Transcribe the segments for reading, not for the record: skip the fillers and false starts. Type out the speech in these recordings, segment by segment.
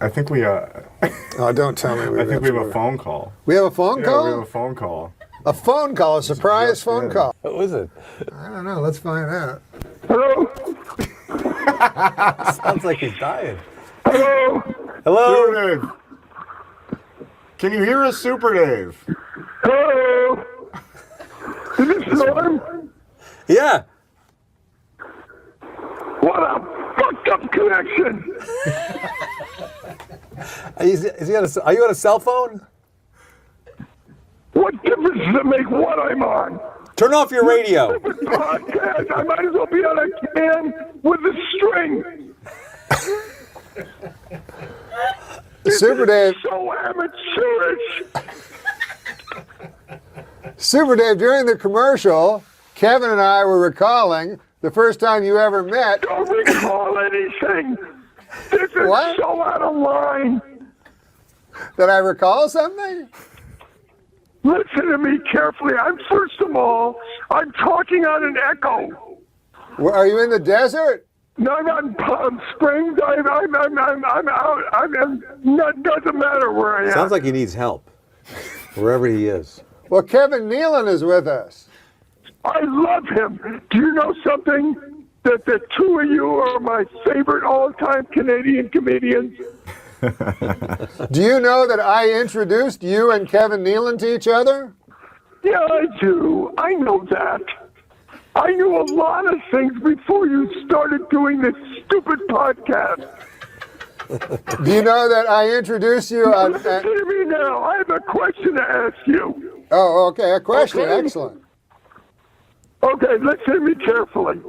I think we. Oh, don't tell me. I think we have a phone call. We have a phone call? We have a phone call. A phone call, a surprise phone call. Who is it? I don't know. Let's find out. Hello? Sounds like he's dying. Hello? Hello? Super Dave. Can you hear us, Super Dave? Hello? Is this Norm? Yeah. What a fucked up connection. Are you on a cell phone? What difference does it make what I'm on? Turn off your radio. Stupid podcast. I might as well be on a can with a string. Super Dave. So amateurish. Super Dave, during the commercial, Kevin and I were recalling the first time you ever met. Don't recall anything. This is What? so out of line. Did I recall something? Listen to me carefully. First of all, I'm talking on an echo. Are you in the desert? No, I'm on Palm Springs. I'm out. Doesn't matter where I am. Sounds like he needs help, wherever he is. Well, Kevin Nealon is with us. I love him. Do you know something? That the two of you are my favorite all-time Canadian comedians. Do you know that I introduced you and Kevin Nealon to each other? Yeah, I do. I know that. I knew a lot of things before you started doing this stupid podcast. Do you know that I introduced you on... Listen to me now. I have a question to ask you. Oh, okay. A question. Okay. Excellent. Okay, listen to me carefully.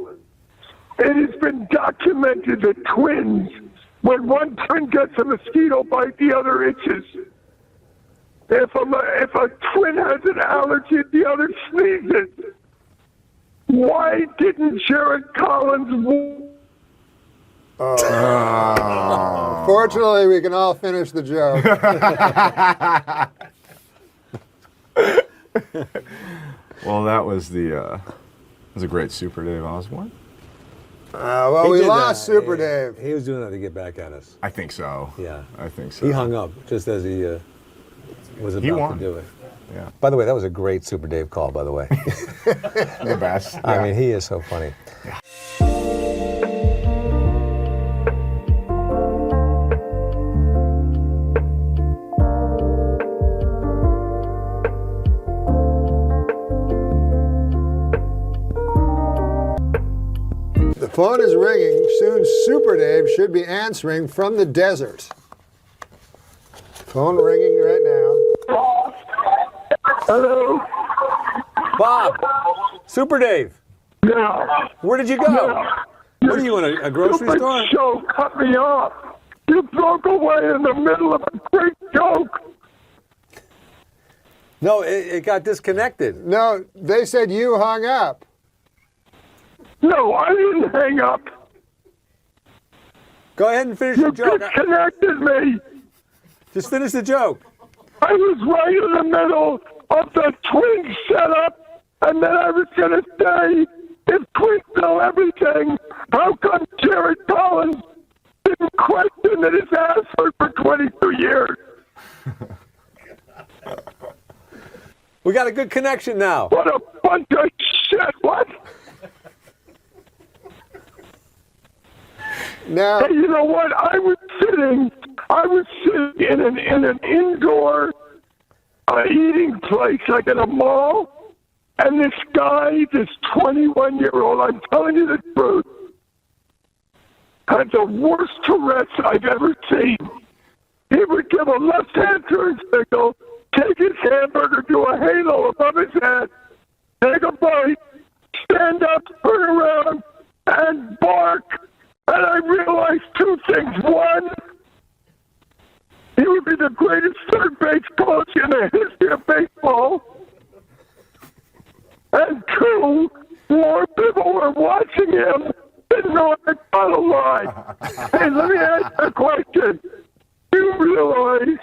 It has been documented that twins, when one twin gets a mosquito bite, the other itches. If a twin has an allergy, the other sneezes. Why didn't Jared Collins... Fortunately, we can all finish the joke. Well, that was a great Super Dave Osborne. Well, we lost Super Dave. He was doing that to get back at us. I think so. Yeah. I think so. He hung up just as he was about to do it. Yeah. By the way, that was a great Super Dave call, by the way. The best. I Yeah. mean, he is so funny. Yeah. The phone is ringing. Soon Super Dave should be answering from the desert. Phone ringing right now. Hello? Bob! Super Dave! No. Where did you go? What are you in a grocery Stupid store? show cut me off. You broke away in the middle of a great joke. No, it got disconnected. No, they said you hung up. No, I didn't hang up. Go ahead and finish You your joke. disconnected me. Just finish the joke. I was right in the middle of the twin setup, and then I was going to say, if twins know everything, how come Jared Collins didn't question that his ass hurt for 22 years? We got a good connection now. What a bunch of shit. What? Now, Hey, you know what? I was sitting in an indoor eating place, like in a mall, and this guy, this 21-year-old, I'm telling you the truth, had the worst Tourette's I've ever seen. He would give a left-hand turn signal, take his hamburger, do a halo above his head, take a bite, stand up, turn around, and bark. And I realized two things. One, he would be the greatest third base coach in the history of baseball. And two, more people were watching him than North MacDonald. Hey, let me ask you a question. Do you realize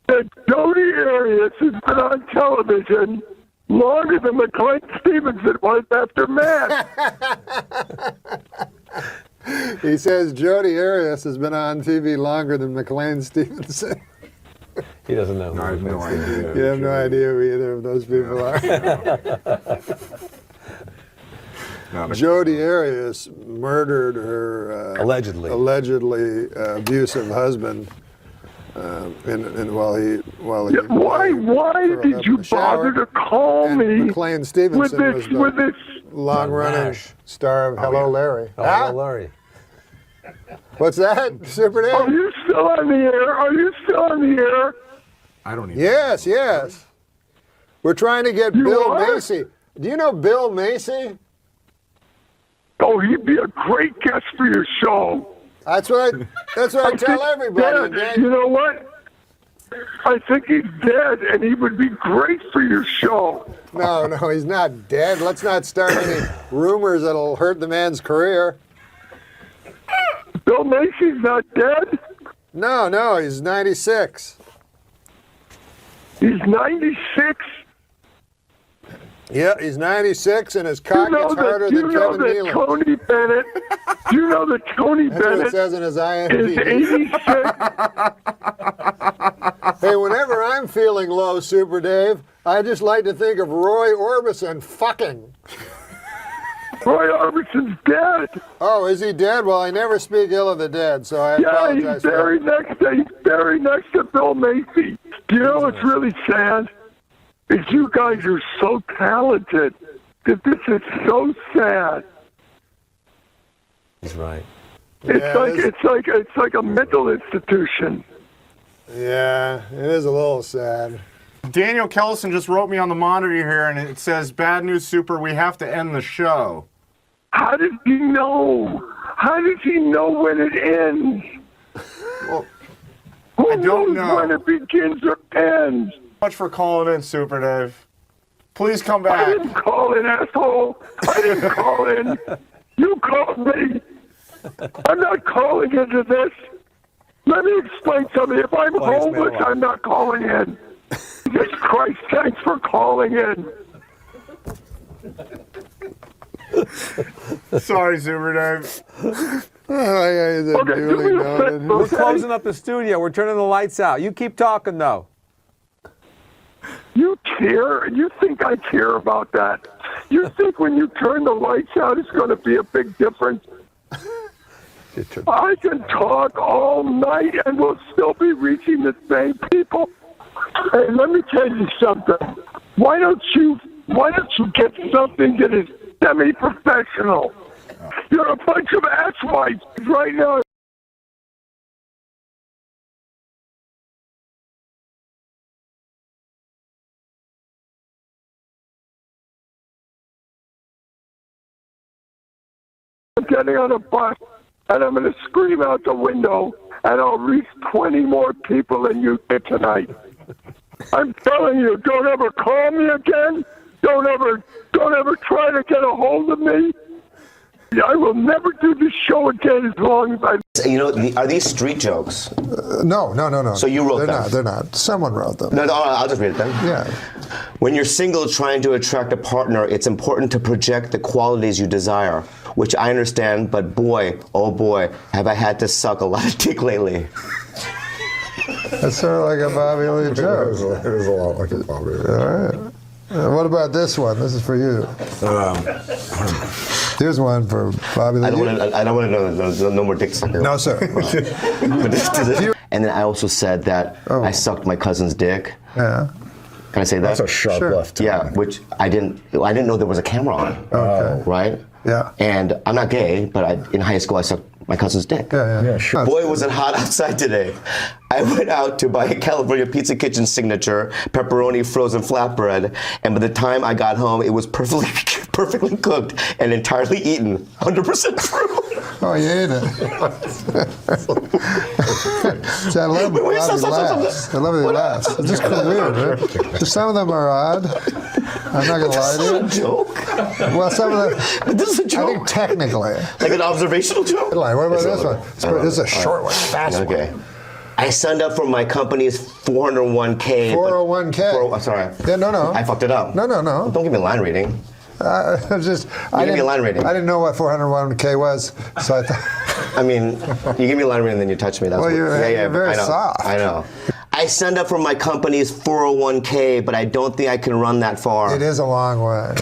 that Jody Arias has been on television longer than McLean Stevenson was after Matt? He says Jody Arias has been on TV longer than McLean Stevenson. He doesn't know. No, I have no idea. You have no idea who either of those people are. No, Jody Arias murdered her Allegedly abusive husband. While he Why did you bother to call me McLean Stevenson with this? Long-running star of Hello, Larry. Oh, hello, Larry. What's that, Super Dave? Are you still on the air? Are you still on the air? I don't even. Yes. We're trying to get You Bill are? Macy. Do you know Bill Macy? Oh, he'd be a great guest for your show. That's what I tell everybody. Dead. You know what? I think he's dead, and he would be great for your show. No, he's not dead. Let's not start any rumors that'll hurt the man's career. Bill Macy's not dead. No, he's 96. He's 96. Yeah, he's 96, and his cock gets harder than Kevin Nealon. Tony Bennett. Do you know that Tony That's what it Bennett says in his is IMDb. 86? Hey, whenever I'm feeling low, Super Dave, I just like to think of Roy Orbison fucking. Roy Orbison's dead. Oh, is he dead? Well, I never speak ill of the dead, so I Yeah, apologize. he's buried next to Bill Macy. Do you know what's really sad? Is you guys are so talented that this is so sad. He's right. It's like a mental institution. Yeah, it is a little sad. Daniel Kellison just wrote me on the monitor here, and it says, "Bad news, Super. We have to end the show." How did he know? How does he know when it ends? Well, Who I don't knows know. when it begins or ends? Much for calling in, Super Dave. Please come I back. didn't call in, asshole. I didn't call in. You called me. I'm not calling into this. Let me explain something. If I'm Well, it's been a homeless, while. I'm not calling in. Jesus Christ, thanks for calling in. Sorry, Super Dave. Okay, do me a favor. We're closing up the studio. We're turning the lights out. You keep talking, though. You care? You think I care about that? You think when you turn the lights out, it's going to be a big difference? I can talk all night and we'll still be reaching the same people. Hey, let me tell you something. Why don't you get something that is semi-professional? You're a bunch of asswipes right now. I'm getting on a bus and I'm going to scream out the window and I'll reach 20 more people than you did tonight. I'm telling you, don't ever call me again. Don't ever try to get a hold of me. I will never do this show again as long as I... You know, are these street jokes? No. So you wrote them? They're not. Someone wrote them. No, I'll just read it then. Yeah. When you're single trying to attract a partner, it's important to project the qualities you desire, which I understand, but boy, oh boy, have I had to suck a lot of dick lately. That's sort of like a Bobby Lee joke. It is a lot like a Bobby Lee. All right. What about this one? This is for you. Here's one for Bobby Lee. I don't want to know no more dick sucker. No, sir. And then I also said that I sucked my cousin's dick. Yeah. Can I say that? That's a sharp left turn. Yeah, which I didn't know there was a camera on. Okay. Right? Yeah. And I'm not gay, but in high school I sucked my cousin's dick. Yeah, sure. Boy, was it hot outside today. I went out to buy a California Pizza Kitchen signature pepperoni frozen flatbread, and by the time I got home, it was perfectly cooked and entirely eaten. 100% true. Oh, you ate it. See, I love Wait, Bobby stop. laughs. I love the laughs. It's just weird, right? Some of them are odd. I'm not going to lie to you. This is a joke. Well, some of them. But this is a joke. I think technically. Like an observational joke? What about this one? This is a short one, fast one. Okay. I signed up for my company's 401k. 401k. I'm sorry. Yeah, no. I fucked it up. No. Don't give me a line reading. I give me a line rating. I didn't know what 401k was, so I thought. I mean, you give me a line rating and then you touch me. That's Well, you're very I know, soft. I know. I signed up for my company's 401k, but I don't think I can run that far. It is a long way.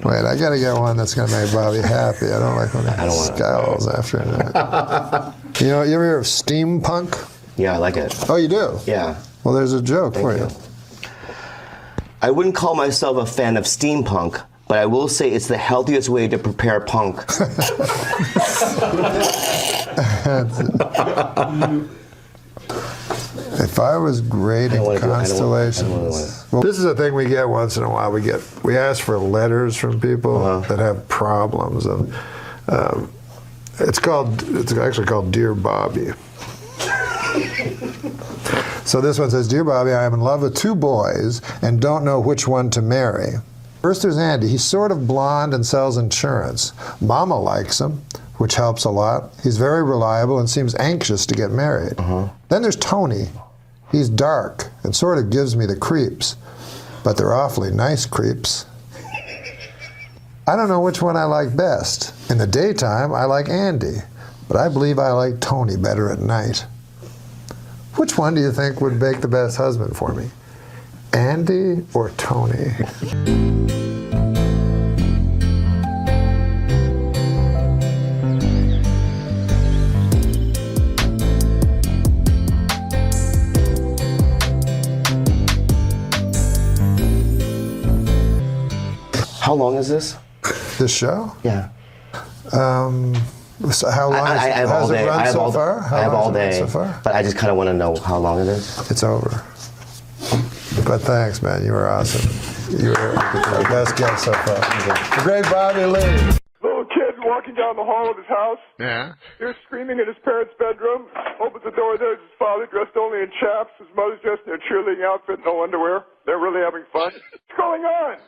Wait, I gotta get one that's gonna make Bobby happy. I don't like when he scowls after that. You know, you ever hear of steampunk? Yeah, I like it. Oh, you do? Yeah. Well, there's a joke for you. I wouldn't call myself a fan of steampunk, but I will say it's the healthiest way to prepare punk. If I was grading constellations, well, this is a thing we get once in a while. We ask for letters from people that have problems, and it's actually called Dear Bobby. So this one says, Dear Bobby, I am in love with 2 boys and don't know which one to marry. First there's Andy. He's sort of blonde and sells insurance. Mama likes him, which helps a lot. He's very reliable and seems anxious to get married. Then there's Tony. He's dark and sort of gives me the creeps, but they're awfully nice creeps. I don't know which one I like best. In the daytime, I like Andy, but I believe I like Tony better at night. Which one do you think would make the best husband for me? Andy or Tony? How long is this? This show? Yeah. So how long I have all has day. it run so far? I have all day. So far? But I just kind of want to know how long it is. It's over. But thanks, man. You were awesome. You were our best guest so far. The great Bobby Lee. Little kid walking down the hall of his house. Yeah. He's screaming in his parents' bedroom. Opens the door. There's his father dressed only in chaps. His mother's dressed in a cheerleading outfit, no underwear. They're really having fun. What's going on?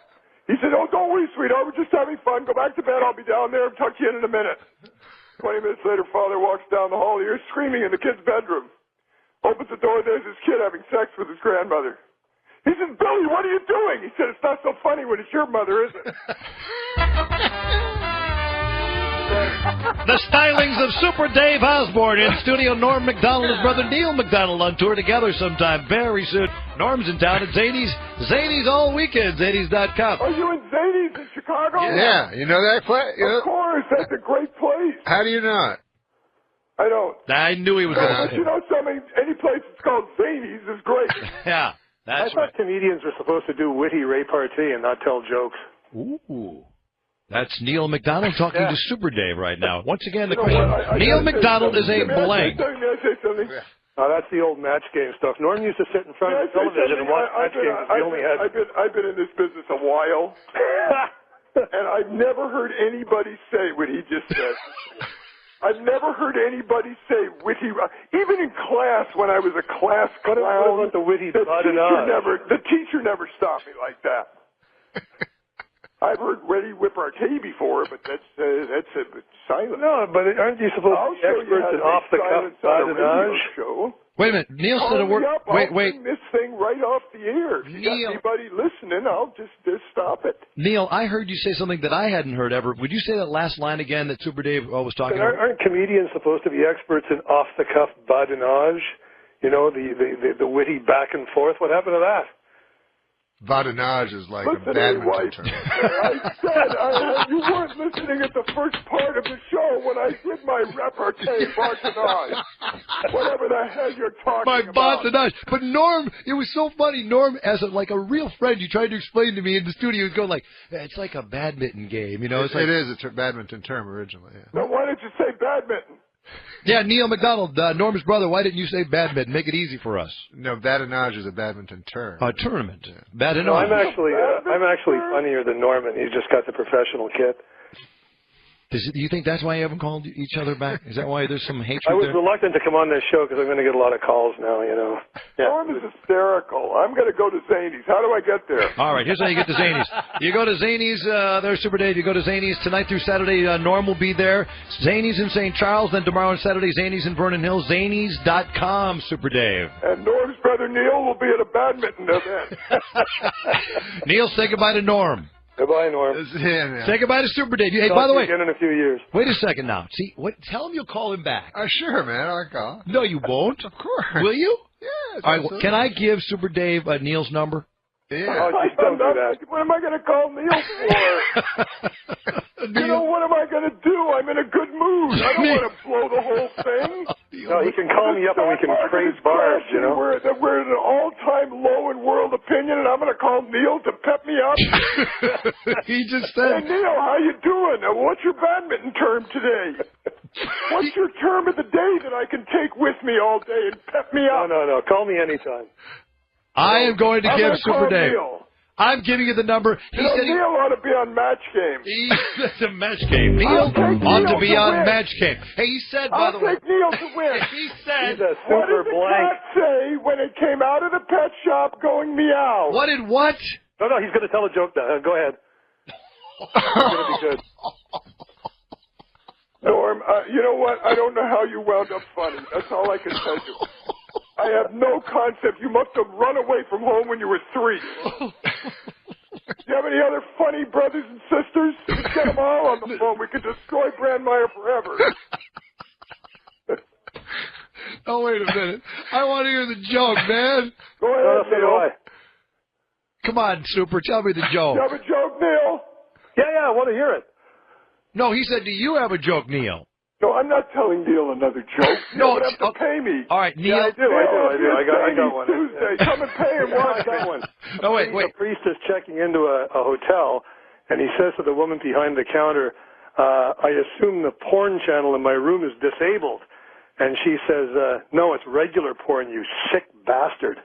He said, oh, don't worry, sweetheart. We're just having fun. Go back to bed. I'll be down there and tuck you in a minute. 20 minutes later, father walks down the hall. He hears screaming in the kid's bedroom. Opens the door. There's his kid having sex with his grandmother. He says, Billy, what are you doing? He said, it's not so funny when it's your mother, is it? The stylings of Super Dave Osborne in studio. Norm MacDonald and his brother Neil MacDonald on tour together sometime very soon. Norm's in town at Zany's. Zany's all weekend. Zany's.com. Are you in Zany's in Chicago? Yeah, you know that place? Of course, that's a great place. How do you know it? I don't. I knew he was going to But say you know something? Any place that's called Zany's is great. Yeah, that's I thought comedians were supposed to do witty repartee and not tell jokes. Ooh. That's Neil MacDonald talking to Super Dave right now. Once again, the You know question. what? I Neil gotta say MacDonald is a something. blank. May I say something? Oh, that's the old match game stuff. Norm used to sit in front of the television and watch match games. He only had... I've been in this business a while, and I've never heard anybody say what he just said. I've never heard anybody say witty. Even in class, when I was a class clown, What about the witty the badinage? teacher never stopped me like that. I've heard witty repartee before, but that's silent. No, but aren't you supposed to be experts in off-the-cuff badinage? Wait a minute. Neil said a word. Wait. I'll bring this thing right off the air. If you got anybody listening, I'll just stop it. Neil, I heard you say something that I hadn't heard ever. Would you say that last line again that Super Dave was talking about? Aren't comedians supposed to be experts in off-the-cuff badinage? You know, the witty back and forth. What happened to that? Badinage is like Listen, a badminton wife, term. I said you weren't listening at the first part of the show when I did my repartee, badinage. Whatever the hell you're talking about. Badinage. But Norm, it was so funny. Norm, as like a real friend, you tried to explain to me in the studio, he was going like, it's like a badminton game, you know? It's like, it is a badminton term originally, yeah. Then why didn't you say badminton? Yeah, Neil MacDonald, Norm's brother, why didn't you say badminton? Make it easy for us. No, badinage is a badminton term. A tournament. Yeah. Badinage. No, I'm actually funnier than Norman. He's just got the professional kit. Do you think that's why you haven't called each other back? Is that why there's some hatred I was there? reluctant to come on this show because I'm going to get a lot of calls now, you know. Norm is hysterical. I'm going to go to Zany's. How do I get there? All right, here's how you get to Zany's. You go to Zany's, there's Super Dave. You go to Zany's tonight through Saturday. Norm will be there. Zany's in St. Charles. Then tomorrow and Saturday, Zany's in Vernon Hills. Zany's.com, Super Dave. And Norm's brother Neil will be at a badminton event. Neil, say goodbye to Norm. Goodbye, Norm. Say goodbye to Super Dave. Hey, Talk by the to you way, again in a few years. wait a second now. See, tell him you'll call him back. Sure, man. I'll call. No, you won't. Of course. Will you? Yes. All right, well, can I give Super Dave Neil's number? Yeah. Oh, just don't do that. What am I going to call Neil for? You know, what am I going to do? I'm in a good mood. I don't want to blow the whole thing. No, he can call me up and we can trade bars, you know. We're at an all-time low in world opinion, and I'm going to call Neil to pep me up. He just Hey, said. Neil, how you doing? What's your badminton term today? What's your term of the day that I can take with me all day and pep me up? No. Call me anytime. I am going to I'm give gonna Super call Dave. Neil. I'm giving you the number. He You know, said Neil ought to be on Match Game. It's a match game. Neil I'll take ought Neil to be to on win. match game. Hey, he said, by I'll the way, take Neil to win. he said, He's a What super did the blank. cat say when it came out of the pet shop going meow? what did what? No, he's going to tell a joke now. Go ahead. It's going to be good. Norm, you know what? I don't know how you wound up funny. That's all I can tell you. I have no concept. You must have run away from home when you were 3. Do you have any other funny brothers and sisters? Just get them all on the phone. We could destroy Brandmeier forever. Oh, wait a minute. I want to hear the joke, man. Go No, ahead, so do Neil. I. Come on, Super. Tell me the joke. You have a joke, Neil? Yeah, I want to hear it. No, he said, do you have a joke, Neil? No, I'm not telling Neil another joke. No, You would have to pay me. All right, Neil. Yeah, I do. I got one. Tuesday. Come and pay him. I got one. Oh, wait. A priest is checking into a hotel, and he says to the woman behind the counter, I assume the porn channel in my room is disabled. And she says, no, it's regular porn, you sick bastard.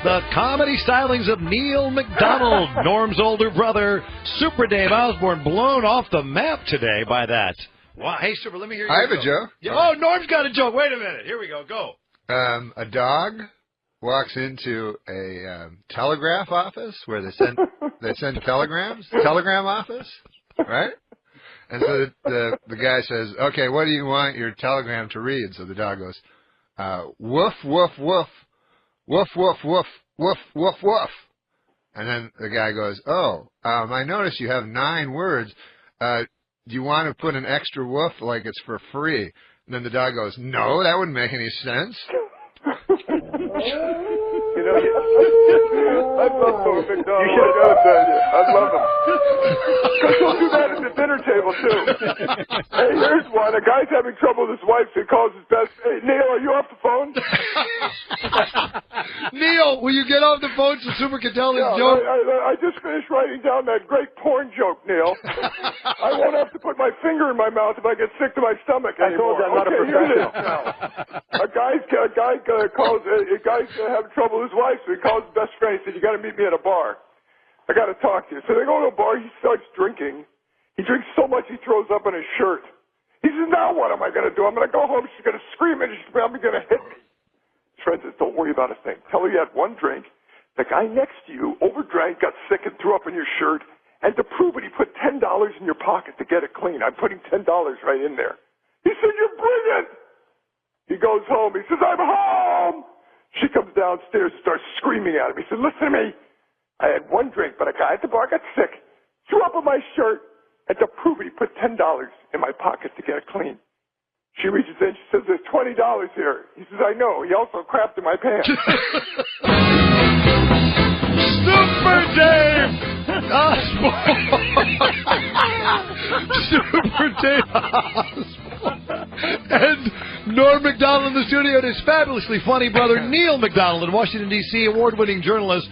The comedy stylings of Neil MacDonald, Norm's older brother, Super Dave Osborne, blown off the map today by that. Wow. Hey, Super, let me hear you. I have a joke. Yeah. Oh, Norm's got a joke. Wait a minute. Here we go. Go. A dog walks into a telegraph office where they send telegrams. Telegram office, right? And so the guy says, "Okay, what do you want your telegram to read?" So the dog goes, "Woof woof woof, woof woof woof, woof woof woof." And then the guy goes, "Oh, I notice you have 9 words. Do you want to put an extra woof like it's for free?" And then the dog goes, "No, that wouldn't make any sense." You know, I love those big dogs. I gotta tell you, I love them. Because he'll do that at the dinner table too. Hey, here's one. A guy's having trouble with his wife, so he calls his best. Hey, Neil, are you off the phone? Neil, will you get off the phone so Super can tell his Yeah, joke? I just finished writing down that great porn joke, Neil. I won't have to put my finger in my mouth if I get sick to my stomach I told anymore. you I'm not a Okay, here it is professional. now. A guy's having trouble with his wife, so he calls his best friend. He said, "You got to meet me at a bar. I got to talk to you." So they go to a bar. He starts drinking. He drinks so much he throws up in his shirt. He says, "Now what am I going to do? I'm going to go home. She's going to scream and she's probably going to hit me." His friend says, "Don't worry about a thing. Tell her you had one drink. The guy next to you overdrank, got sick, and threw up in your shirt. And to prove it, he put $10 in your pocket to get it clean. I'm putting $10 right in there." He said, "You're brilliant." He goes home. He says, "I'm home." She comes downstairs and starts screaming at him. He said, "Listen to me. I had one drink, but a guy at the bar got sick, threw up in my shirt, and to prove it, he put $10 in my pocket to get it clean." She reaches in. She says, "There's $20 here." He says, "I know. He also crapped in my pants." Super Dave Osborne. Super Dave Osborne. And Norm MacDonald in the studio and his fabulously funny brother Neil MacDonald in Washington, D.C., award-winning journalist.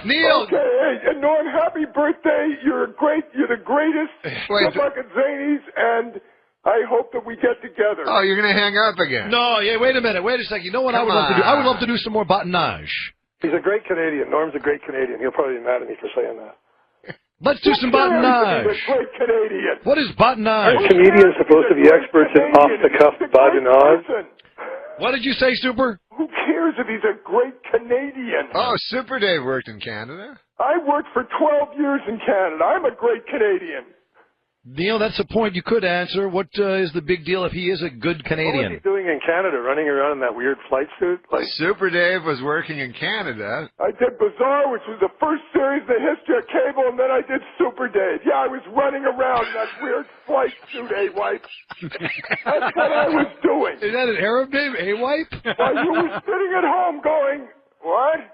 Neil. Okay, hey, Norm, happy birthday. You're the greatest. Good luck at Zanies, and I hope that we get together. Oh, you're going to hang up again. No, yeah, wait a minute. Wait a second. You know what I would love to do? I would love to do some more badinage. He's a great Canadian. Norm's a great Canadian. He'll probably be mad at me for saying that. Let's do some badinage. He's a great Canadian. What is badinage? Aren't comedians supposed to be experts in off-the-cuff badinage? What did you say, Super? Who cares if he's a great Canadian? Oh, Super Dave worked in Canada. I worked for 12 years in Canada. I'm a great Canadian. Neil, that's a point you could answer. What is the big deal if he is a good What was Canadian? he doing in Canada, running around in that weird flight suit? Like, Super Dave was working in Canada. I did Bazaar, which was the first series in the history of cable, and then I did Super Dave. Yeah, I was running around in that weird flight suit, A-Wipe. That's what I was doing. Is that an Arab name, A-Wipe? While you were sitting at home going, what?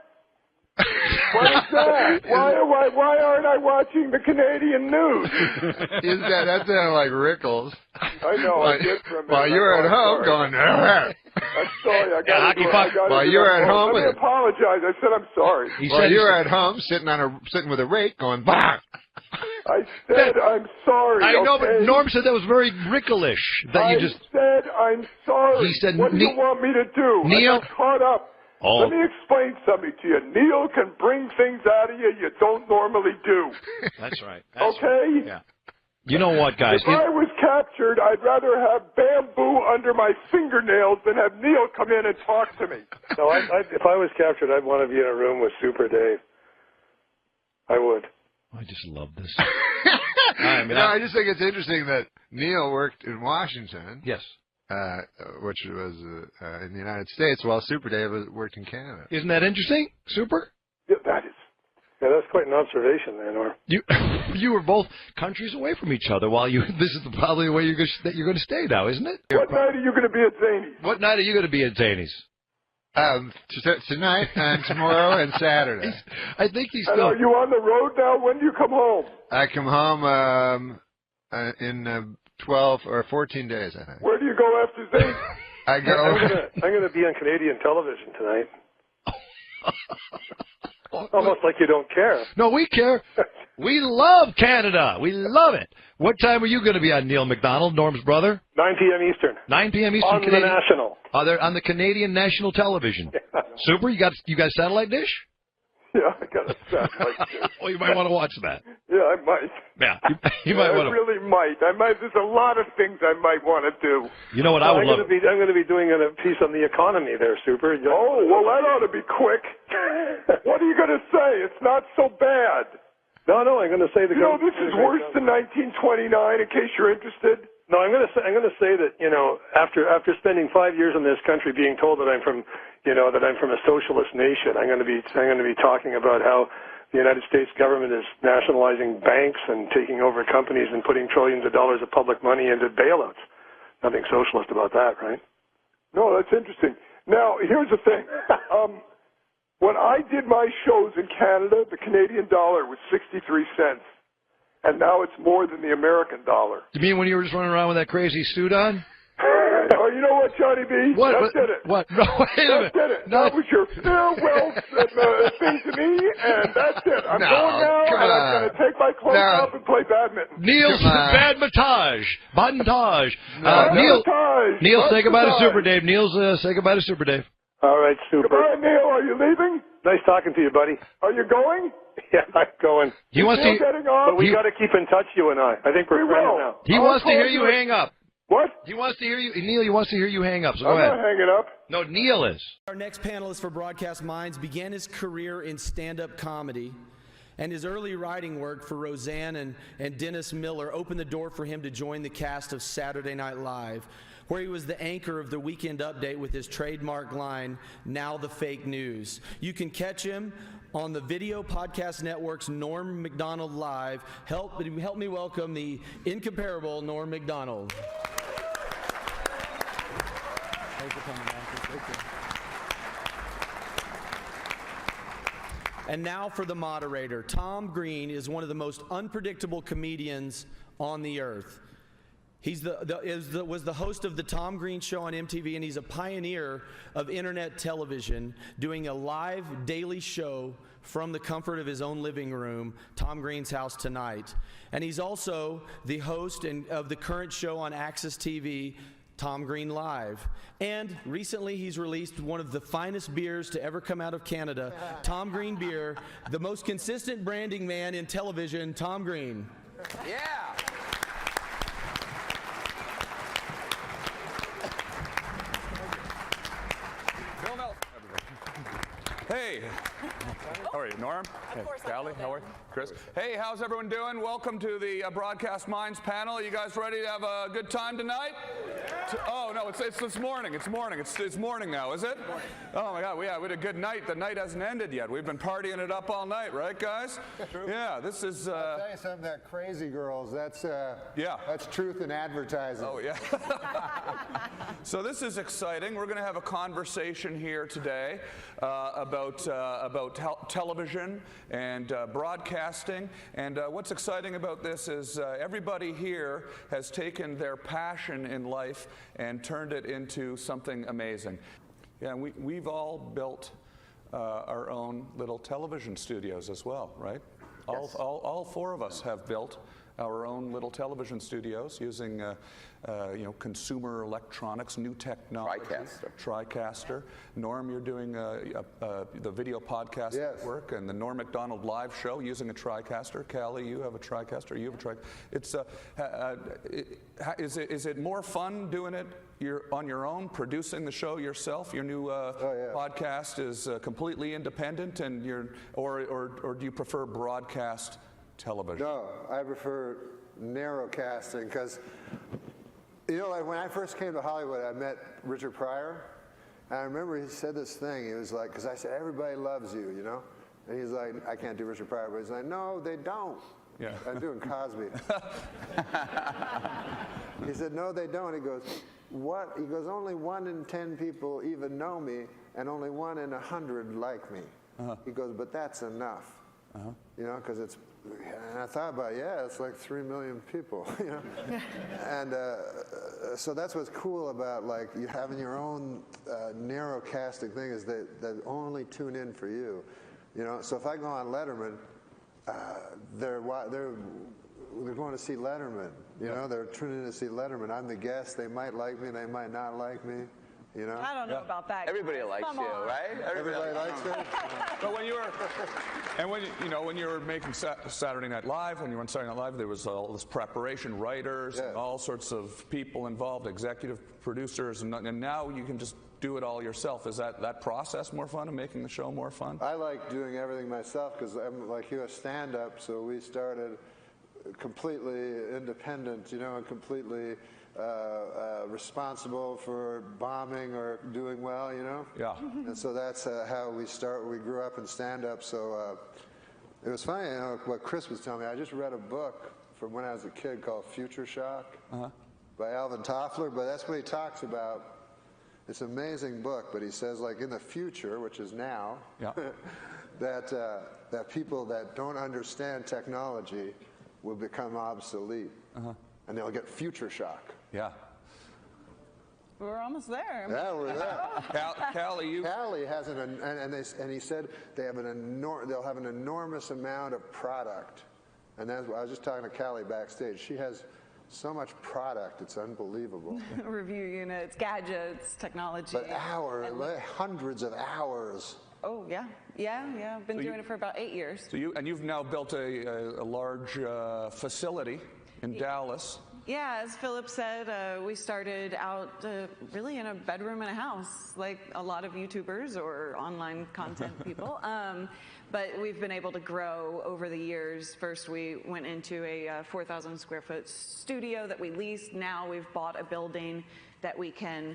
What is that? Why aren't I watching the Canadian news? That sounded like Rickles. I know, I did for a minute. While you were at home going, I'm sorry, I got to While you were at home, let me apologize. I said I'm sorry. While you were at home sitting with a rake going, bah! I said I'm sorry. I know, okay? but Norm said that was very Ricklish. That you just. I said I'm sorry. He said, what do you want me to do? Neil. I got caught up. Oh. Let me explain something to you. Neil can bring things out of you don't normally do. That's right. Okay? Yeah. You know what, guys? If I was captured, I'd rather have bamboo under my fingernails than have Neil come in and talk to me. no, if I was captured, I'd want to be in a room with Super Dave. I would. I just love this. I just think it's interesting that Neil worked in Washington. Yes. Which was in the United States, while Super Dave worked in Canada. Isn't that interesting, Super? Yeah, that is. Yeah, that's quite an observation, there, Norm. You were both countries away from each other while you. This is probably the way you're going to stay now, isn't it? What night are you going to be at Zany's? What night are you going to be at Zany's? Tonight and tomorrow and Saturday. I think he's And still. are you on the road now? When do you come home? I come home in 12 or 14 days, I think. Where do you go after Zany's? I go. I'm going to be on Canadian television tonight. Almost like you don't care. No, we care. We love Canada. We love it. What time are you going to be on, Neil MacDonald, Norm's brother? 9 p.m. Eastern. 9 p.m. Eastern. On the National. They're on the Canadian National Television. Yeah. Super. You got satellite dish? Yeah, I got a satellite dish. Well, you might want to watch that. Yeah, I might. Yeah, you might want to. I really might. There's a lot of things I might want to do. You know what I would love? I'm going to be doing a piece on the economy there, Super. Oh, well, that ought to be quick. What are you going to say? It's not so bad. No, I'm going to say this is worse than 1929. In case you're interested. No, I'm going to say that after spending 5 years in this country, being told that I'm from a socialist nation, I'm going to be talking about how the United States government is nationalizing banks and taking over companies and putting trillions of dollars of public money into bailouts. Nothing socialist about that, right? No, that's interesting. Now, here's the thing. When I did my shows in Canada, the Canadian dollar was 63 cents. And now it's more than the American dollar. You mean when you were just running around with that crazy suit on? Oh, you know what, Johnny B? What? That did it. What? No, wait a minute. That did it. No. That was your farewell thing to me, and that's it. I'm going now, and I'm going to take my clothes off and play badminton. Neil's badmintage. Neil, say goodbye to Super Dave. Say goodbye to Super Dave. All right, Super. Goodbye, Neil. Are you leaving? Nice talking to you, buddy. Are you going? Yeah, I'm going. He wants to. Getting off? But we got to keep in touch, you and I. I think we're friends now. He wants to hear you hang up. What? He wants to hear you, Neil. He wants to hear you hang up. So go I'm ahead. not hanging up. No, Neil is. Our next panelist for Broadcast Minds began his career in stand-up comedy, and his early writing work for Roseanne and Dennis Miller opened the door for him to join the cast of Saturday Night Live, where he was the anchor of the Weekend Update with his trademark line, "Now the Fake News." You can catch him on the Video Podcast Network's Norm MacDonald Live. Help me welcome the incomparable Norm MacDonald. Thanks for coming, man. Thank you. And now for the moderator. Tom Green is one of the most unpredictable comedians on the earth. He's was the host of the Tom Green Show on MTV, and he's a pioneer of internet television, doing a live daily show from the comfort of his own living room, Tom Green's House Tonight. And he's also the host of the current show on Access TV, Tom Green Live. And recently he's released one of the finest beers to ever come out of Canada, Tom Green Beer, the most consistent branding man in television, Tom Green. Yeah. Hey, how are you, Norm? Hey, Callie, how are you? Chris? Hey, how's everyone doing? Welcome to the Broadcast Minds panel. You guys ready to have a good time tonight? Oh, no, it's this morning. It's morning. It's morning now, is it? Oh, my God, we had a good night. The night hasn't ended yet. We've been partying it up all night, right, guys? True. Yeah, this is... I'll tell you something, that Crazy Girls, that's truth in advertising. Oh, yeah. So this is exciting. We're going to have a conversation here today about television and broadcasting. And what's exciting about this is everybody here has taken their passion in life and turned it into something amazing. Yeah, and we've all built our own little television studios as well, right? Yes. All four of us have built our own little television studios using consumer electronics, new technology. TriCaster. Norm, you're doing the video podcast network and the NORM MACDONALD live show using a TriCaster. Callie, you have a TriCaster. You have a TriCaster. Is it more fun doing it on your own, producing the show yourself? Your new podcast is completely independent, and or do you prefer broadcast television? No, I prefer narrowcasting because, like when I first came to Hollywood, I met Richard Pryor, and I remember he said this thing. He was like, because I said, everybody loves you, and he's like, I can't do Richard Pryor, but he's like, no, they don't. Yeah. I'm doing Cosby. He said, no, they don't. He goes, what? He goes, only 1 in 10 people even know me, and only 1 in 100 like me. He goes, but that's enough. Because it's, and I thought about it's like 3 million people, and so that's what's cool about like you having your own narrow casting thing is that only tune in for you, So if I go on Letterman, they're going to see Letterman, they're tuning in to see Letterman. I'm the guest. They might like me, they might not like me. I don't know about that. Everybody likes you, right? Everybody likes you. But when you were making Saturday Night Live, when you were on Saturday Night Live, there was all this preparation, writers, and all sorts of people involved, executive producers, and now you can just do it all yourself. Is that process more fun and making the show more fun? I like doing everything myself because I'm like you, a stand-up. So we started completely independent, and completely responsible for bombing or doing well, Yeah. And so that's how we start. We grew up in stand-up, so it was funny, what Chris was telling me. I just read a book from when I was a kid called Future Shock by Alvin Toffler, but that's what he talks about. It's an amazing book, but he says, like, in the future, which is now, that people that don't understand technology will become obsolete, and they'll get future shock. Yeah. We're almost there. Yeah, we're there. Callie, has and he said they'll have an enormous amount of product, and that's I was just talking to Callie backstage. She has so much product, it's unbelievable. Review units, gadgets, technology. But hundreds of hours. Oh, yeah. I've been doing it for about 8 years. So you've now built a large facility in Dallas. Yeah, as Philip said, we started out really in a bedroom in a house, like a lot of YouTubers or online content people. But we've been able to grow over the years. First, we went into a 4,000 square foot studio that we leased. Now we've bought a building that we can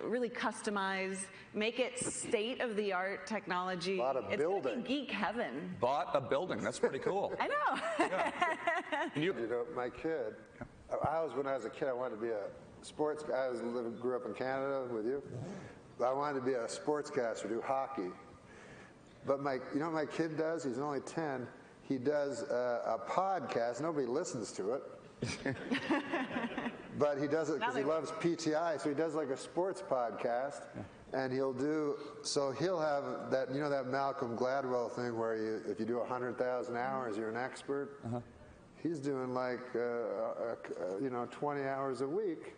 really customize, make it state-of-the-art technology. It's gonna be geek heaven. Bought a building. That's pretty cool. I know. Yeah. My kid, when I was a kid, I wanted to be a sports guy. Grew up in Canada with you. I wanted to be a sportscaster, do hockey. But you know what my kid does? He's only 10. He does a podcast. Nobody listens to it. But he does it because he loves PTI, so he does like a sports podcast, and he'll have that, you know, that Malcolm Gladwell thing where if you do 100,000 hours, you're an expert. He's doing like, 20 hours a week,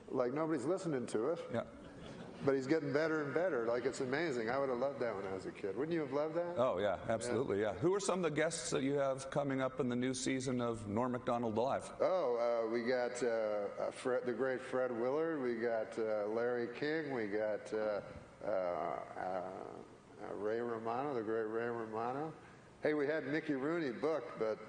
like nobody's listening to it. Yeah. But he's getting better and better. Like, it's amazing. I would have loved that when I was a kid. Wouldn't you have loved that? Oh, yeah, absolutely, yeah. Who are some of the guests that you have coming up in the new season of Norm MacDonald Live? Oh, we got the great Fred Willard. We got Larry King. We got Ray Romano, the great Ray Romano. Hey, we had Mickey Rooney booked, but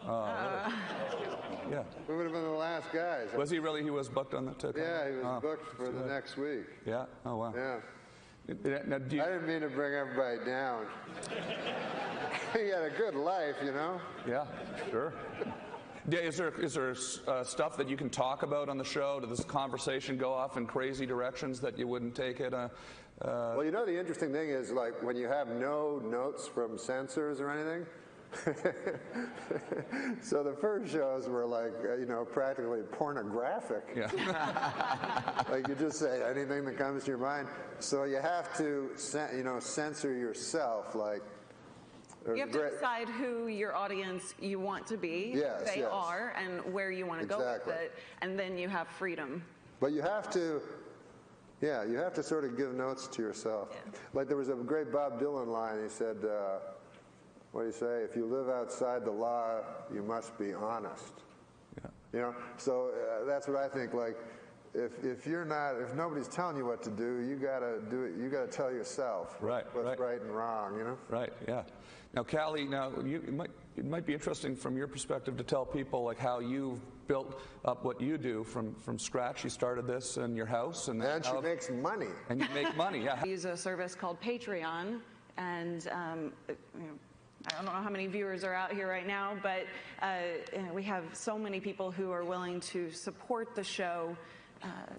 yeah, we would have been the last guys. Was he really? He was booked on that ticket? Yeah, he was booked for the next week. Yeah. Oh wow. Yeah. Now, I didn't mean to bring everybody down. He had a good life, you know. Yeah, sure. Yeah, is there stuff that you can talk about on the show? Does this conversation go off in crazy directions that you wouldn't take it? Well, you know, the interesting thing is, like, when you have no notes from censors or anything. So the first shows were like, practically pornographic. Yeah. Like, you just say anything that comes to your mind. So you have to, censor yourself. Like, you have to decide who your audience you want to be, who they are, and where you want to go with it, and then you have freedom. But you have to, you have to sort of give notes to yourself. Yeah. Like, there was a great Bob Dylan line. He said, what do you say? If you live outside the law, you must be honest. Yeah. You know, so that's what I think. Like, if nobody's telling you what to do, you gotta do it. You gotta tell yourself what's right and wrong. You know. Right. Yeah. Now, Callie, it might be interesting from your perspective to tell people like how you've built up what you do from scratch. You started this in your house, and she makes money. And you make money. Yeah. We use a service called Patreon, and I don't know how many viewers are out here right now, but we have so many people who are willing to support the show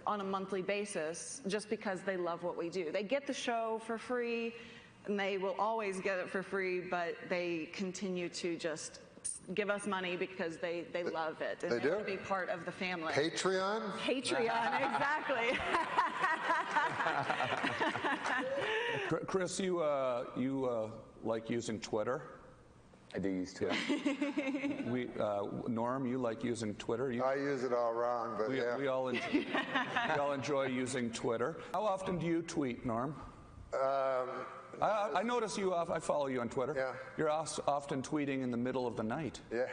on a monthly basis just because they love what we do. They get the show for free, and they will always get it for free, but they continue to just give us money because they love it. And they want to be part of the family. Patreon? Patreon, exactly. Chris, you like using Twitter? I do use Twitter. Norm, you like using Twitter? I use it all wrong, but we all enjoy using Twitter. How often do you tweet, Norm? I notice you. I follow you on Twitter. Yeah. You're often tweeting in the middle of the night. Yeah.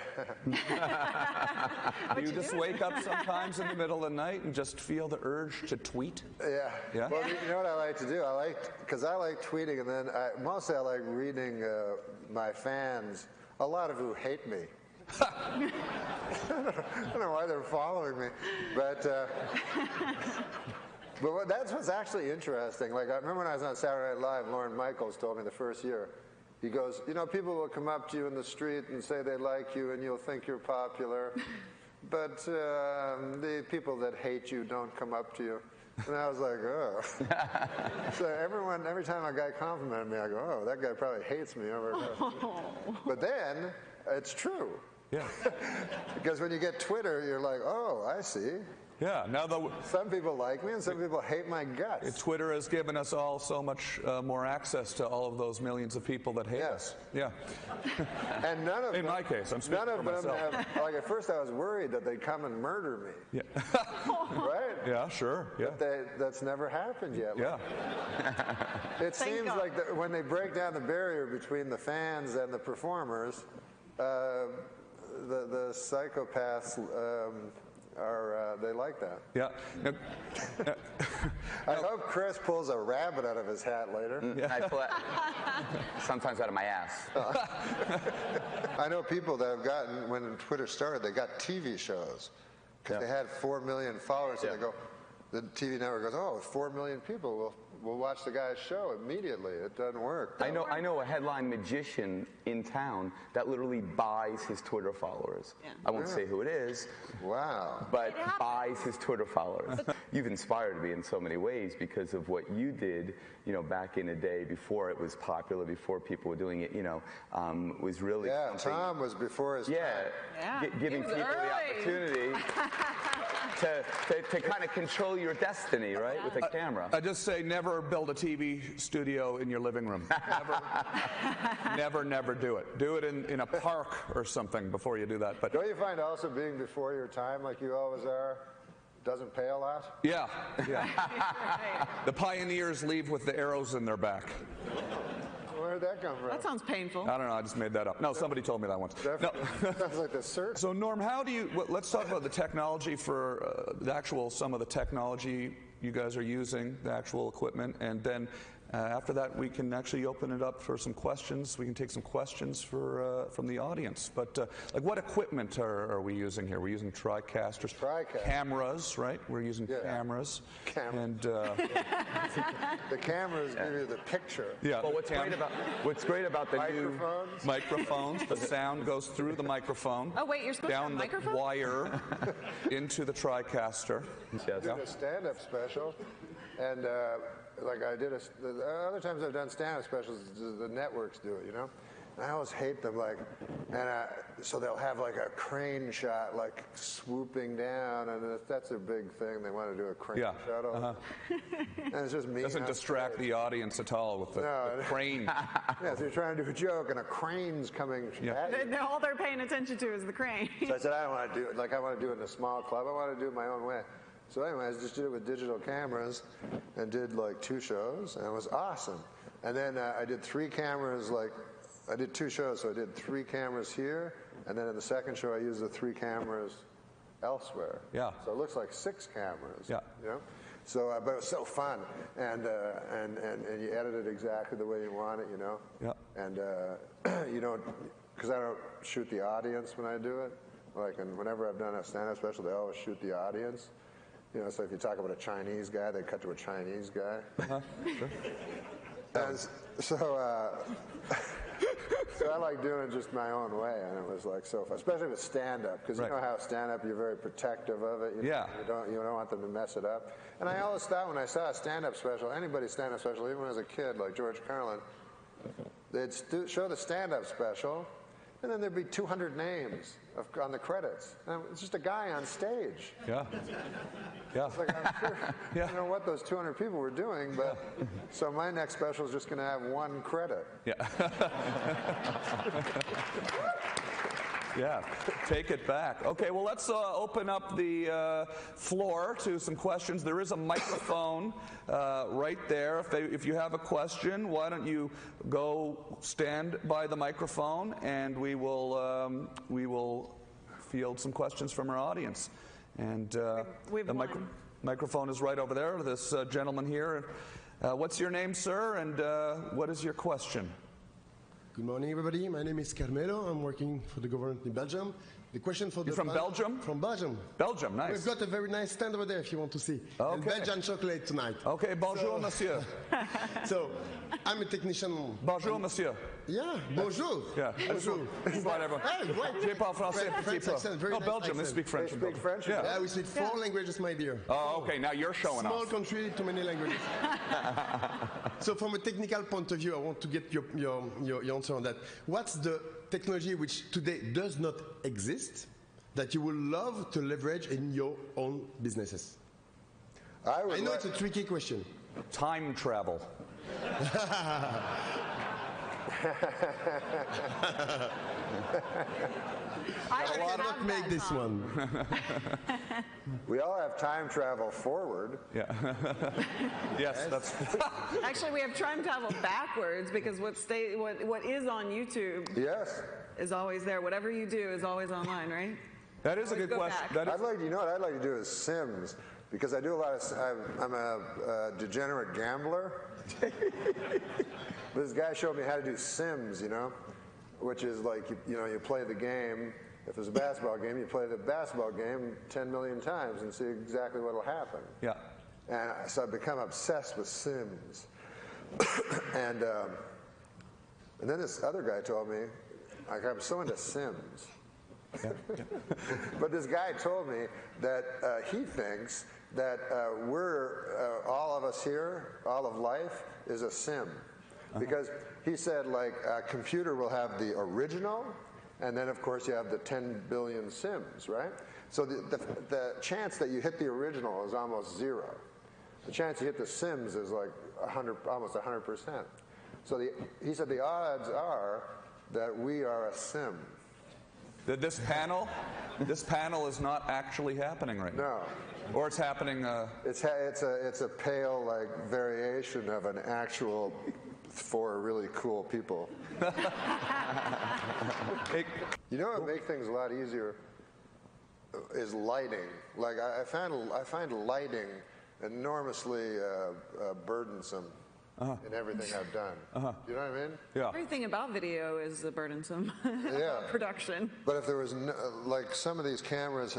Do you just wake up sometimes in the middle of the night and just feel the urge to tweet? Yeah. Yeah. Well, you know what I like to do? Because I like tweeting, and then mostly I like reading my fans, a lot of who hate me. I don't know why they're following me, but that's what's actually interesting. Like, I remember when I was on Saturday Night Live, Lorne Michaels told me the first year, he goes, people will come up to you in the street and say they like you and you'll think you're popular, but the people that hate you don't come up to you. And I was like, oh. So every time a guy complimented me, I go, oh, that guy probably hates me. But then, it's true. Yeah. Because when you get Twitter, you're like, oh, I see. Yeah. Now some people like me and some people hate my guts. Twitter has given us all so much more access to all of those millions of people that hate us. Yeah. And none of in my case, I'm speaking for myself. Have, like, at first I was worried that they'd come and murder me. Yeah. Right? Yeah, sure. Yeah. But that's never happened yet. Yeah. It seems like when they break down the barrier between the fans and the performers, the psychopaths they like that. Yeah. I hope Chris pulls a rabbit out of his hat later. Yeah. I pull it sometimes out of my ass. I know people that have gotten, when Twitter started, they got TV shows because they had 4 million followers. And they go, the TV network goes, oh, 4 million people. Well, we'll watch the guy's show immediately. It doesn't work. I know a headline magician in town that literally buys his Twitter followers. Yeah. I won't say who it is. Wow. But buys his Twitter followers. You've inspired me in so many ways because of what you did, you know, back in the day before it was popular, before people were doing it, you know, was really something. Tom was before his time. Giving people the opportunity to kind of control your destiny, right, with a camera. I just say never build a TV studio in your living room. Never do it. Do it in a park or something before you do that. But don't you find also being before your time, like you always are, doesn't pay a lot? Yeah. The pioneers leave with the arrows in their back. Where did that come from? That sounds painful. I don't know. I just made that up. No, somebody told me that once. No. Sounds like the search. So Norm, how do you? Let's talk about the technology for some of the technology you guys are using, the actual equipment, and then after that we can actually open it up for some questions. We can take some questions from the audience. But like, what equipment are we using here? We're using TriCasters, cameras, right? We're using cameras. And the cameras give you the picture. Yeah. Well, what's great about the microphones. new microphones. The sound goes through the microphone. Oh wait, you're supposed down to have a the microphone? wire into the TriCaster. I did a stand-up special, and like I did the other times I've done stand-up specials, the networks do it, you know. And I always hate them, like, and so they'll have like a crane shot, like swooping down, and that's their big thing. They want to do a crane shot. And it's just me. Doesn't distract the audience at all with the crane. Yeah, so you're trying to do a joke, and a crane's coming at you. All they're paying attention to is the crane. So I said, I don't want to do it. Like, I want to do it in a small club. I want to do it my own way. So anyway, I just did it with digital cameras and did like 2 shows, and it was awesome. And then I did 3 cameras, like, I did 2 shows, so I did 3 cameras here, and then in the second show I used the 3 cameras elsewhere. Yeah. So it looks like 6 cameras. Yeah. You know? So, but it was so fun, and you edit it exactly the way you want it, you know. Yeah. And you don't, because I don't shoot the audience when I do it. Like, and whenever I've done a stand-up special, they always shoot the audience. You know, so if you talk about a Chinese guy, they cut to a Chinese guy. Sure. And so, so I like doing it just my own way, and it was like so fun, especially with stand-up, because you know how stand-up, you're very protective of it. You don't want them to mess it up. And I always thought when I saw a stand-up special, anybody's stand-up special, even as a kid, like George Carlin, they'd show the stand-up special, and then there'd be 200 names on the credits. And it's just a guy on stage. Yeah. Yeah. It's like, I'm sure, I don't know what those 200 people were doing, but so my next special is just going to have 1 credit. Yeah. Yeah, take it back. Okay, well, let's open up the floor to some questions. There is a microphone right there. If you have a question, why don't you go stand by the microphone, and we will field some questions from our audience. And the microphone is right over there. This gentleman here. What's your name, sir, and what is your question? Good morning, everybody. My name is Carmelo. I'm working for the government in Belgium. The question for You're from Belgium? From Belgium. Belgium, nice. We've got a very nice stand over there if you want to see. Okay. And Belgian chocolate tonight. Okay, bonjour, monsieur. So, I'm a technician. Bonjour, monsieur. Yeah, bonjour. Yeah, bonjour. Whatever. Je parle français un petit peu. No, Belgium, they speak French. They speak French? Yeah, we speak 4 languages, my dear. Oh, okay, now you're showing off. Small country, too many languages. So from a technical point of view, I want to get your answer on that. What's the technology which today does not exist that you would love to leverage in your own businesses? I know it's a tricky question. Time travel. I cannot make this one. We all have time travel forward. Yeah. Yes, that's. Actually, we have time travel backwards because what is on YouTube is always there. Whatever you do is always online, right? That is a good question. You know what I'd like to do is Sims, because I do a lot of. I'm a degenerate gambler. But this guy showed me how to do Sims, you know, which is like you play the game. If it's a basketball game, you play the basketball game 10 million times and see exactly what will happen. Yeah. And so I've become obsessed with Sims. And then this other guy told me, like, I'm so into Sims. But this guy told me that he thinks that all of us here, all of life, is a sim. Because he said, like, a computer will have the original, and then, of course, you have the 10 billion sims, right? So the chance that you hit the original is almost zero. The chance you hit the sims is like almost 100%. So he said the odds are that we are a sim. This panel is not actually happening right now. No. Or it's happening. It's a pale, like, variation of an actual 4 really cool people. You know what would make things a lot easier is lighting. Like, I find lighting enormously burdensome in everything I've done. You know what I mean? Yeah. Everything about video is a burdensome production. But if there was, like, some of these cameras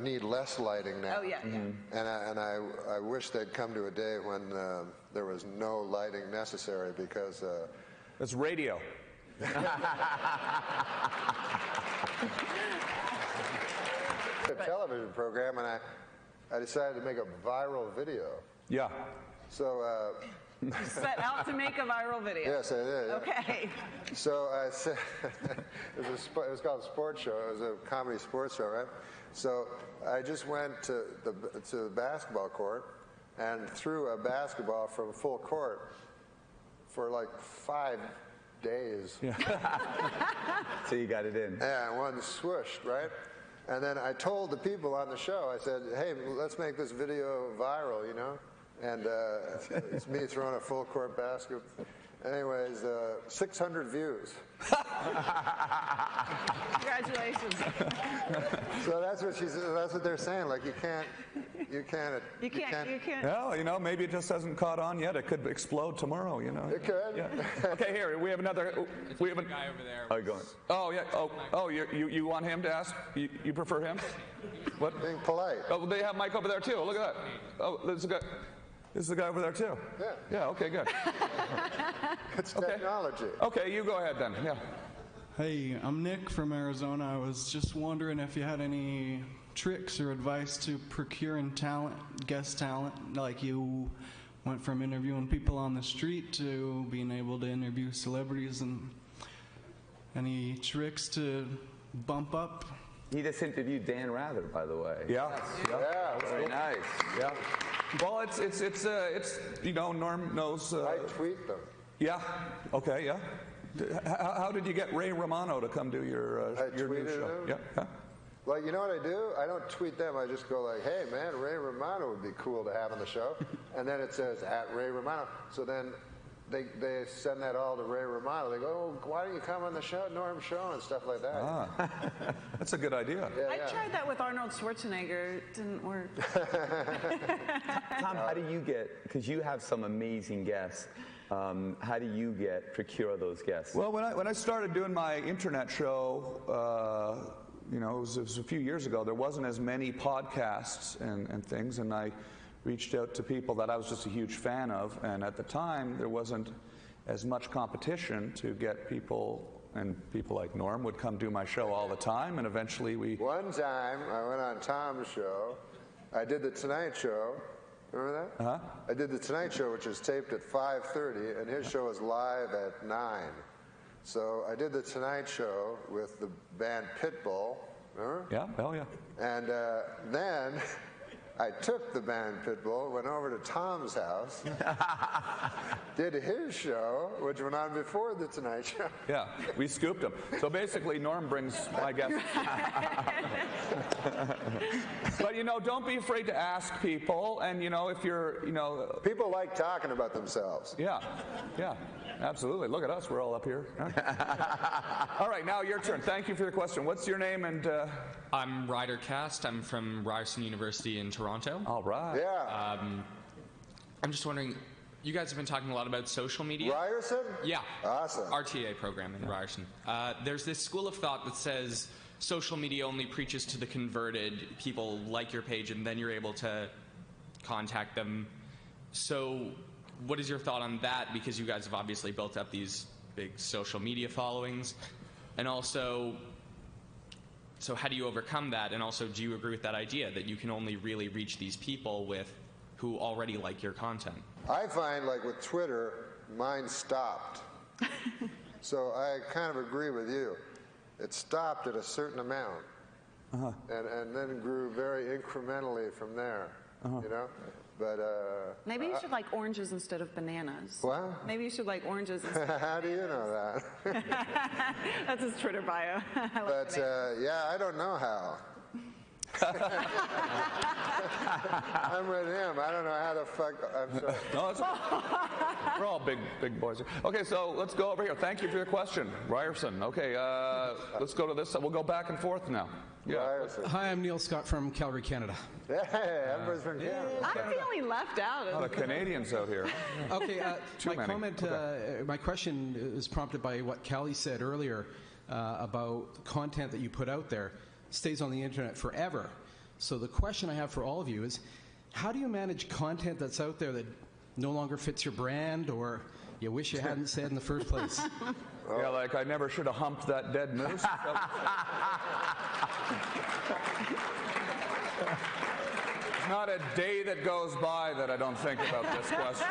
need less lighting now. Oh, yeah. And I wish they'd come to a day when there was no lighting necessary, because... It's radio. A television program, and I decided to make a viral video. Yeah. So... You set out to make a viral video. Yes, I did. Yeah. Okay. So I said, it was called a sports show. It was a comedy sports show, right? So I just went to the basketball court and threw a basketball from full court for like 5 days. Yeah. So you got it in. Yeah, one swooshed, right? And then I told the people on the show, I said, hey, let's make this video viral, you know? And it's me throwing a full court basket. Anyways, 600 views. Congratulations. So that's what they're saying. Like, you can't. Well, you know, maybe it just hasn't caught on yet. It could explode tomorrow, you know. It could. Yeah. Okay, here we have another. We have a guy over there. Oh, going. Oh yeah. Oh, you want him to ask? You prefer him? What? Being polite. Oh, they have Mike over there too. Look at that. Oh, there's a guy. This is the guy over there too? Yeah. Yeah, okay, good. It's technology. Okay, you go ahead then, yeah. Hey, I'm Nick from Arizona. I was just wondering if you had any tricks or advice to procuring talent, guest talent, like you went from interviewing people on the street to being able to interview celebrities, and any tricks to bump up? He just interviewed Dan Rather, by the way. Yeah. Yeah. Very nice. Yeah. Well, it's you know, Norm knows. I tweet them. Yeah. Okay. Yeah. How did you get Ray Romano to come do your new show? Him? Yeah. Like, you know what I do? I don't tweet them. I just go like, hey, man, Ray Romano would be cool to have on the show. And then it says, @Ray Romano. So then they send that all to Ray Romano. They go, oh, why don't you come on the show, Norm Show, and stuff like that. Ah, that's a good idea. I tried that with Arnold Schwarzenegger. It didn't work. Tom, how do you get, because you have some amazing guests, how do you procure those guests? Well, when I started doing my internet show, you know, it was a few years ago, there wasn't as many podcasts and things, and I reached out to people that I was just a huge fan of, and at the time there wasn't as much competition to get people, and people like Norm would come do my show all the time, and eventually we... One time I went on Tom's show. I did the Tonight Show. Remember that? Uh-huh. I did the Tonight Show, which is taped at 5:30, and his show is live at 9. So I did the Tonight Show with the band Pitbull. Remember? Yeah, hell yeah. And then I took the band Pitbull, went over to Tom's house, did his show, which went on before the Tonight Show. Yeah, we scooped him. So basically, Norm brings my guests. But, you know, don't be afraid to ask people. And, you know, if you're, you know... People like talking about themselves. Yeah, yeah, absolutely. Look at us. We're all up here. All right, now your turn. Thank you for your question. What's your name and... I'm Ryder Cast. I'm from Ryerson University in Toronto. All right. Yeah. I'm just wondering, you guys have been talking a lot about social media. Ryerson? Yeah. Awesome. RTA program in Ryerson. There's this school of thought that says social media only preaches to the converted, people like your page, and then you're able to contact them. So what is your thought on that? Because you guys have obviously built up these big social media followings. And also, so how do you overcome that? And also, do you agree with that idea that you can only really reach these people who already like your content? I find, like with Twitter, mine stopped. So I kind of agree with you. It stopped at a certain amount, and then grew very incrementally from there. You know, but maybe you should like oranges instead of bananas. What? Maybe you should like oranges instead. How do you know that? That's his Twitter bio. But yeah, I don't know how. I'm with him. I don't know how the fuck. I'm sorry. No, it's we're all big boys. Okay, so let's go over here. Thank you for your question, Ryerson. Okay, let's go to this. We'll go back and forth now. Yeah. Hi, I'm Neil Scott from Calgary, Canada. Hey, everybody's from Canada. I'm feeling left out. A lot of Canadians out here. Okay, Too my many. comment, my question is prompted by what Callie said earlier about content that you put out there stays on the internet forever. So the question I have for all of you is, how do you manage content that's out there that no longer fits your brand or you wish you hadn't said in the first place? Yeah, like I never should have humped that dead moose. Not a day that goes by that I don't think about this question.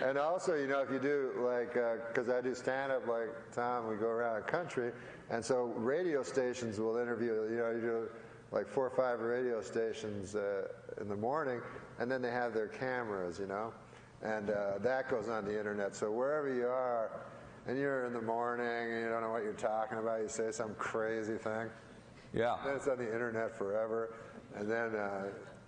And also, you know, if you do, like, because I do stand-up like Tom, we go around the country, and so radio stations will interview, you know, you do like 4 or 5 radio stations in the morning, and then they have their cameras, you know, and that goes on the internet. So wherever you are, and you're in the morning, and you don't know what you're talking about, you say some crazy thing. Yeah. Then it's on the internet forever, and then,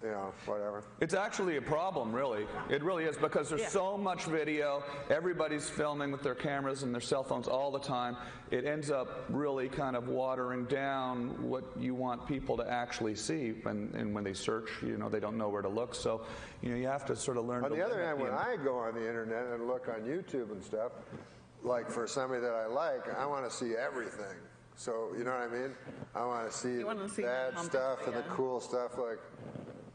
you know, whatever. It's actually a problem, really. It really is, because there's so much video. Everybody's filming with their cameras and their cell phones all the time. It ends up really kind of watering down what you want people to actually see. And when they search, you know, they don't know where to look. So, you know, you have to sort of learn to On the other hand, when I go on the internet and look on YouTube and stuff, like for somebody that I like, I want to see everything. So, you know what I mean? I want to see the bad stuff and the cool stuff, like,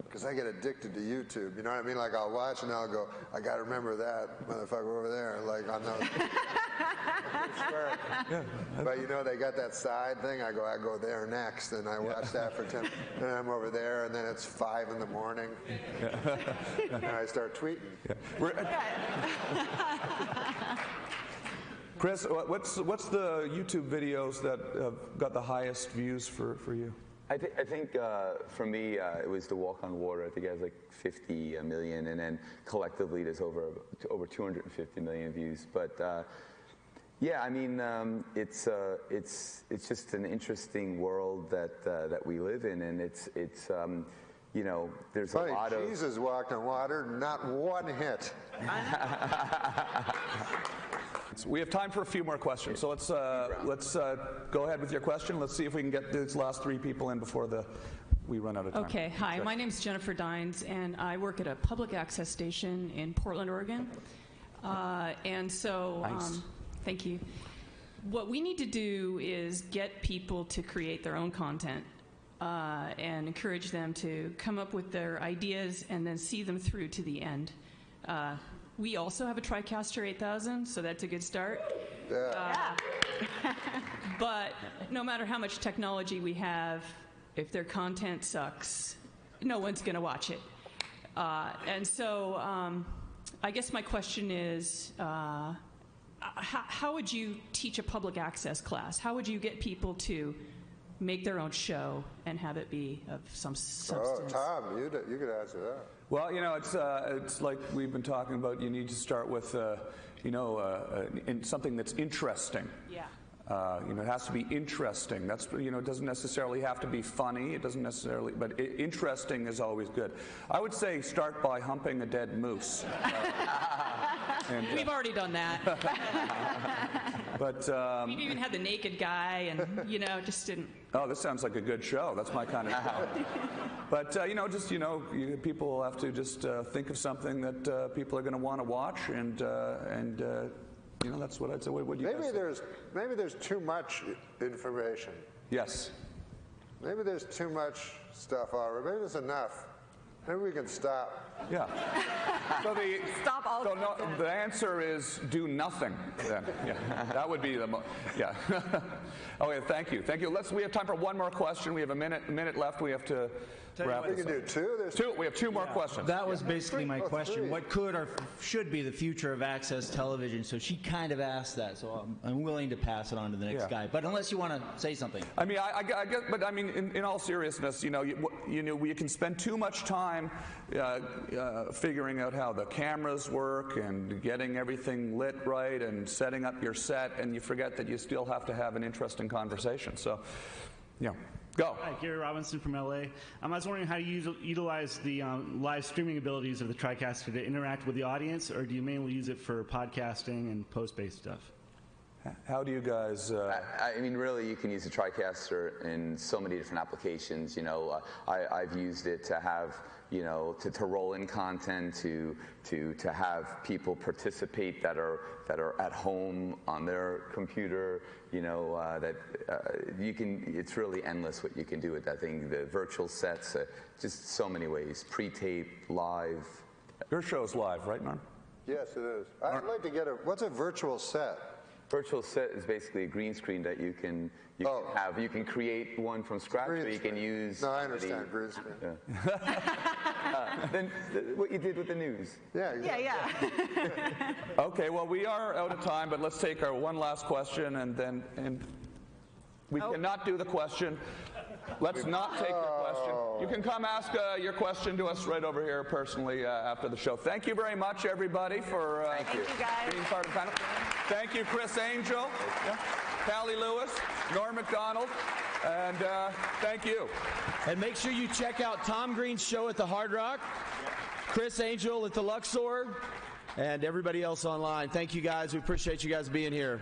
because I get addicted to YouTube. You know what I mean? Like, I'll watch and I'll go, I got to remember that motherfucker over there. Like, on those. But, you know, they got that side thing. I go there next, and I watch that for 10 and I'm over there, and then it's 5 in the morning. And I start tweeting. Chris, what's the YouTube videos that have got the highest views for you? I think for me, it was The Walk on Water. I think it has like 50 million, and then collectively there's over 250 million views. But yeah, I mean, it's just an interesting world that we live in, and it's you know, there's Funny, a lot of Jesus walked on water, not one hit. We have time for a few more questions, so let's go ahead with your question. Let's see if we can get these last 3 people in before we run out of time. Okay, hi, my name's Jennifer Dines, and I work at a public access station in Portland, Oregon. And so, thank you. What we need to do is get people to create their own content and encourage them to come up with their ideas and then see them through to the end. We also have a TriCaster 8000, so that's a good start. But no matter how much technology we have, if their content sucks, no one's going to watch it. And so I guess my question is, how would you teach a public access class? How would you get people to make their own show and have it be of some substance? Oh, Tom, you could answer that. Well, you know, it's like we've been talking about. You need to start with, you know, something that's interesting. Yeah. You know, it has to be interesting. That's, you know, it doesn't necessarily have to be funny. It doesn't necessarily, but interesting is always good. I would say start by humping a dead moose. We've already done that. But we've even had the naked guy, and you know, just didn't. Oh, this sounds like a good show. That's my kind of show. But you know, just people will have to just think of something that people are going to want to watch, and you know, that's what I'd say. What do you guys think? Maybe there's too much information. Yes. Maybe there's too much stuff already. Maybe there's enough. Maybe we can stop. Yeah. So Stop all the answer is do nothing then. Yeah. That would be the yeah. Okay, thank you. Thank you. We have time for one more question. We have a minute left. We have to wrap We this can up. do two. We have two more questions. That was basically my question. What could or should be the future of access television? So she kind of asked that, so I'm willing to pass it on to the next guy. But unless you want to say something. I mean, I guess, but I mean, in all seriousness, you can spend too much time figuring out how the cameras work and getting everything lit right and setting up your set, and you forget that you still have to have an interesting conversation. So, go. Hi, Gary Robinson from LA. I was wondering how you utilize the live streaming abilities of the TriCaster to interact with the audience, or do you mainly use it for podcasting and post-based stuff? How do you guys? I mean, really, you can use the TriCaster in so many different applications. I've used it to have, to roll in content, to have people participate that are at home on their computer. You can. It's really endless what you can do with that thing. The virtual sets, just so many ways. Pre-tape, live. Your show's live, right, Norm? Yes, it is. I'd like to get what's a virtual set? Virtual set is basically a green screen that you can have. You can create one from scratch, or you can use. No, I understand green screen. Yeah. Then what you did with the news. Yeah. Exactly. Yeah. Okay. Well, we are out of time, but let's take our one last question, and we cannot do the question. Let's not take your question. You can come ask your question to us right over here personally after the show. Thank you very much, everybody, for being part of the panel. Thank you, Chris Angel, Callie Lewis, Norm MacDonald, and thank you. And make sure you check out Tom Green's show at the Hard Rock, Chris Angel at the Luxor, and everybody else online. Thank you, guys. We appreciate you guys being here.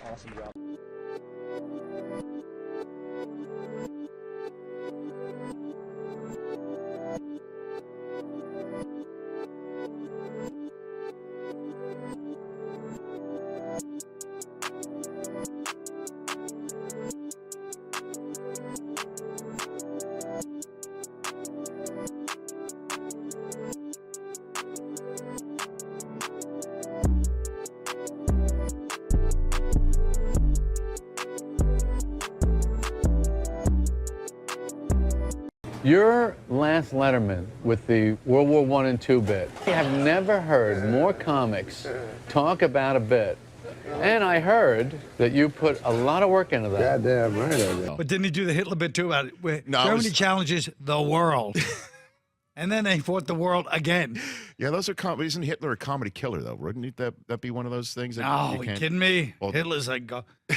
Awesome job. Your last Letterman with the World War I and II bit. I have never heard more comics talk about a bit. And I heard that you put a lot of work into that. Goddamn right I did. But didn't he do the Hitler bit too about it? Where Germany challenges the world. And then they fought the world again. Yeah, those are comedy. Isn't Hitler a comedy killer, though? Wouldn't that be one of those things? That No, you you kidding me? Well, Hitler's like,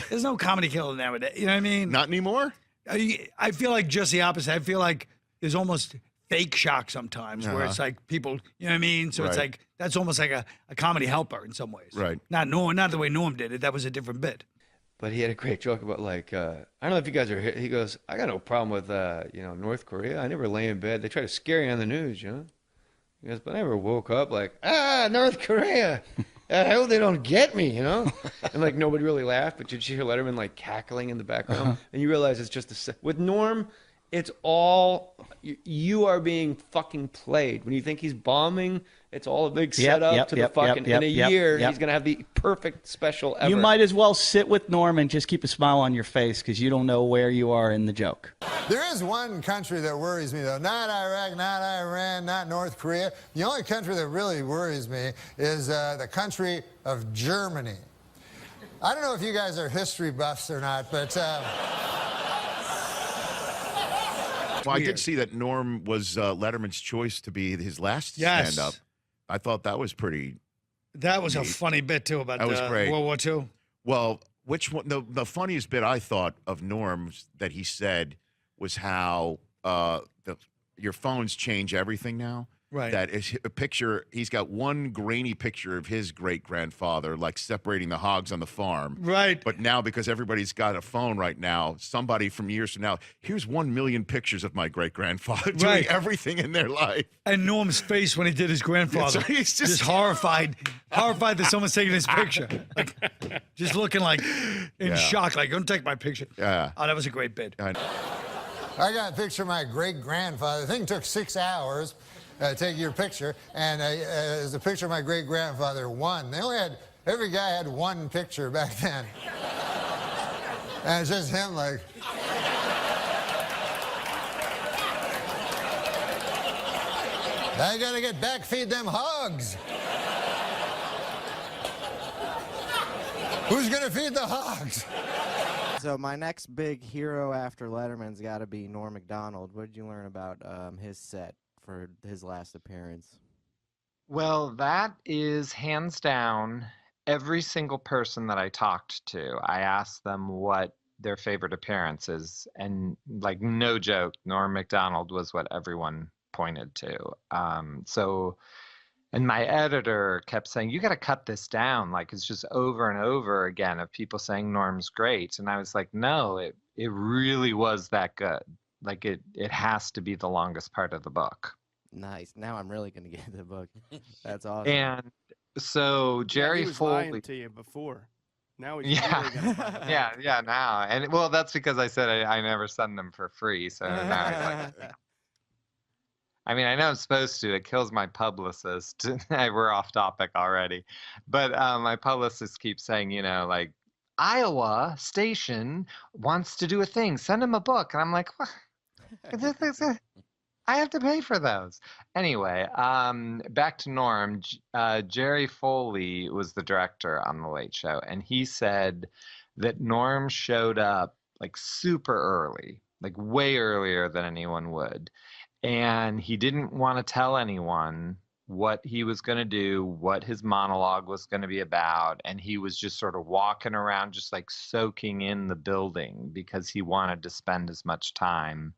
there's no comedy killer nowadays. You know what I mean? Not anymore? I feel like just the opposite. I feel like there's almost fake shock sometimes where it's like people, you know what I mean? So it's like, that's almost like a comedy helper in some ways. Right. Not the way Norm did it. That was a different bit. But he had a great joke about I don't know if you guys are here. He goes, I got no problem with, North Korea. I never lay in bed. They try to scare you on the news, He goes, but I never woke up North Korea. I hope they don't get me, And nobody really laughed, but you hear Letterman cackling in the background. And you realize it's just with Norm, it's all, you are being fucking played. When you think he's bombing, it's all a big setup to the fucking, in a year, he's going to have the perfect special ever. You might as well sit with Norm and just keep a smile on your face because you don't know where you are in the joke. There is one country that worries me, though. Not Iraq, not Iran, not North Korea. The only country that really worries me is the country of Germany. I don't know if you guys are history buffs or not, but... Well, I did see that Norm was Letterman's choice to be his last stand-up. I thought that was pretty. That was neat. a funny bit too about that was great. World War II. Well, which one? The funniest bit I thought of Norm's that he said was how your phones change everything now. Right. That is a picture. He's got one grainy picture of his great-grandfather, like separating the hogs on the farm. Right. But now, because everybody's got a phone right now, somebody from years from now, here's 1 million pictures of my great-grandfather doing everything in their life. And Norm's face when he did his grandfather. Right, he's just horrified that someone's taking his picture. Like, just looking like in shock, like, don't take my picture. Yeah. Oh, that was a great bit. I got a picture of my great-grandfather. The thing took 6 hours. Take your picture, and there's a picture of my great-grandfather, one. They only had, every guy had one picture back then. And it's just him like. I gotta get back, feed them hogs. Who's gonna feed the hogs? So my next big hero after Letterman's got to be Norm Macdonald. What did you learn about his set for his last appearance? Well, that is hands down every single person that I talked to. I asked them what their favorite appearance is, and like no joke, Norm Macdonald was what everyone pointed to. And my editor kept saying, you got to cut this down. Like, it's just over and over again of people saying Norm's great. And I was like, no, it really was that good. Like, it has to be the longest part of the book. Nice. Now I'm really going to get the book. That's awesome. And so Jerry he was Foley. lying to you before. Now he's really gonna buy it. yeah, now. And well, that's because I said I never send them for free. So now it's like, I mean, I know I'm supposed to. It kills my publicist. We're off topic already. But my publicist keeps saying, you know, like, Iowa station wants to do a thing. Send him a book. And I'm like, what? I have to pay for those. Anyway, back to Norm. Jerry Foley was the director on The Late Show. And he said that Norm showed up like super early, like way earlier than anyone would. And he didn't want to tell anyone what he was going to do, what his monologue was going to be about. And he was just sort of walking around, just like soaking in the building because he wanted to spend as much time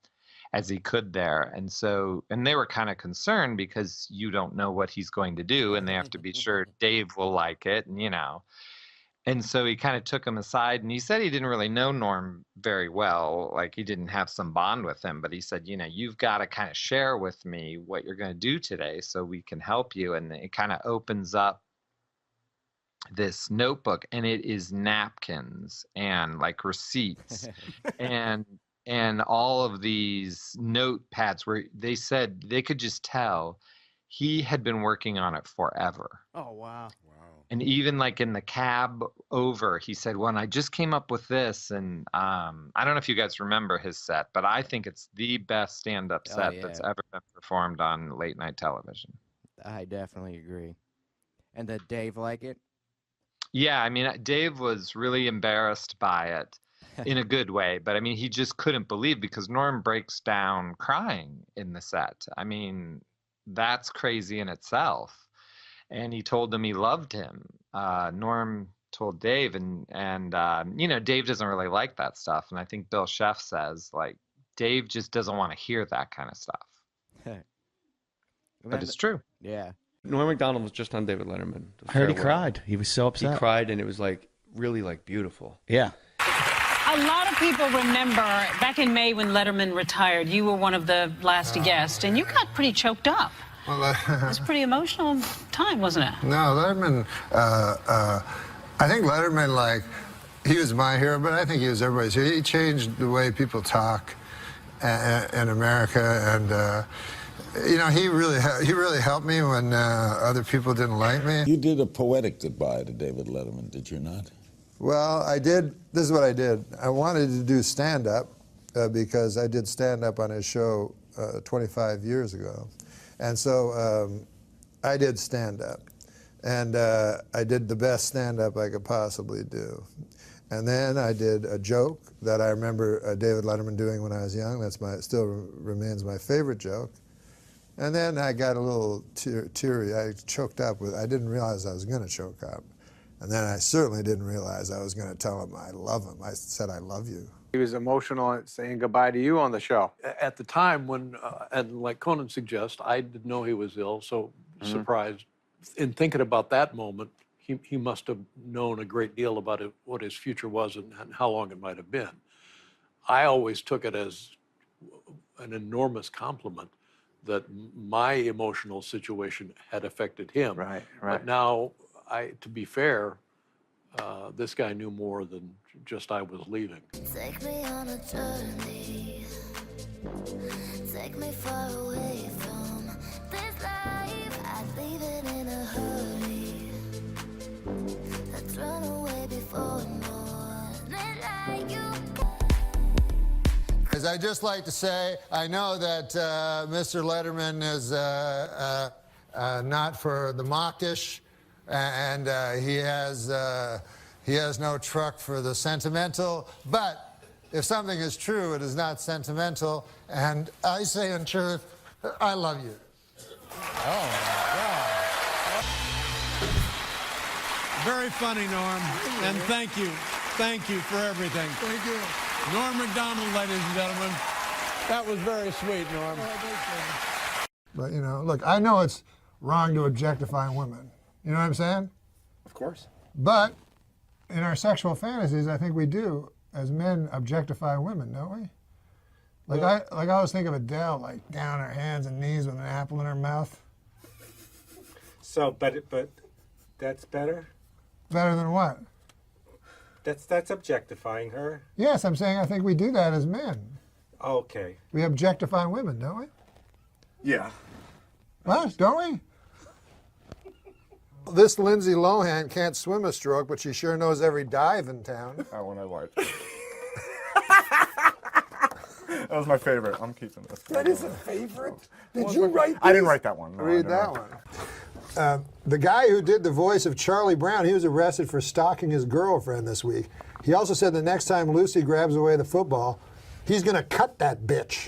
as he could there. And so, and they were kind of concerned because you don't know what he's going to do and they have to be sure Dave will like it, and you know. And so he kind of took him aside, and he said he didn't really know Norm very well. Like, he didn't have some bond with him, but he said, you know, you've got to kind of share with me what you're going to do today so we can help you. And it kind of opens up this notebook, and it is napkins and like receipts and all of these notepads where they said they could just tell he had been working on it forever. Oh, wow. And even like in the cab over, he said, when I just came up with this, and I don't know if you guys remember his set, but I think it's the best stand-up set that's ever been performed on late night television. I definitely agree. And did Dave like it? Yeah, I mean, Dave was really embarrassed by it in a good way, but I mean, he just couldn't believe, because Norm breaks down crying in the set. I mean, that's crazy in itself. And he told him he loved him. Norm told Dave, and you know, Dave doesn't really like that stuff. And I think Bill Sheff says, like, Dave just doesn't want to hear that kind of stuff. But it's true. Yeah. Norm Macdonald was just on David Letterman. I heard he cried. He was so upset. He cried, and it was like really like beautiful. Yeah. A lot of people remember back in May when Letterman retired, you were one of the last guests, and you got pretty choked up. Well, it was a pretty emotional time, wasn't it? No, Letterman, I think Letterman, like, he was my hero, but I think he was everybody's hero. He changed the way people talk in America, and, you know, he really helped me when other people didn't like me. You did a poetic goodbye to David Letterman, did you not? Well, I did. This is what I did. I wanted to do stand-up because I did stand-up on his show 25 years ago. And so I did stand-up, and I did the best stand-up I could possibly do. And then I did a joke that I remember David Letterman doing when I was young. That's still remains my favorite joke. And then I got a little teary. I choked up. I didn't realize I was going to choke up. And then I certainly didn't realize I was going to tell him I love him. I said, I love you. He was emotional at saying goodbye to you on the show. At the time when, and like Conan suggests, I didn't know he was ill, so surprised. In thinking about that moment, he must have known a great deal about what his future was and how long it might have been. I always took it as an enormous compliment that my emotional situation had affected him. Right. But now, to be fair, this guy knew more than just I was leaving. Take me on a journey. Take me far away from this life. I'd leave it in a hurry. Let's run away before morning light. You. As I'd just like to say, I know that Mr. Letterman is not for the mawkish, and he has no truck for the sentimental. But if something is true, it is not sentimental. And I say in truth, I love you. Oh, my God. Very funny, Norm. And thank you. Thank you for everything. Thank you. Norm MacDonald, ladies and gentlemen. That was very sweet, Norm. But, you know, look, I know it's wrong to objectify women. You know what I'm saying? Of course. But in our sexual fantasies, I think we do, as men, objectify women, don't we? Like, I always think of Adele, like, down on her hands and knees with an apple in her mouth. So, but that's better? Better than what? That's objectifying her. Yes, I'm saying I think we do that as men. Okay. We objectify women, don't we? Yeah. What? Don't we? This Lindsay Lohan can't swim a stroke, but she sure knows every dive in town. That one I liked. That was my favorite. I'm keeping this. That is a favorite? Did you write this? I didn't write that one. No, Read that one. The guy who did the voice of Charlie Brown, he was arrested for stalking his girlfriend this week. He also said the next time Lucy grabs away the football, he's going to cut that bitch.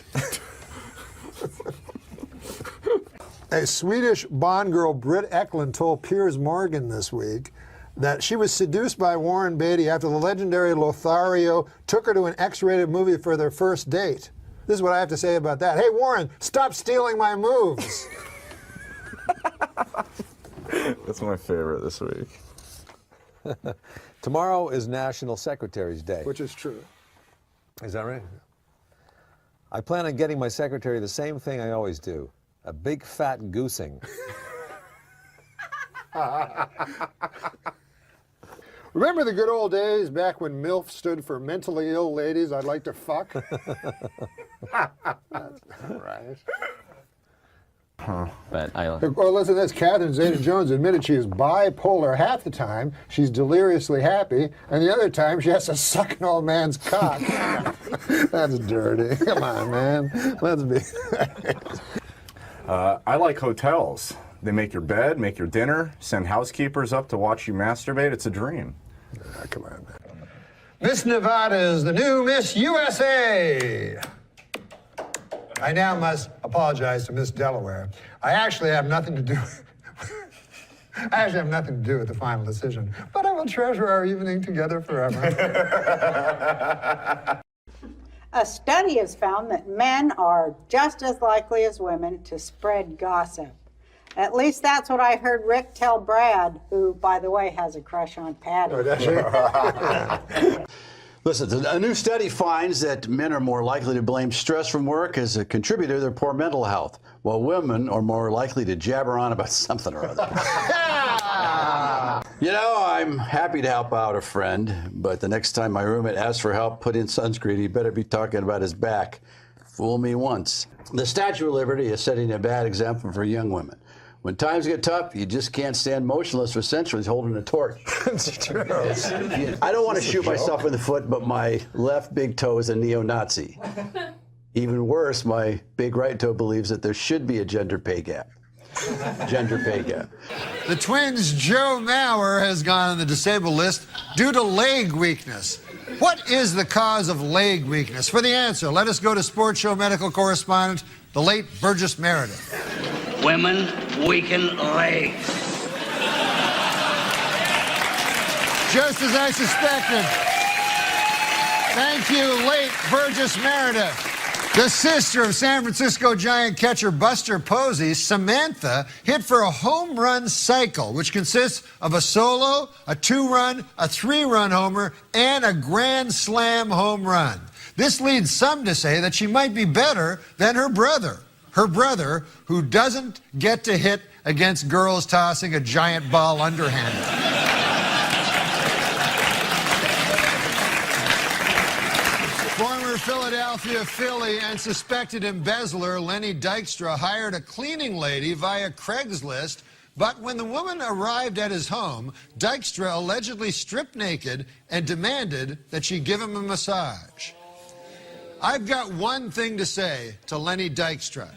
A Swedish Bond girl, Britt Eklund, told Piers Morgan this week that she was seduced by Warren Beatty after the legendary Lothario took her to an X-rated movie for their first date. This is what I have to say about that. Hey, Warren, stop stealing my moves. That's my favorite this week. Tomorrow is National Secretary's Day. Which is true. Is that right? I plan on getting my secretary the same thing I always do, a big fat goosing. Remember the good old days back when MILF stood for mentally ill ladies I'd like to fuck? That's right. But Well, listen to this. Catherine Zeta-Jones admitted she is bipolar. Half the time, she's deliriously happy, and the other time, she has to suck an old man's cock. That's dirty. Come on, man. Let's be... I like hotels. They make your bed, make your dinner, send housekeepers up to watch you masturbate. It's a dream. Come on, man. Miss Nevada is the new Miss USA. I now must apologize to Miss Delaware. I actually have nothing to do with the final decision, but I will treasure our evening together forever. A study has found that men are just as likely as women to spread gossip. At least that's what I heard Rick tell Brad, who, by the way, has a crush on Patty. Oh, does she? Listen, a new study finds that men are more likely to blame stress from work as a contributor to their poor mental health, while women are more likely to jabber on about something or other. You know, I'm happy to help out a friend, but the next time my roommate asks for help put in sunscreen, he better be talking about his back. Fool me once. The Statue of Liberty is setting a bad example for young women. When times get tough, you just can't stand motionless for centuries holding a torch. It's true. I don't want to shoot myself in the foot, but my left big toe is a neo-Nazi. Even worse, my big right toe believes that there should be a gender pay gap. Gender pay gap. The twins' Joe Mauer has gone on the disabled list due to leg weakness. What is the cause of leg weakness? For the answer, let us go to sports show medical correspondent, the late Burgess Meredith. Women weaken legs. Just as I suspected. Thank you, late Burgess Meredith. The sister of San Francisco Giant catcher Buster Posey, Samantha, hit for a home run cycle, which consists of a solo, a 2-run, a 3-run homer, and a grand slam home run. This leads some to say that she might be better than her brother. Her brother, who doesn't get to hit against girls tossing a giant ball underhanded. Former Philadelphia Philly and suspected embezzler Lenny Dykstra hired a cleaning lady via Craigslist, but when the woman arrived at his home, Dykstra allegedly stripped naked and demanded that she give him a massage. I've got one thing to say to Lenny Dykstra.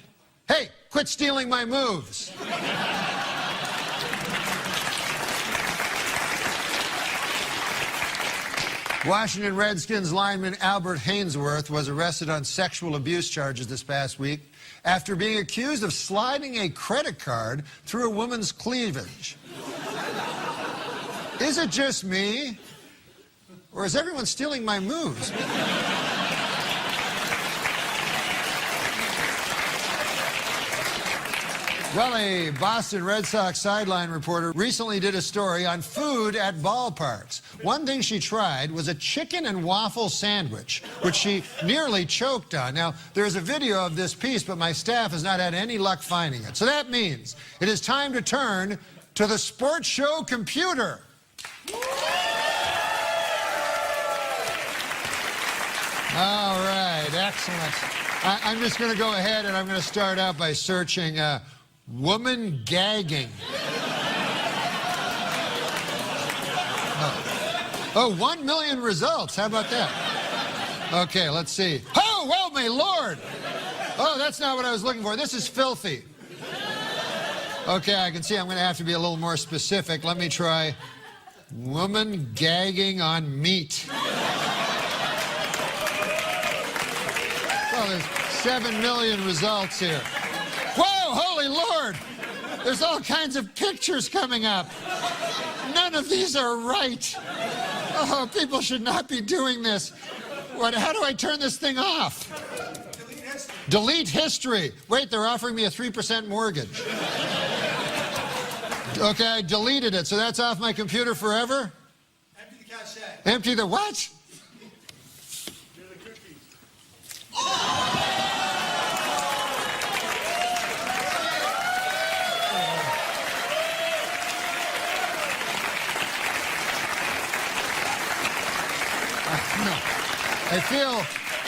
Hey, quit stealing my moves. Washington Redskins lineman Albert Hainsworth was arrested on sexual abuse charges this past week after being accused of sliding a credit card through a woman's cleavage. Is it just me? Or is everyone stealing my moves? Well, a Boston Red Sox sideline reporter recently did a story on food at ballparks. One thing she tried was a chicken and waffle sandwich, which she nearly choked on. Now, there's a video of this piece, but my staff has not had any luck finding it. So that means it is time to turn to the sports show computer. All right, excellent. I'm just going to go ahead and I'm going to start out by searching woman gagging. Oh, 1 million results. How about that? Okay, let's see. Oh, well, my lord. Oh, that's not what I was looking for. This is filthy. Okay, I can see I'm going to have to be a little more specific. Let me try woman gagging on meat. Well, there's 7 million results here. Whoa, holy Lord! There's all kinds of pictures coming up. None of these are right. Oh, people should not be doing this. How do I turn this thing off? Delete history. Wait, they're offering me a 3% mortgage. Okay, I deleted it, so that's off my computer forever? Empty the cache. Empty the what?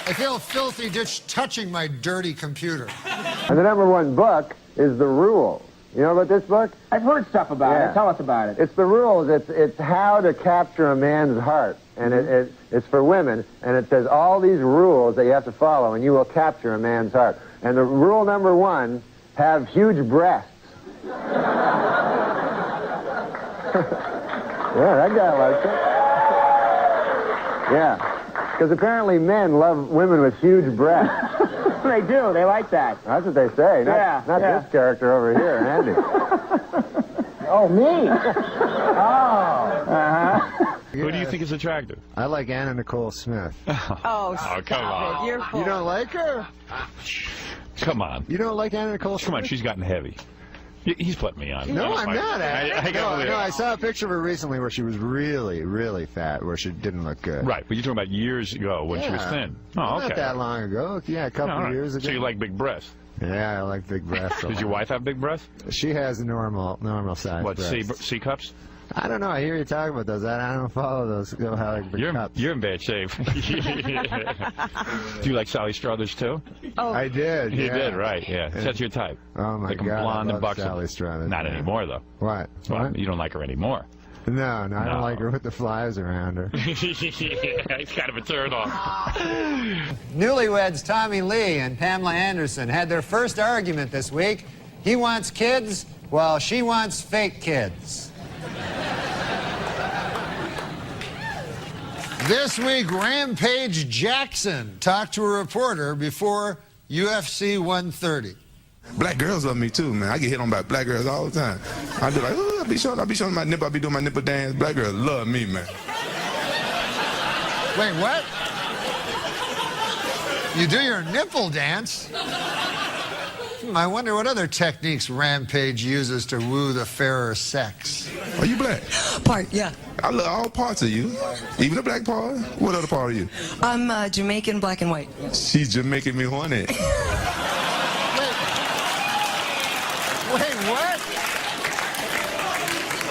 I feel filthy just touching my dirty computer. And the #1 book is The Rules. You know about this book? I've heard stuff about it. Tell us about it. It's The Rules. It's how to capture a man's heart. And it's for women. And it says all these rules that you have to follow, and you will capture a man's heart. And the rule #1, have huge breasts. Yeah, that guy likes it. Yeah. Because apparently men love women with huge breasts. They do. They like that. That's what they say. Not this character over here, Andy. Oh, me? Who do you think is attractive? I like Anna Nicole Smith. Oh, come on. You're You don't like her? Come on. You don't like Anna Nicole Smith? Come on, she's gotten heavy. He's putting me on. No, I'm not. I I saw a picture of her recently where she was really, really fat, where she didn't look good. Right, but you're talking about years ago when she was thin. Oh, okay. Not that long ago. Yeah, a couple of years ago. So you like big breasts? Yeah, I like big breasts. Does your wife have big breasts? She has normal size breasts. What, C cups? I don't know. I hear you talking about those. I don't follow those. You're in bad shape. Do you like Sally Struthers too? Oh, I did. You did, right? Yeah, that's your type. Oh my like God, blonde I and love buxom. Sally Struthers. Not anymore though. What? Well, you don't like her anymore. No, I don't like her with the flies around her. It's kind of a turn off. Newlyweds Tommy Lee and Pamela Anderson had their first argument this week. He wants kids, while she wants fake kids. This week, Rampage Jackson talked to a reporter before UFC 130. Black girls love me too, man. I get hit on by black girls all the time. I be like, oh, I be showing my nipple, I be doing my nipple dance. Black girls love me, man. Wait, what? You do your nipple dance? I wonder what other techniques Rampage uses to woo the fairer sex. Are you black? Part, yeah. I love all parts of you. Even the black part? What other part of you? I'm Jamaican, black and white. She's just making me horny. Wait, what?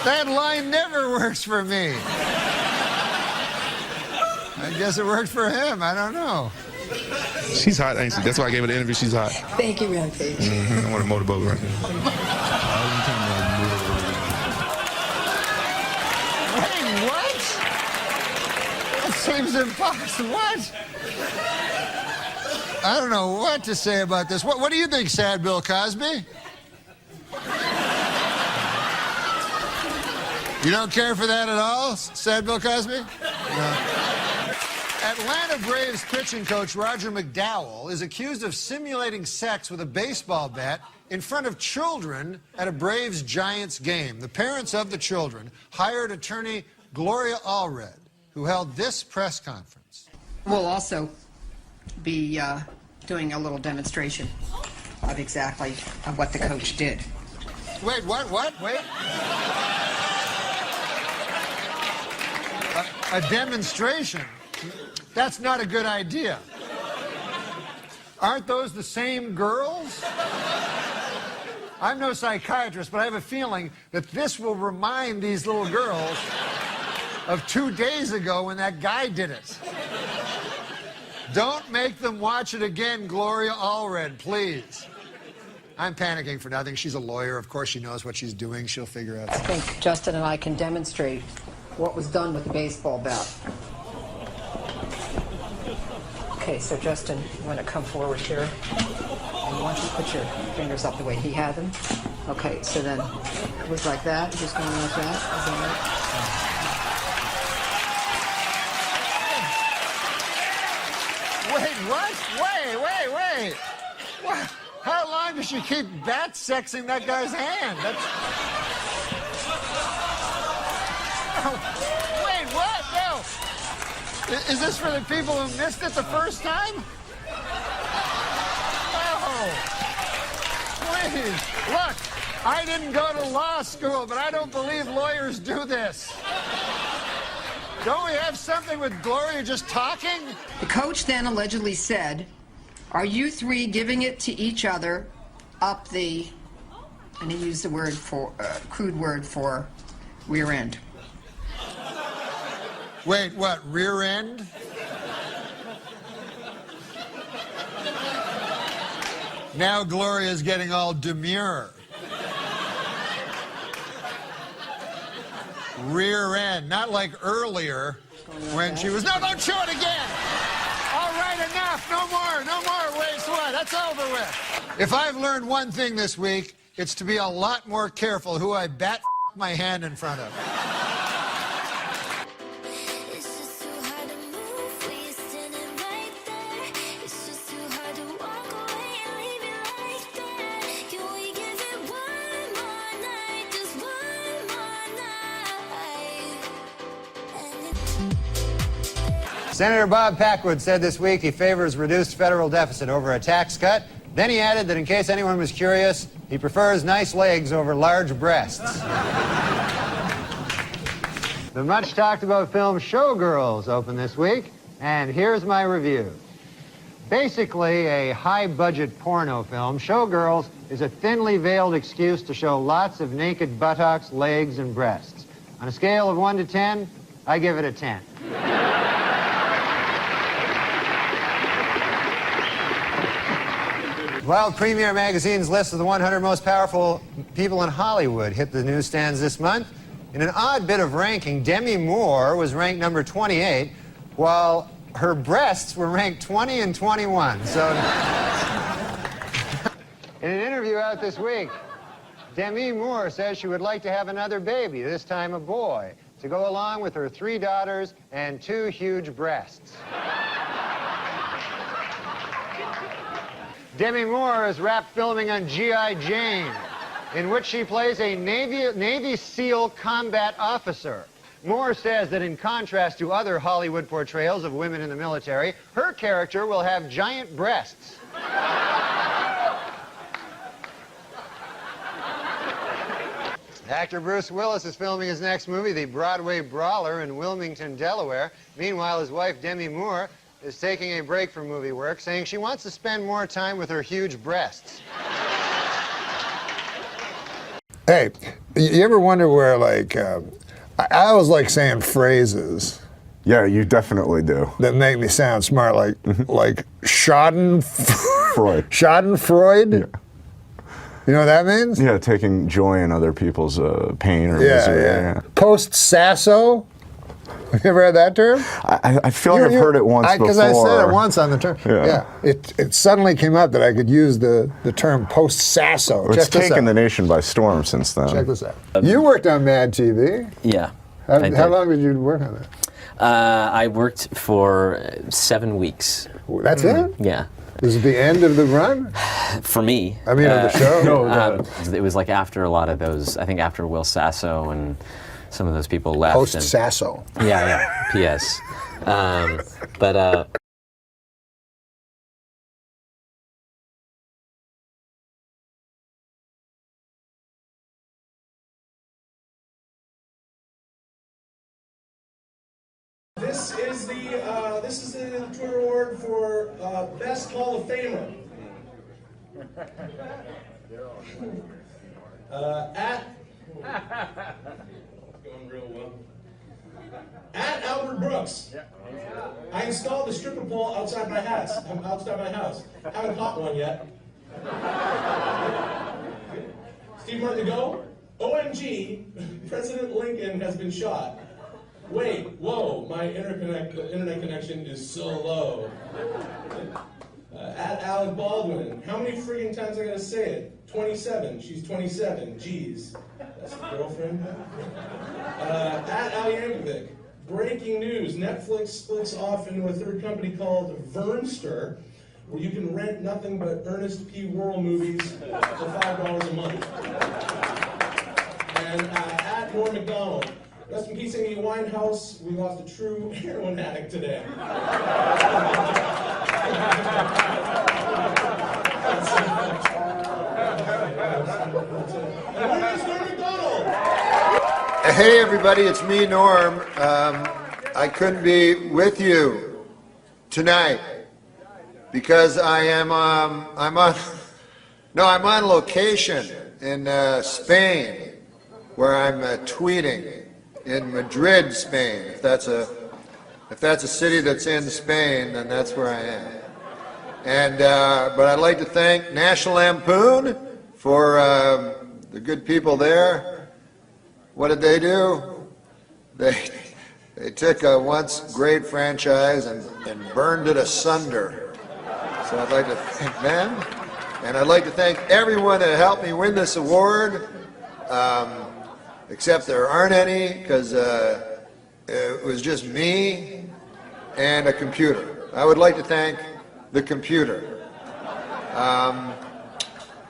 That line never works for me. I guess it worked for him. I don't know. She's hot, ain't she? That's why I gave her the interview. She's hot. Thank you, Rampage. I want a motorboat right now. Wait, what? That seems impossible. What? I don't know what to say about this. What do you think, Sad Bill Cosby? You don't care for that at all, Sad Bill Cosby? No. Atlanta Braves pitching coach Roger McDowell is accused of simulating sex with a baseball bat in front of children at a Braves-Giants game. The parents of the children hired attorney Gloria Allred, who held this press conference. We'll also be doing a little demonstration of exactly what the coach did. Wait, what? Wait. A demonstration? That's not a good idea. Aren't those the same girls? I'm no psychiatrist, but I have a feeling that this will remind these little girls of 2 days ago when that guy did it. Don't make them watch it again, Gloria Allred, please. I'm panicking for nothing. She's a lawyer. Of course she knows what she's doing. She'll figure out. I think Justin and I can demonstrate what was done with the baseball bat. Okay, so Justin, you want to come forward here? And you want you to put your fingers up the way he had them. Okay, so then it was like that, just going like that. Is that right? Wait, what? Wait. What? How long does she keep bat sexing that guy's hand? That's... Oh, wait, what? No. Is this for the people who missed it the first time? Oh, please. Look, I didn't go to law school, but I don't believe lawyers do this. Don't we have something with Gloria just talking? The coach then allegedly said, "Are you three giving it to each other up the," and he used the word for, crude word for rear end. Wait, what, rear end? Now Gloria's getting all demure. Rear end, not like earlier when she was, no, don't show it again. All right, enough, no more, wait, what, that's over with. If I've learned one thing this week, it's to be a lot more careful who I bat my hand in front of. Senator Bob Packwood said this week he favors reduced federal deficit over a tax cut. Then he added that in case anyone was curious, he prefers nice legs over large breasts. The much talked about film Showgirls opened this week, and here's my review. Basically a high-budget porno film, Showgirls is a thinly veiled excuse to show lots of naked buttocks, legs, and breasts. On a scale of 1 to 10, I give it a 10. Well, Premiere Magazine's list of the 100 most powerful people in Hollywood hit the newsstands this month. In an odd bit of ranking, Demi Moore was ranked number 28, while her breasts were ranked 20 and 21. So, in an interview out this week, Demi Moore says she would like to have another baby, this time a boy, to go along with her 3 daughters and 2 huge breasts. Demi Moore is wrapped filming on G.I. Jane, in which she plays a Navy SEAL combat officer. Moore says that in contrast to other Hollywood portrayals of women in the military, her character will have giant breasts. Actor Bruce Willis is filming his next movie, The Broadway Brawler, in Wilmington, Delaware. Meanwhile, his wife, Demi Moore, is taking a break from movie work, saying she wants to spend more time with her huge breasts. Hey, you ever wonder where, like, I always like saying phrases. Yeah, you definitely do. That make me sound smart, like Schadenfreude. Schadenfreude? Yeah. You know what that means? Yeah, taking joy in other people's pain or misery. Yeah. Post-sasso? Have you ever heard that term? I feel like I've heard it once before. Because I said it once on the term. Yeah. It suddenly came up that I could use the term post-sasso. It's taken the nation by storm since then. Check this out. You worked on Mad TV. Yeah. How long did you work on that? I worked for 7 weeks. That's it? Yeah. Is it the end of the run? For me. I mean, of the show? It was like after a lot of those, I think after Will Sasso and some of those people left. Post-Sasso. Yeah. P.S. But This is the Twitter award for Best Hall of Famer. Going real well. At Albert Brooks. I installed the stripper pole outside my house. Haven't caught one yet. Steve Martin to go. OMG, President Lincoln has been shot. Wait, whoa, my internet connection is so low. At Alec Baldwin, how many friggin' times I gotta say it? 27, she's 27, geez. That's the girlfriend. At Al Yankovic, breaking news, Netflix splits off into a third company called Vernster, where you can rent nothing but Ernest P. Worrell movies for $5 a month. And at NORM MACDONALD, rest in peace, Amy Winehouse. We lost a true heroin addict today. Hey everybody, it's me, Norm. I couldn't be with you tonight because I'm on location in Spain, where I'm tweeting. In Madrid, Spain. If that's a city that's in Spain, then that's where I am. And but I'd like to thank National Lampoon for the good people there. What did they do? They took a once great franchise and burned it asunder. So I'd like to thank them, and I'd like to thank everyone that helped me win this award. Except there aren't any, because it was just me and a computer. I would like to thank the computer.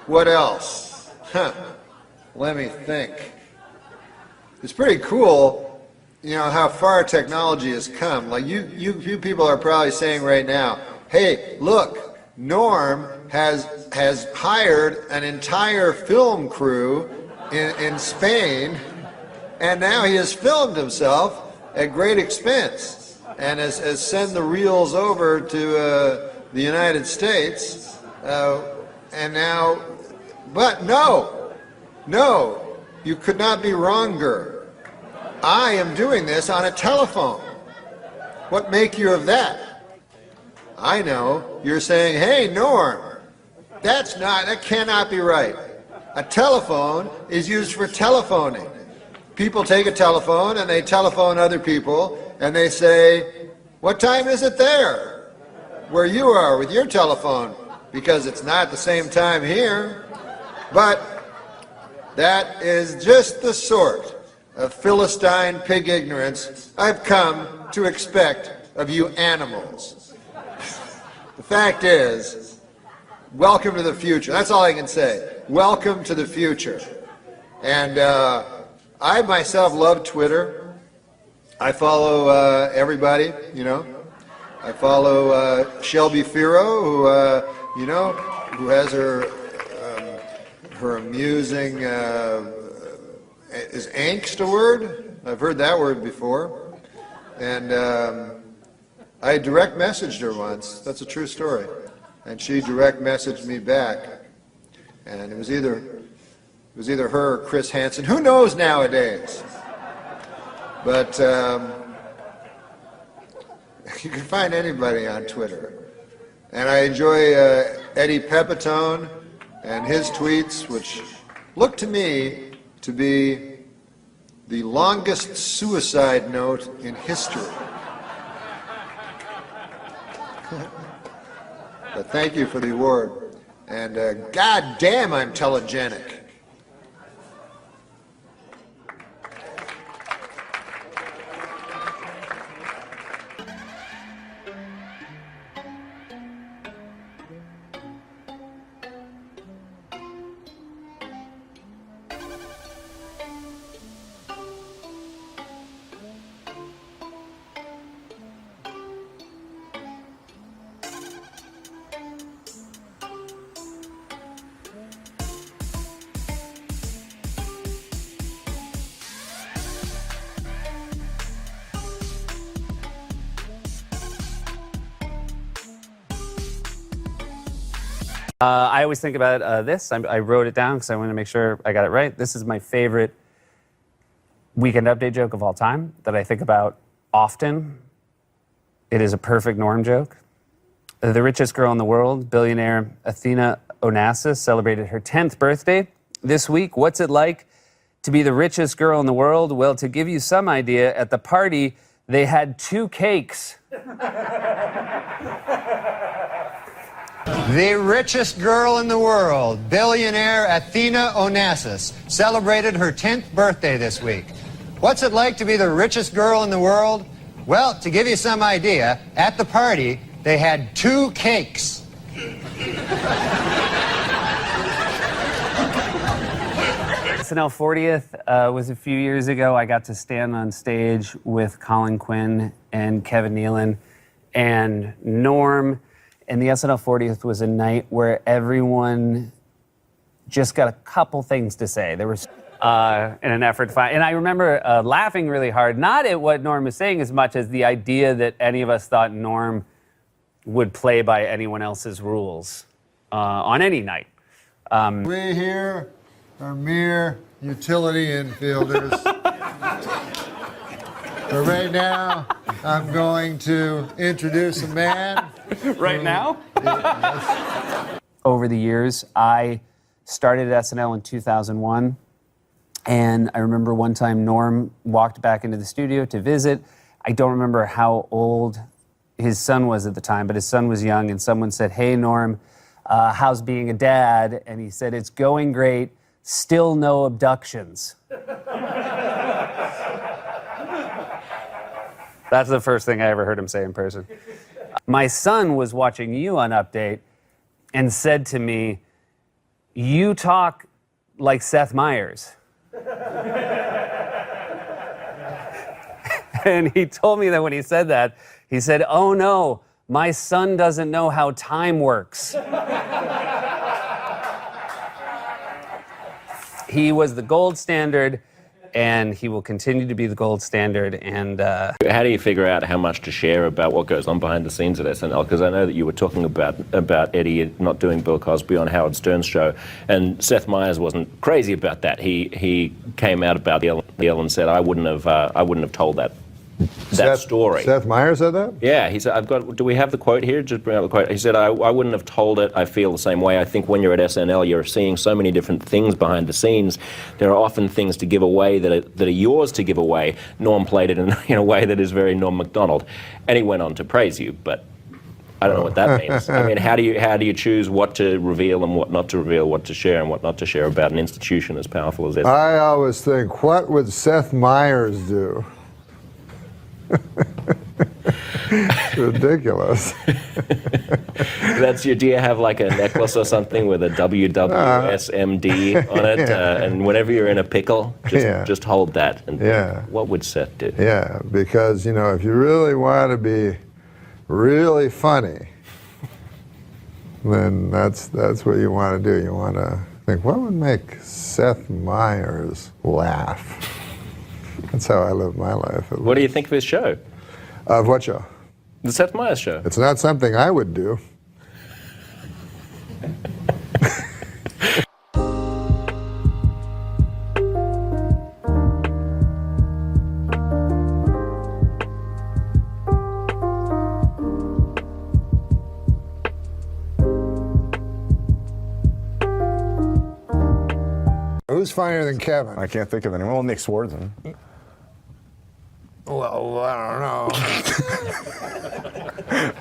What else? Let me think. It's pretty cool, you know, how far technology has come. Like you people are probably saying right now, hey, look, Norm has hired an entire film crew in Spain, and now he has filmed himself at great expense and has sent the reels over to the United States, and now, but no, you could not be wronger. I am doing this on a telephone. What make you of that? I know, you're saying, hey, Norm, that cannot be right. A telephone is used for telephoning. People take a telephone and they telephone other people and they say, what time is it there? Where you are with your telephone, because it's not the same time here. But that is just the sort of Philistine pig ignorance I've come to expect of you animals. The fact is, welcome to the future. That's all I can say. Welcome to the future. And I myself love Twitter. I follow everybody, you know. I follow Shelby Firo, who, you know, who has her amusing, is angst a word? I've heard that word before. And I direct messaged her once. That's a true story. And she direct messaged me back. And it was either her or Chris Hansen. Who knows nowadays? But you can find anybody on Twitter. And I enjoy Eddie Pepitone and his tweets, which look to me to be the longest suicide note in history. But thank you for the award. And God damn, I'm telegenic. I always think about this. I wrote it down because I wanted to make sure I got it right. This is my favorite Weekend Update joke of all time that I think about often. It is a perfect Norm joke. The richest girl in the world, billionaire Athena Onassis, celebrated her 10th birthday this week. What's it like to be the richest girl in the world? Well, to give you some idea, at the party, they had 2 cakes. The richest girl in the world, billionaire Athena Onassis, celebrated her 10th birthday this week. What's it like to be the richest girl in the world? Well, to give you some idea, at the party, they had 2 cakes. SNL 40th was a few years ago. I got to stand on stage with Colin Quinn and Kevin Nealon and Norm. And the SNL 40th was a night where everyone just got a couple things to say. There was in an effort to find, and I remember laughing really hard, not at what Norm was saying as much as the idea that any of us thought Norm would play by anyone else's rules on any night. We here are mere utility infielders. But right now, I'm going to introduce a man. Right now? Over the years, I started at SNL in 2001, and I remember one time Norm walked back into the studio to visit. I don't remember how old his son was at the time, but his son was young, and someone said, "Hey, Norm, how's being a dad?" And he said, "It's going great, still no abductions." That's the first thing I ever heard him say in person. My son was watching you on Update and said to me, "You talk like Seth Meyers." And he told me that when he said that, he said, "Oh no, my son doesn't know how time works." He was the gold standard, and he will continue to be the gold standard. And how do you figure out how much to share about what goes on behind the scenes at SNL? Because I know that you were talking about Eddie not doing Bill Cosby on Howard Stern's show, and Seth Meyers wasn't crazy about that. He came out about the Ellen and said, "I wouldn't have told that story." Seth Meyers said that? Yeah, he said, do we have the quote here? Just bring out the quote. He said, I wouldn't have told it. I feel the same way. I think when you're at SNL, you're seeing so many different things behind the scenes. There are often things to give away that are yours to give away. Norm played it in a way that is very Norm MacDonald. And he went on to praise you, but I don't know what that means. I mean, how do you choose what to reveal and what not to reveal, what to share and what not to share about an institution as powerful as this? I always think, what would Seth Meyers do? It's ridiculous. That's your. Do you have like a necklace or something with a WWSMD on it? And whenever you're in a pickle, just hold that. And think, what would Seth do? Yeah, because, you know, if you really want to be really funny, then that's what you want to do. You want to think, what would make Seth Meyers laugh? That's how I live my life. What do you think of his show? Of what show? The Seth Meyers show. It's not something I would do. Who's funnier than Kevin? I can't think of anyone. Well, Nick Swardson. Well, I don't know.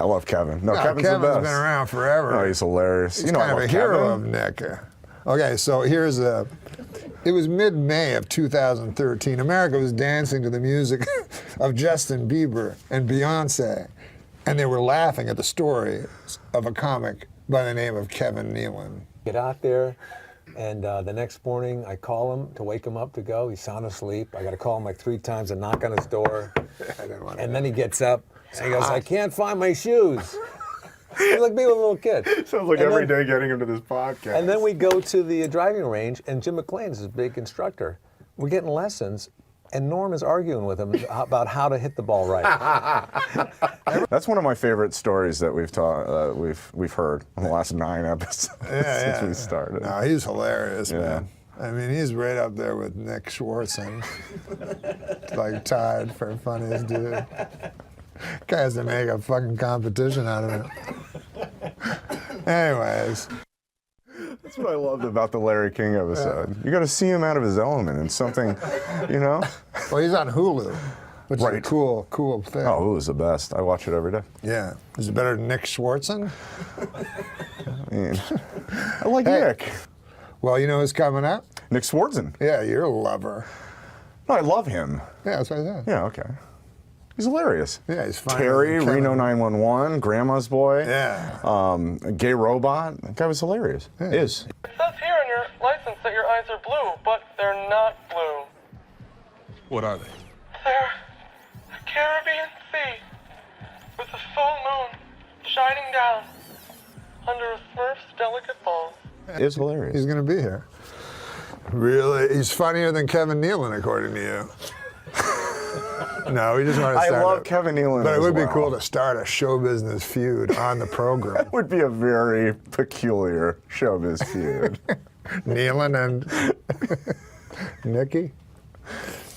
I love Kevin. No, Kevin's Kevin's the best. been around forever. Oh, he's hilarious. He's you know, kind I of love a hero Kevin. of Nick. Okay, so here's a. It was mid-May of 2013. America was dancing to the music of Justin Bieber and Beyonce, and they were laughing at the story of a comic by the name of Kevin Nealon. Get out there, and the next morning I call him to wake him up to go. He's sound asleep. I got to call him like 3 times and knock on his door. And then he gets up and he goes, I can't find my shoes. He's like being a little kid. Sounds like And every then- day getting him to this podcast. And then we go to the driving range, and Jim McClain's his big instructor. We're getting lessons, and Norm is arguing with him about how to hit the ball right. That's one of my favorite stories that we've taught. We've heard in the last 9 episodes since we started. No, he's hilarious, man. I mean, he's right up there with Nick Swardson. Like tied for funniest dude. Guy has to make a fucking competition out of it. Anyways. That's what I loved about the Larry King episode. You got to see him out of his element and something, you know? Well, he's on Hulu, which is a cool thing. Oh, Hulu's the best. I watch it every day. Yeah. Is it better than Nick Swardson? I mean, I like Nick. Well, you know who's coming up? Nick Swardson. Yeah, you're a lover. No, I love him. Yeah, that's what I said. Yeah, okay. He's hilarious. Yeah, he's funny. Terry, Kevin. Reno 911, Grandma's Boy. Yeah. Gay Robot. That guy was hilarious. Is. It says here on your license that your eyes are blue, but they're not blue. What are they? They're the Caribbean Sea with a full moon shining down under a Smurf's delicate balls. Is hilarious. He's going to be here. Really? He's funnier than Kevin Nealon, according to you. No, we just want to I start love Kevin Nealon But it as would be well. cool to start a show business feud on the program. That would be a very peculiar showbiz feud. Nealon and Nikki?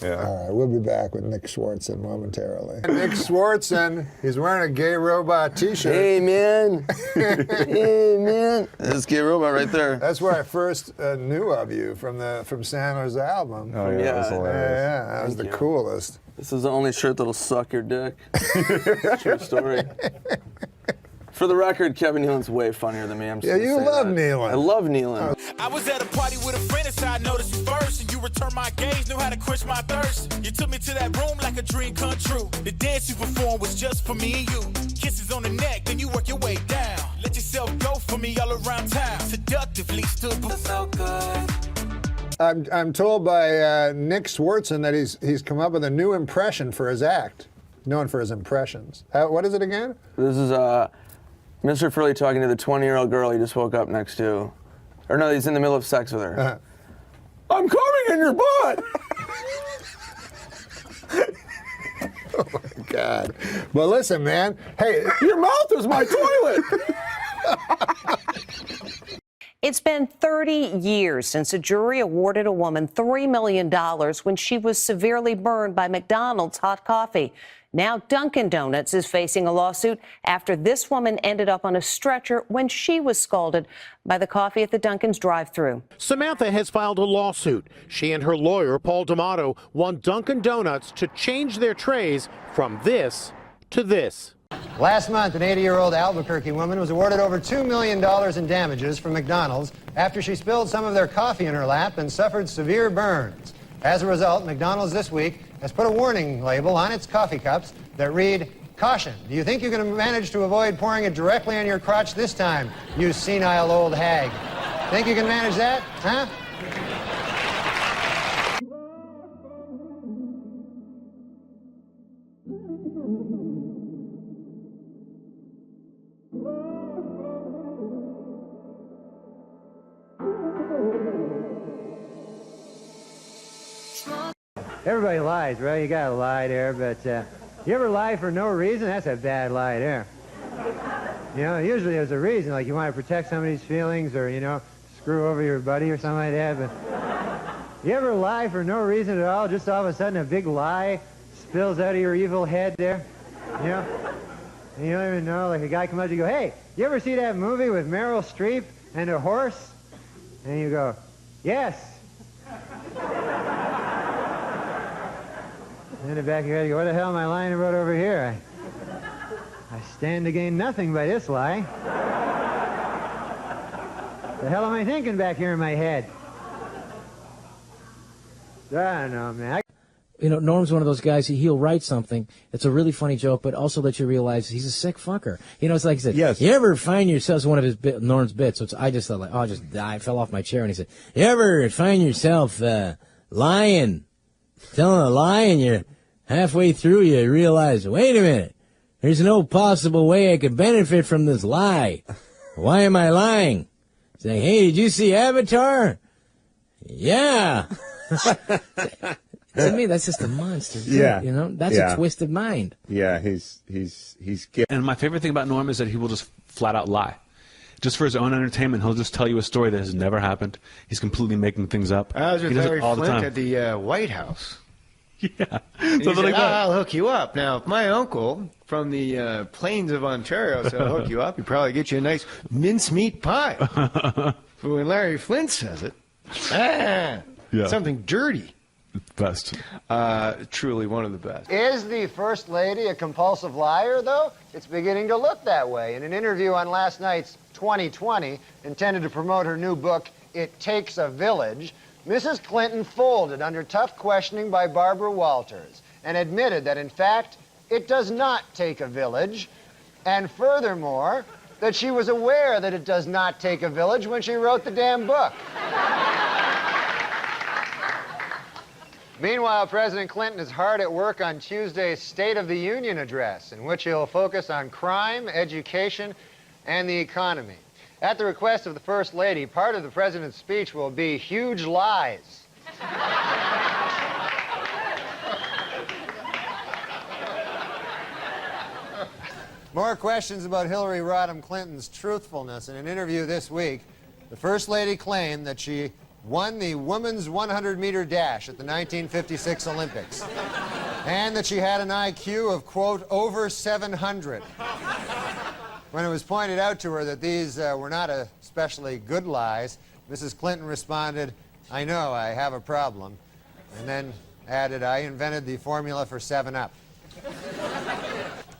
Yeah. All right, we'll be back with Nick Swardson momentarily. Nick Swardson, he's wearing a Gay Robot t-shirt. Hey, man. Hey, man. That's Gay Robot right there. That's where I first knew of you, from Sandler's album. Oh, yeah, that was hilarious. Yeah, that was the coolest. This is the only shirt that'll suck your dick. True story. For the record, Kevin Nealon's way funnier than me. I'm just Yeah, gonna you say love that. Nealon. I love Nealon. I was at a party with a friend and I noticed you first, and you returned my gaze, knew how to quench my thirst. You took me to that room like a dream come true. The dance you performed was just for me and you. Kisses on the neck, then you work your way down. Let yourself go for me all around town. Seductively stood so good. I'm told by Nick Swardson that he's come up with a new impression for his act, known for his impressions. What is it again? This is Mr. Furley talking to the 20-year-old girl he just woke up next to. Or no, he's in the middle of sex with her. I'm coming in your butt! Oh my God. Well, listen, man. Hey, your mouth is my toilet! It's been 30 years since a jury awarded a woman $3 million when she was severely burned by McDonald's hot coffee. Now Dunkin' Donuts is facing a lawsuit after this woman ended up on a stretcher when she was scalded by the coffee at the Dunkin's drive-thru. Samantha has filed a lawsuit. She and her lawyer, Paul D'Amato, want Dunkin' Donuts to change their trays from this to this. Last month, an 80-year-old Albuquerque woman was awarded over $2 million in damages from McDonald's after she spilled some of their coffee in her lap and suffered severe burns. As a result, McDonald's this week has put a warning label on its coffee cups that read, Caution, do you think you can manage to avoid pouring it directly on your crotch this time, you senile old hag? Think you can manage that, huh? Everybody lies, right? You gotta lie there, but you ever lie for no reason? That's a bad lie there. You know, usually there's a reason, like you want to protect somebody's feelings or, you know, screw over your buddy or something like that, but you ever lie for no reason at all, just all of a sudden a big lie spills out of your evil head there, you know? And you don't even know, like a guy comes up to you and go, hey, you ever see that movie with Meryl Streep and a horse? And you go, yes. And in the back of your head, you go, what the hell am I lying about over here? I stand to gain nothing by this lie. The hell am I thinking back here in my head? I don't know, man. You know, Norm's one of those guys, he'll write something, it's a really funny joke, but also let you realize he's a sick fucker. You know, it's like he said, Yes. You ever find yourself, it's one of his Norm's bits, so I just thought like, I fell off my chair, and he said, you ever find yourself lying, telling a lie, and you're halfway through, you realize, wait a minute, there's no possible way I could benefit from this lie. Why am I lying? Saying, hey, did you see Avatar? Yeah. To me, that's just a monster. Yeah. You know, that's a twisted mind. Yeah, he's gifted. And my favorite thing about Norm is that he will just flat out lie. Just for his own entertainment, he'll just tell you a story that has never happened. He's completely making things up. I was with he does Larry it all the Flint time. at the White House. Yeah. And he Something said, like that. I'll hook you up. Now, if my uncle from the plains of Ontario said, I'll hook you up, he'd probably get you a nice mincemeat pie. But when Larry Flint says it, Yeah. something dirty. Best. Truly one of the best. Is the First Lady a compulsive liar, though? It's beginning to look that way. In an interview on last night's 2020, intended to promote her new book, It Takes a Village, Mrs. Clinton folded under tough questioning by Barbara Walters and admitted that, in fact, it does not take a village, and furthermore, that she was aware that it does not take a village when she wrote the damn book. Meanwhile, President Clinton is hard at work on Tuesday's State of the Union address, in which he'll focus on crime, education, and the economy. At the request of the First Lady, part of the President's speech will be huge lies. More questions about Hillary Rodham Clinton's truthfulness. In an interview this week, the First Lady claimed that she won the women's 100-meter dash at the 1956 Olympics, and that she had an IQ of, quote, over 700. When it was pointed out to her that these were not especially good lies, Mrs. Clinton responded, I know, I have a problem, and then added, I invented the formula for 7-Up.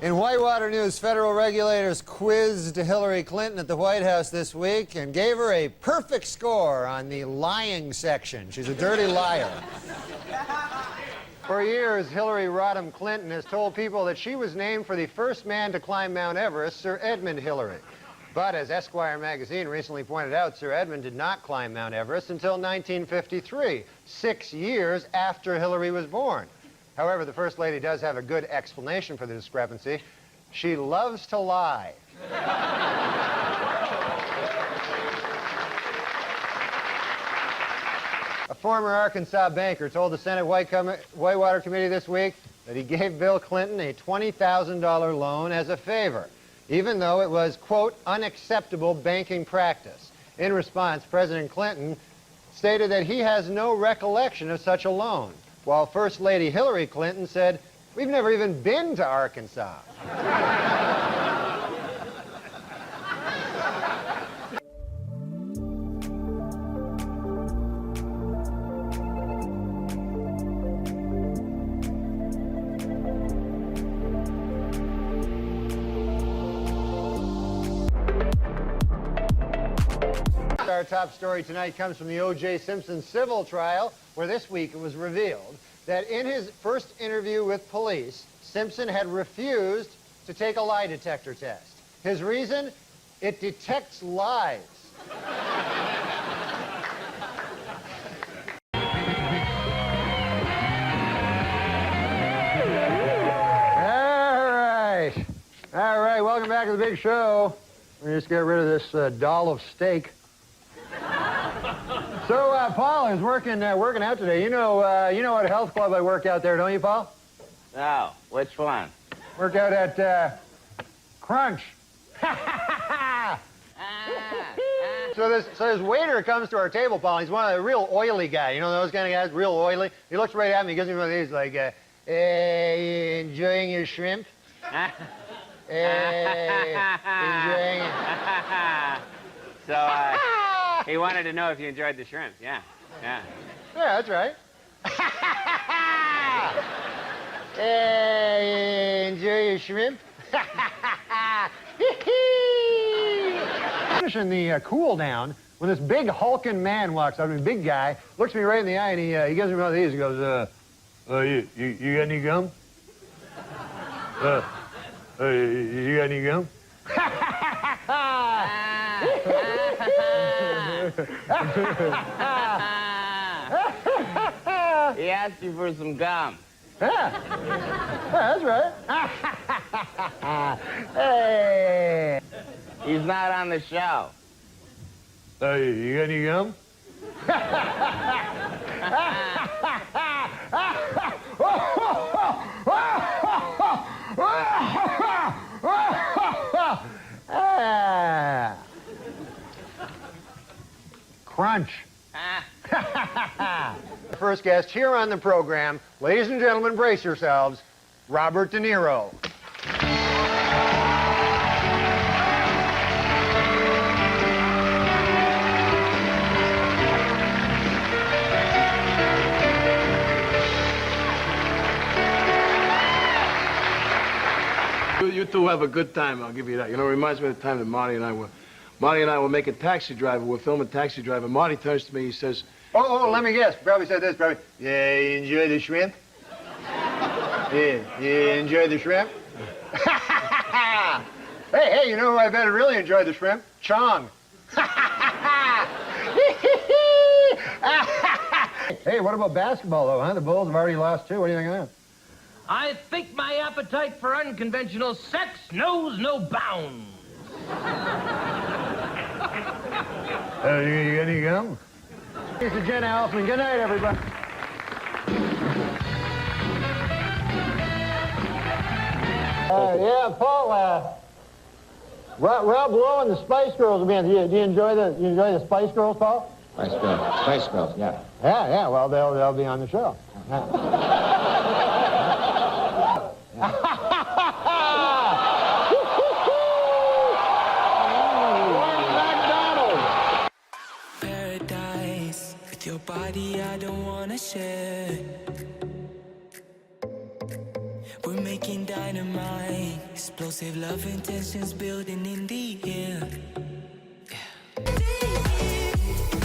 In Whitewater news, federal regulators quizzed Hillary Clinton at the White House this week and gave her a perfect score on the lying section. She's a dirty liar. For years, Hillary Rodham Clinton has told people that she was named for the first man to climb Mount Everest, Sir Edmund Hillary. But as Esquire magazine recently pointed out, Sir Edmund did not climb Mount Everest until 1953, 6 years after Hillary was born. However, the First Lady does have a good explanation for the discrepancy. She loves to lie. A former Arkansas banker told the Senate Whitewater Committee this week that he gave Bill Clinton a $20,000 loan as a favor, even though it was, quote, unacceptable banking practice. In response, President Clinton stated that he has no recollection of such a loan, while First Lady Hillary Clinton said, we've never even been to Arkansas. Our top story tonight comes from the O.J. Simpson civil trial, where this week it was revealed that in his first interview with police, Simpson had refused to take a lie detector test. His reason? It detects lies. All right, welcome back to the big show. Let me just get rid of this doll of steak. So, Paul is working out today. You know what health club I work out there, don't you, Paul? No, which one? Work out at Crunch. So this waiter comes to our table, Paul. He's one of the real oily guy. You know those kind of guys, real oily. He looks right at me. He gives me one of these, like, "Hey, enjoying your shrimp?" Hey, enjoying it. So, he wanted to know if you enjoyed the shrimp. Yeah. Yeah, that's right. Hey, enjoy your shrimp? Finishing the cool down when this big hulking man walks up to me, big guy, looks me right in the eye, and he gives me one of these. He goes, you got any gum? You got any gum? He asked you for some gum. Yeah, that's right. Hey. He's not on the show. You got any gum? Crunch. First guest here on the program, ladies and gentlemen, brace yourselves, Robert De Niro. You two have a good time, I'll give you that. You know, it reminds me of the time that Marty and I were making Taxi Driver. We're filming Taxi Driver. Marty turns to me, he says, Oh, let me guess. Probably said this, probably. Yeah, you enjoy the shrimp? Yeah, you enjoy the shrimp? Hey, you know who I bet really enjoyed the shrimp? Chong. Hey, what about basketball, though, huh? The Bulls have already lost 2. What do you think of that? I think my appetite for unconventional sex knows no bounds. You got any gum? This is Jenna Elfman. Good night, everybody. Yeah, Paul, Rob Lowe and the Spice Girls will be in. Do you enjoy the Spice Girls, Paul? Spice Girls, yeah. Yeah, well, they'll be on the show. Paradise with your body, I don't wanna share. We're making dynamite, explosive love intentions building in the air.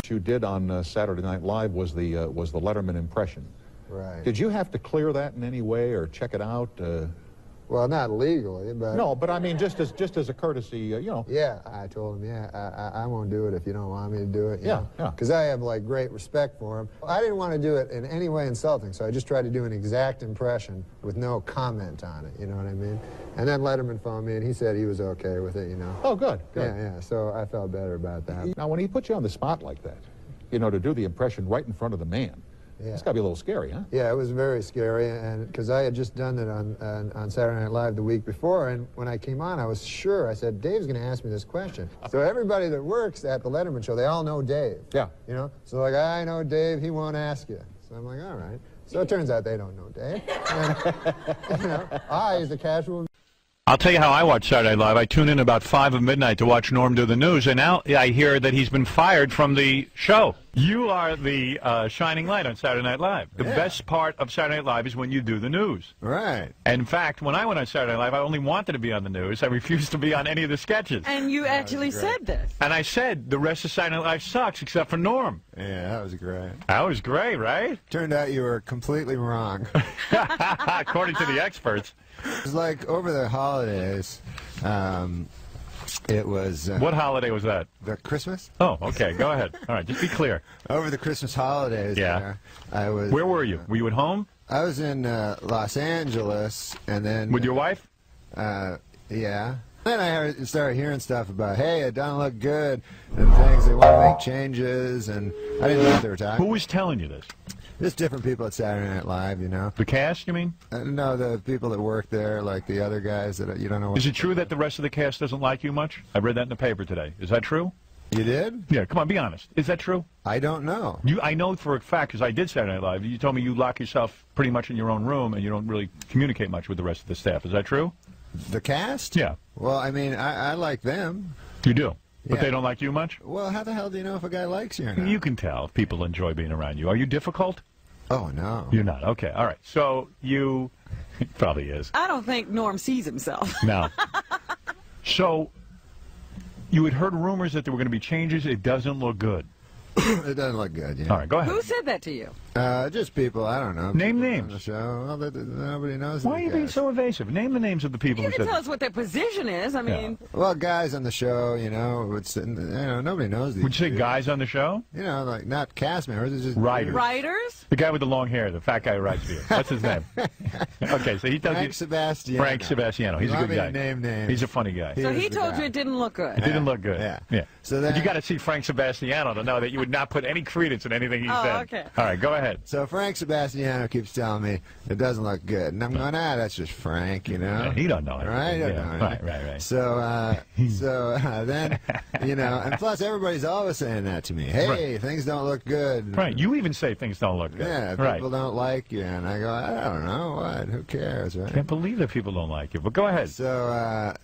You did on Saturday Night Live was the Letterman impression. Right. Did you have to clear that in any way or check it out? Well, not legally, but... No, but I mean, just as a courtesy, you know. Yeah, I told him, yeah, I won't do it if you don't want me to do it. Yeah. Because I have, like, great respect for him. I didn't want to do it in any way insulting, so I just tried to do an exact impression with no comment on it, you know what I mean? And then Letterman phoned me, and he said he was okay with it, you know. Oh, good. Yeah, so I felt better about that. Now, when he put you on the spot like that, you know, to do the impression right in front of the man, it's got to be a little scary, huh? Yeah, it was very scary, and because I had just done it on Saturday Night Live the week before, and when I came on, I was sure. I said, Dave's going to ask me this question. So everybody that works at the Letterman show, they all know Dave. Yeah. You know? So like, I know Dave, he won't ask you. So I'm like, all right. So it turns out they don't know Dave. And, you know, I, as a casual... I'll tell you how I watch Saturday Night Live. I tune in about 5 of midnight to watch Norm do the news, and now I hear that he's been fired from the show. You are the shining light on Saturday Night Live. The best part of Saturday Night Live is when you do the news. Right. And in fact, when I went on Saturday Night Live, I only wanted to be on the news. I refused to be on any of the sketches. And you actually said this. And I said, the rest of Saturday Night Live sucks except for Norm. Yeah, that was great. That was great, right? Turned out you were completely wrong. According to the experts. It was like over the holidays, it was... what holiday was that? The Christmas. Oh, okay, go ahead. All right, just be clear. Over the Christmas holidays I was... Where were you? Were you at home? I was in Los Angeles, and then... With your wife? Yeah. Then I started hearing stuff about, hey, it doesn't look good, and things, they want to make changes, and I didn't know what they were talking. Who was telling you this? Just different people at Saturday Night Live, you know. The cast, you mean? No, the people that work there, like the other guys that you don't know. Is it true that the rest of the cast doesn't like you much? I read that in the paper today. Is that true? You did? Yeah, come on, be honest. Is that true? I don't know. I know for a fact, because I did Saturday Night Live, you told me you lock yourself pretty much in your own room and you don't really communicate much with the rest of the staff. Is that true? The cast? Yeah. Well, I mean, I like them. You do? But Yeah. they don't like you much? Well, how the hell do you know if a guy likes you or not? You can tell if people enjoy being around you. Are you difficult? Oh, no. You're not. Okay, all right. So you... probably is. I don't think Norm sees himself. No. So you had heard rumors that there were going to be changes. It doesn't look good. It doesn't look good, yeah. All right, go ahead. Who said that to you? Just people, I don't know. Name people names. On the show. Well, nobody knows. Why are you being so evasive? Name the names of the people You who can said tell us what their position is. I mean, Well, guys on the show, you know, nobody knows these. Would you say guys on the show? You know, like not cast members, it's just Writers. writers? The guy with the long hair, the fat guy who writes for you. What's his name? Okay, so he tells Frank you. Sebastiano. Frank Sebastiano. He's You a want good me guy. to name names? He's a funny guy. So he Here's the told you guy. it didn't look good. It didn't look good. Yeah. So then, But you got to see Frank Sebastiano to know that you would not put any credence in anything he said. Okay. All right, go ahead. So Frank Sebastiano keeps telling me it doesn't look good, and I'm going, that's just Frank, you know. Yeah, he don't know anything. Right? He don't know anything. Right. So then, you know, and plus everybody's always saying that to me. Hey, things don't look good. Right. You even say things don't look good. Yeah, right. people don't like you, and I go, I don't know what. Who cares, right? Can't believe that people don't like you. But go ahead. So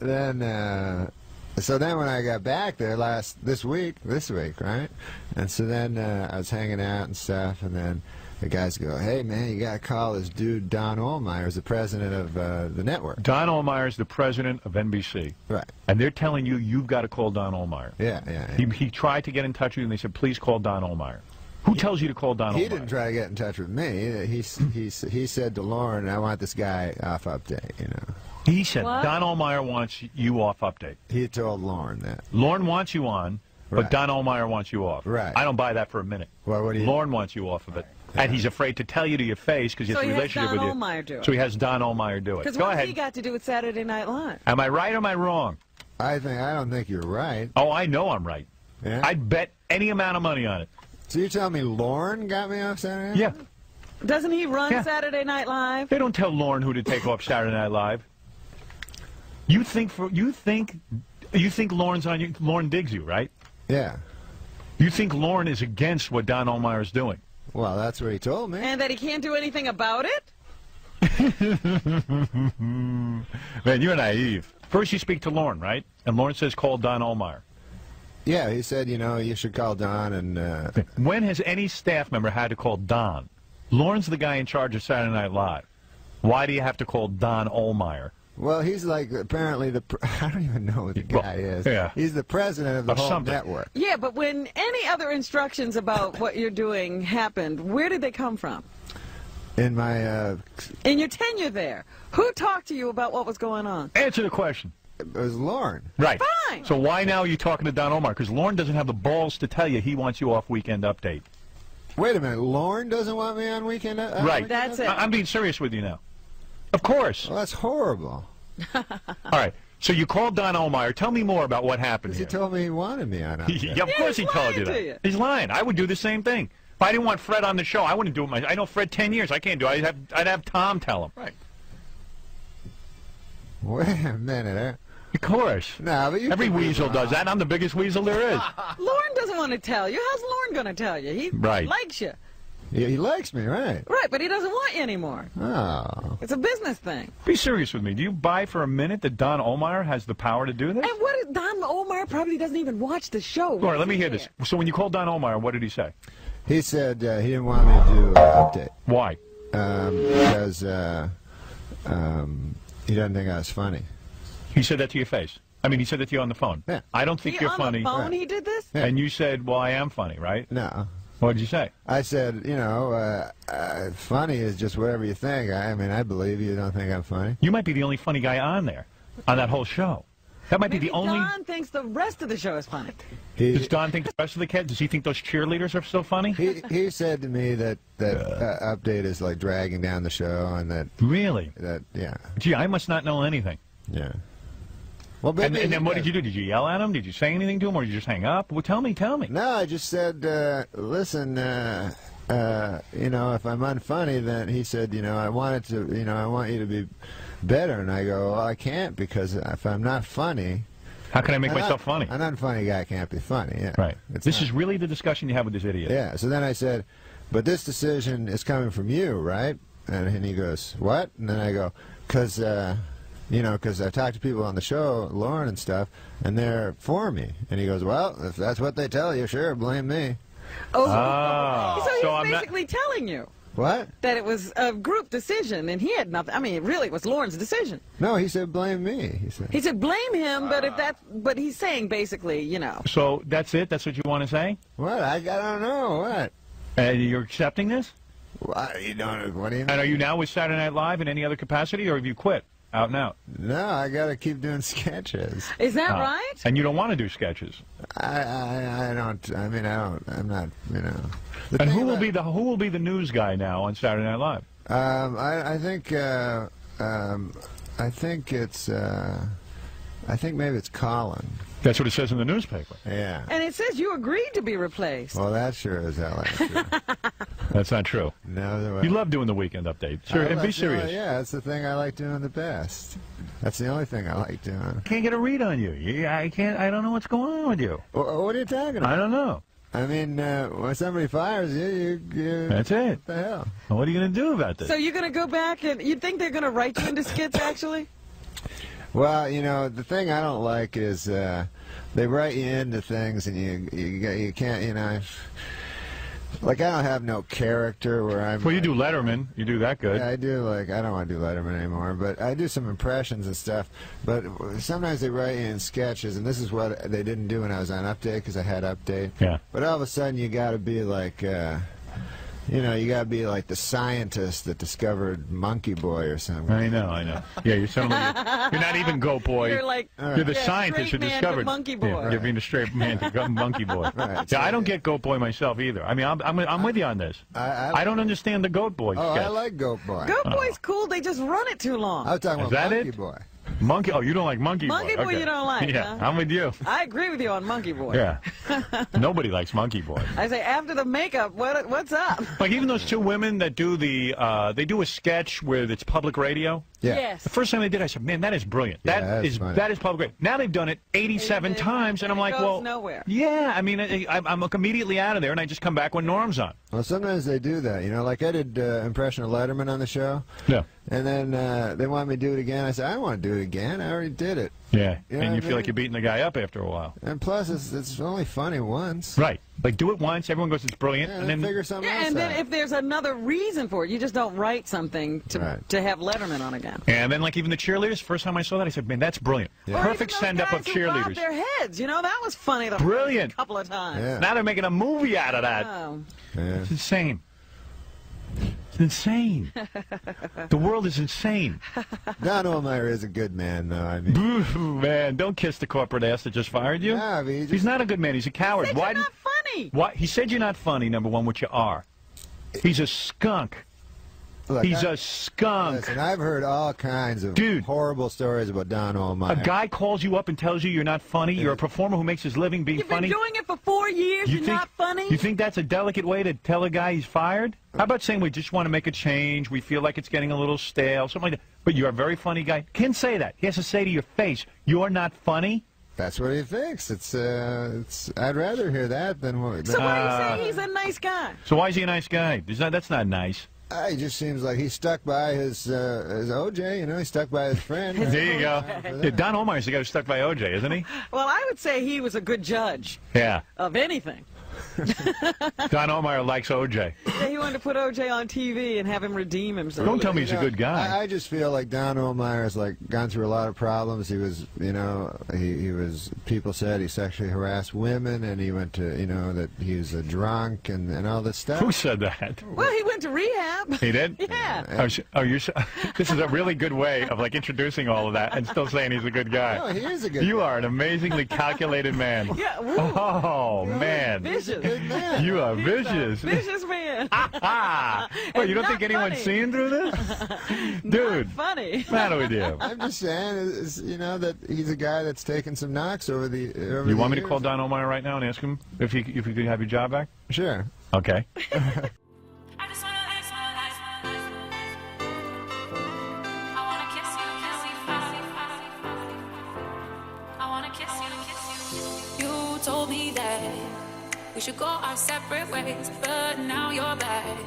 then when I got back there this week, right? And so then I was hanging out and stuff, and then the guys go, hey, man, you got to call this dude Don Ohlmeyer, the president of the network. Don Ohlmeyer is the president of NBC. Right. And they're telling you you've got to call Don Ohlmeyer. Yeah. He tried to get in touch with you, and they said, please call Don Ohlmeyer. Who tells you to call Don Ohlmeyer? He didn't try to get in touch with me. He said to Lauren, I want this guy off update, you know. He said What? Don Ohlmeyer wants you off update. He told Lauren that. Lauren wants you on, but Right. Don Ohlmeyer wants you off. Right. I don't buy that for a minute. Well, what do you... Lauren wants you off of it. And he's afraid to tell you to your face because he has So a he has relationship Don with you. Ohlmeyer do it. So he has Don Ohlmeyer do it. Because Go what's ahead. he got to do with Saturday Night Live? Am I right or am I wrong? I don't think you're right. Oh, I know I'm right. Yeah? I'd bet any amount of money on it. So you're telling me Lauren got me off Saturday Night? Yeah. Doesn't he run Yeah. Saturday Night Live? They don't tell Lauren who to take off Saturday Night Live. You think Lauren's on you? Lauren digs you, right? Yeah. You think Lauren is against what Don Ohlmeyer is doing? Well, that's what he told me. And that he can't do anything about it? Man, you're naive. First you speak to Lauren, right? And Lauren says call Don Ohlmeyer. Yeah, he said, you know, you should call Don and... When has any staff member had to call Don? Lauren's the guy in charge of Saturday Night Live. Why do you have to call Don Ohlmeyer? Well, he's like apparently I don't even know who the guy is. Yeah. He's the president of the whole network. Yeah, but when any other instructions about what you're doing happened, where did they come from? In my... In your tenure there, who talked to you about what was going on? Answer the question. It was Lauren. Right. Fine. So why now are you talking to Don Ohlmeyer? Because Lauren doesn't have the balls to tell you he wants you off Weekend Update. Wait a minute, Lauren doesn't want me on Weekend Right. Weekend That's Update? it. I'm being serious with you now. Of course. Well, that's horrible. All right. So you called Don Ohlmeyer. Tell me more about what happened Because here. he told me he wanted me on Update. Yeah, of course he told you lying to that. you. He's lying. I would do the same thing. If I didn't want Fred on the show, I wouldn't do it myself. I know Fred 10 years. I can't do it. I'd have Tom tell him. Right. Wait a minute. Of course. No, but you Every could be weasel wrong. does that. I'm the biggest weasel there is. Lauren doesn't want to tell you. How's Lauren going to tell you? He Right. likes you. He likes me, right? Right, but he doesn't want you anymore. Oh. It's a business thing. Be serious with me. Do you buy for a minute that Don Ohlmeyer has the power to do this? And what is Don Ohlmeyer probably doesn't even watch the show. All right, let me hear this. So when you called Don Ohlmeyer, what did he say? He said he didn't want me to do an update. Why? Because he doesn't think I was funny. He said that to your face. I mean, he said that to you on the phone. Yeah. I don't think you're funny. On the phone he did this? Yeah. And you said, well, I am funny, right? No. What did you say? I said, you know, funny is just whatever you think. I mean, I believe you don't think I'm funny. You might be the only funny guy on there, on that whole show. That might be the only... Don thinks the rest of the show is funny. Does Don think the rest of the kids? Does he think those cheerleaders are so funny? He said to me that update is like dragging down the show, and that... Really? That, yeah. Gee, I must not know anything. Yeah. Well, and then what did you do? Did you yell at him? Did you say anything to him, or did you just hang up? Well, tell me. No, I just said, listen, you know, if I'm unfunny, then he said, you know, I want you to be better. And I go, well, I can't, because if I'm not funny... How can I make myself funny? An unfunny guy can't be funny, yeah. Right. This is really the discussion you have with this idiot. Yeah, so then I said, but this decision is coming from you, right? And he goes, what? And then I go, because... you know, because I talk to people on the show, Lauren and stuff, and they're for me. And he goes, well, if that's what they tell you, sure, blame me. Oh, so he's I'm basically telling you. What? That it was a group decision, and he had nothing. I mean, it really was Lauren's decision. No, he said blame me. He said blame him, but he's saying basically, you know. So that's it? That's what you want to say? What? I don't know. What? And you're accepting this? What do you mean? And are you now with Saturday Night Live in any other capacity, or have you quit? Out and out. No, I got to keep doing sketches. Is that right? And you don't want to do sketches. I don't. I mean, I don't. I'm not. You know. And who will be the news guy now on Saturday Night Live? I think maybe it's Colin. That's what it says in the newspaper. Yeah. And it says you agreed to be replaced. Well, that sure is hell ain't true. That's not true. No, you love doing the weekend update. Sure, and be serious. Yeah, that's the thing I like doing the best. That's the only thing I like doing. Can't get a read on you. I can't. I don't know what's going on with you. What are you talking about? I don't know. I mean, when somebody fires you, That's it. What the hell? Well, what are you going to do about this? So you're going to go back and you think they're going to write you into skits, actually? Well, you know, the thing I don't like is they write you into things, and you can't, you know. Like, I don't have no character where I'm... Well, you do Letterman. You do that good. Yeah, I do, like, I don't want to do Letterman anymore, but I do some impressions and stuff. But sometimes they write you in sketches, and this is what they didn't do when I was on Update, because I had Update. Yeah. But all of a sudden, you got to be like... you know, you gotta be like the scientist that discovered Monkey Boy or something. I know. Yeah, you're not even Goat Boy. You're like you're the scientist who discovered Monkey Boy. Yeah, You're being a straight man to Monkey Boy. Right. Yeah, I don't get Goat Boy myself either. I mean, I'm with you on this. I don't understand the Goat Boy sketch. I like Goat Boy. Goat Boy's cool. They just run it too long. I was talking about Monkey Boy. Monkey? Oh, you don't like Monkey Boy? Monkey Boy okay. you don't like, Yeah, huh? I'm with you. I agree with you on Monkey Boy. Yeah. Nobody likes Monkey Boy. I say, after the makeup, what's up? Like, even those two women that do they do a sketch where it's public radio. Yeah. Yes. The first time they did, I said, man, that is brilliant. Yeah, that is public radio. Now they've done it 87 times, and I'm like, well, nowhere. Yeah, I mean, I'm immediately out of there, and I just come back when Norm's on. Well, sometimes they do that. You know, like I did impression of Letterman on the show. Yeah. And then they want me to do it again. I said, I don't want to do it again. I already did it. Yeah, You know and what you I feel like mean? you're beating the guy up after a while. And plus, it's only funny once. Right. Like, do it once, everyone goes, it's brilliant, Yeah, and then figure something else Yeah, and then out. if there's another reason for it, you just don't write something to have Letterman on again. And then, like, even the cheerleaders, first time I saw that, I said, man, that's brilliant. Or Perfect even those send-up of guys who bobbed cheerleaders. their heads, you know, that was funny the Brilliant. first couple of times. Yeah. Now they're making a movie out of that. Oh. Yeah. It's insane. It's insane. The world is insane. Don Ohlmeyer is a good man, though. I mean, Boo, man, don't kiss the corporate ass that just fired you. No, I mean, He's not a good man. He's a coward. He said you're not funny. Why? He said you're not funny, number one, which you are. He's a skunk. look, He's a skunk. Listen, I've heard all kinds of horrible stories about Don Ohlmeyer. A guy calls you up and tells you you're not funny. You're a performer who makes his living being You've funny. been doing it for 4 years. You're not funny. You think that's a delicate way to tell a guy he's fired? How about saying we just want to make a change, we feel like it's getting a little stale, something like that. But you're a very funny guy. Can't say that. He has to say to your face, you're not funny. That's what he thinks. I'd rather hear that than what. So why do you say he's a nice guy? So why is he a nice guy? That's not nice. He just seems like he stuck by his OJ, you know, he stuck by his friend. There you go. Yeah, Don Omey's the guy who stuck by OJ, isn't he? Well, I would say he was a good judge. Yeah. Of anything. Don Omey likes OJ. Yeah, he wanted to put OJ on TV and have him redeem himself. Don't tell me he's a good guy. I just feel like Don Omey's like gone through a lot of problems. He was, you know, he was. People said he sexually harassed women, and he went to, you know, that he was a drunk and all this stuff. Who said that? Well, he went to rehab. He did? Yeah. This is a really good way of like introducing all of that and still saying he's a good guy. No, he is a good guy. You are an amazingly calculated man. Yeah. Woo. Oh man. Vicious. Man. You are vicious. Vicious man. Well, you don't think anyone's seeing through this? Dude. Funny. What's the matter with you? I'm just saying, you know, that he's a guy that's taken some knocks over the years. You want me to call Don Omey right now and ask him if you could have your job back? Sure. Okay. You told me that we should go our separate ways, but now you're back,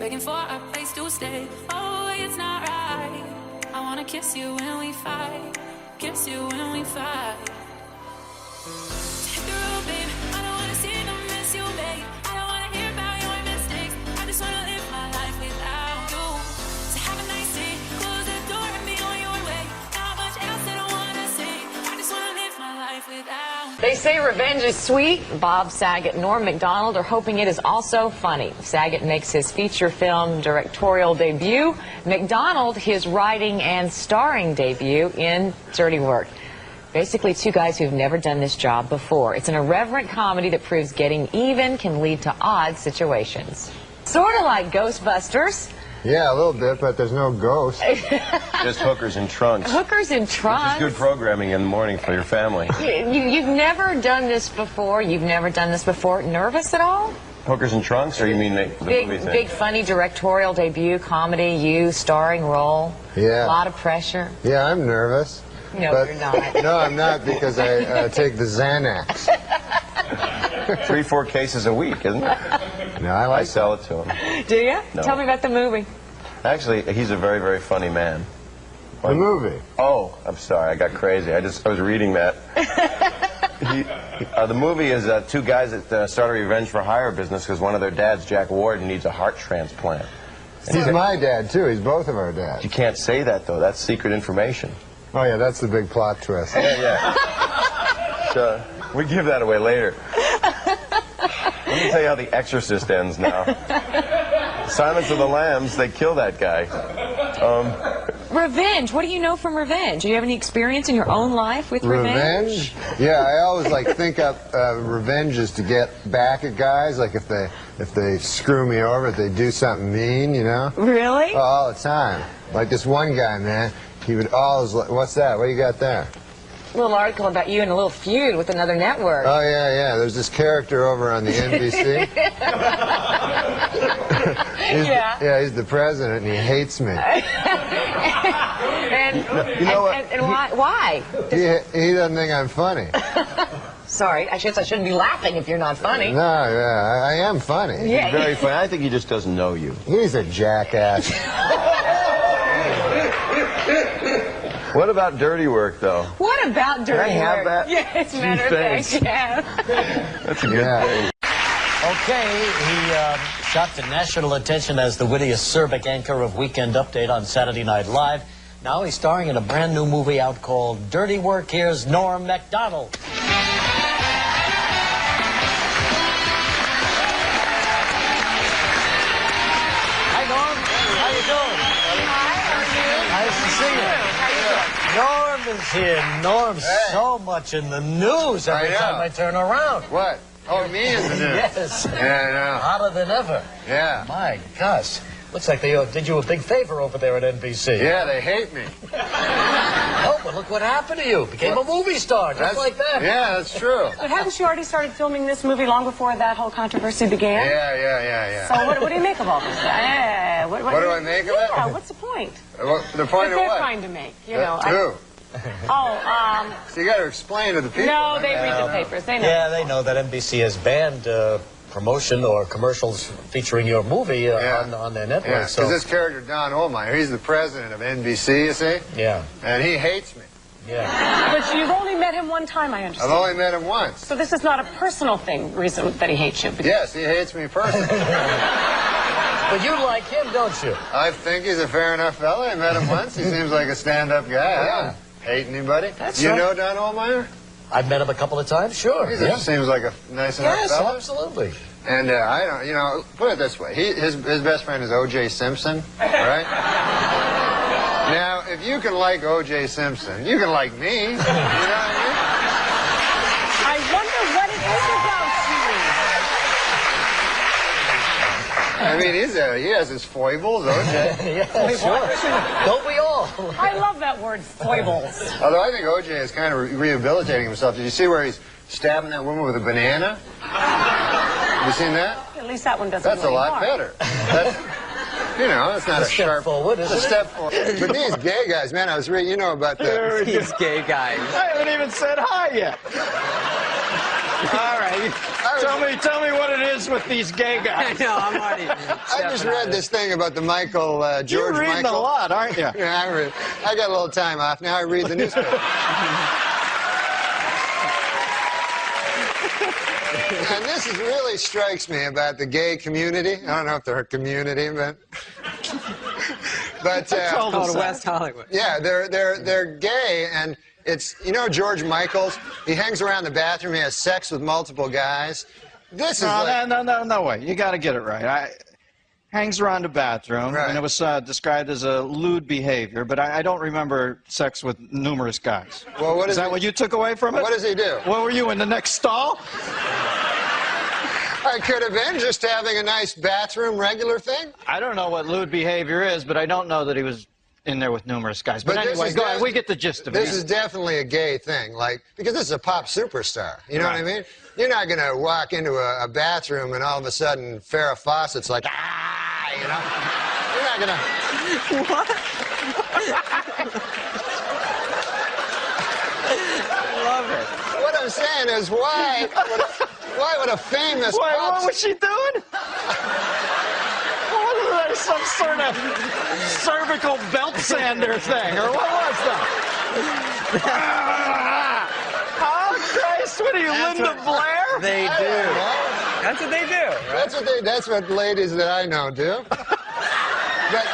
begging for a place to stay. Oh, it's not right. I wanna kiss you when we fight, kiss you when we fight. Take the road, babe. I don't wanna see no mess you made. I don't wanna hear about your mistakes. I just wanna live my life without you. So have a nice day, close the door and be on your way. Not much else I don't wanna say. I just wanna live my life without. They say revenge is sweet. Bob Saget and Norm MacDonald are hoping it is also funny. Saget makes his feature film directorial debut. MacDonald his writing and starring debut in Dirty Work. Basically, two guys who've never done this job before. It's an irreverent comedy that proves getting even can lead to odd situations. Sort of like Ghostbusters. Yeah, a little bit, but there's no ghost. Just hookers and trunks. Hookers and trunks. Which is good programming in the morning for your family. You've never done this before. You've never done this before. Nervous at all? Hookers and trunks, or you mean the movie thing? Big funny directorial debut, comedy, you starring role. Yeah. A lot of pressure. Yeah, I'm nervous. No, but, you're not. No, I'm not, because I take the Xanax. 3-4 cases a week, isn't it? No, I sell it to him. Do you? No. Tell me about the movie. Actually, he's a very, very funny man. The movie? Oh, I'm sorry, I got crazy. I was reading that. The movie is two guys that start a revenge for hire business because one of their dads, Jack Ward, needs a heart transplant. He's my dad, too. He's both of our dads. You can't say that, though. That's secret information. Oh, yeah, that's the big plot twist. Yeah. So, we give that away later. Let me tell you how The Exorcist ends now. Silence of the Lambs, they kill that guy. Revenge. What do you know from revenge? Do you have any experience in your own life with revenge? Yeah, I always think up revenge is to get back at guys. Like if they screw me over, if they do something mean, you know. Really? Oh, all the time. Like this one guy, man. He would always. What's that? What you got there? A little article about you in a little feud with another network. Oh yeah. There's this character over on the NBC. He's the president, and he hates me. And you know what? And why? He doesn't think I'm funny. Sorry, I shouldn't be laughing if you're not funny. No, yeah, I am funny. Yeah. He's very funny. I think he just doesn't know you. He's a jackass. What about Dirty Work, though? What about Dirty Work? Can I have that? Yes, matter of fact, yeah. That's a good thing. Okay, he shot to national attention as the wittiest Serbic anchor of Weekend Update on Saturday Night Live. Now he's starring in a brand new movie out called Dirty Work. Here's Norm MacDonald. Hi, Norm. How you doing? Hi, how are you? Nice to see you. Norm is here. Norm's so much in the news every time I turn around. What? Oh, me in the news? Yes. Yeah, I know. Hotter than ever. Yeah. My gosh. Looks like they did you a big favor over there at NBC. Yeah, they hate me. Oh, but look what happened to you. Became a movie star, just like that. Yeah, that's true. But hadn't you already started filming this movie long before that whole controversy began? Yeah. So what do you make of all this? What do I make of it? Yeah, what's the point? Well, the point that of they're what? trying to make, you Who? Oh, So you got to explain to the people. no, they read the papers. They know. Yeah, they know that NBC has banned promotion or commercials featuring your movie on their network. Yeah, because this character, Don Ohlmeyer, he's the president of NBC, you see? Yeah. And he hates me. Yeah. But you've only met him one time, I understand. I've only met him once. So this is not a personal reason that he hates you. Yes, he hates me personally. But you like him, don't you? I think he's a fair enough fella. I met him once. He seems like a stand-up guy. I don't hate anybody. That's you right. know Don Ohlmeyer? I've met him a couple of times, sure. He seems like a nice enough Yes, fella. absolutely. And I don't, you know, put it this way. His best friend is O.J. Simpson, right? Now, if you can like O.J. Simpson, you can like me. You know what I mean? I wonder what it is about you. I mean, he has his foibles, O.J. Yeah, sure. Don't we all? I love that word, foibles. Although I think O.J. is kind of rehabilitating himself. Did you see where he's stabbing that woman with a banana? Have you seen that? At least that one doesn't That's a really lot harm. better. That's, you know, it's not a step sharp forward, It's isn't a step forward. But these gay guys, man, I was reading, you know about the... These gay guys. I haven't even said hi yet. All right. Tell me what it is with these gay guys. No, I'm already. I just read this thing about the Michael, George You're reading Michael. a lot, aren't you? Yeah, I got a little time off. Now I read the newspaper. And this really strikes me about the gay community. I don't know if they're a community, but Called West Hollywood. yeah, they're gay, and it's, you know, George Michaels. He hangs around the bathroom. He has sex with multiple guys. This is like, No way. You got to get it right. Hangs around the bathroom, Right. and it was described as a lewd behavior, but I don't remember sex with numerous guys. Well, what is that what you took away from it? What does he do? What were you, in the next stall? I could have been just having a nice bathroom regular thing. I don't know what lewd behavior is, but I don't know that he was in there with numerous guys. But this anyway, is go ahead. We get the gist of it. This is definitely a gay thing, like, because this is a pop superstar. You know what I mean? You're not going to walk into a bathroom and all of a sudden Farrah Fawcett's like, ah, you know? You're not going to... What? I love it. What I'm saying is, why would a famous What was she doing? What was that? Some sort of cervical belt sander thing, or what was that? Oh, Christ, what are you, Linda Blair? They do. That's what they do. Right? That's what ladies that I know do. But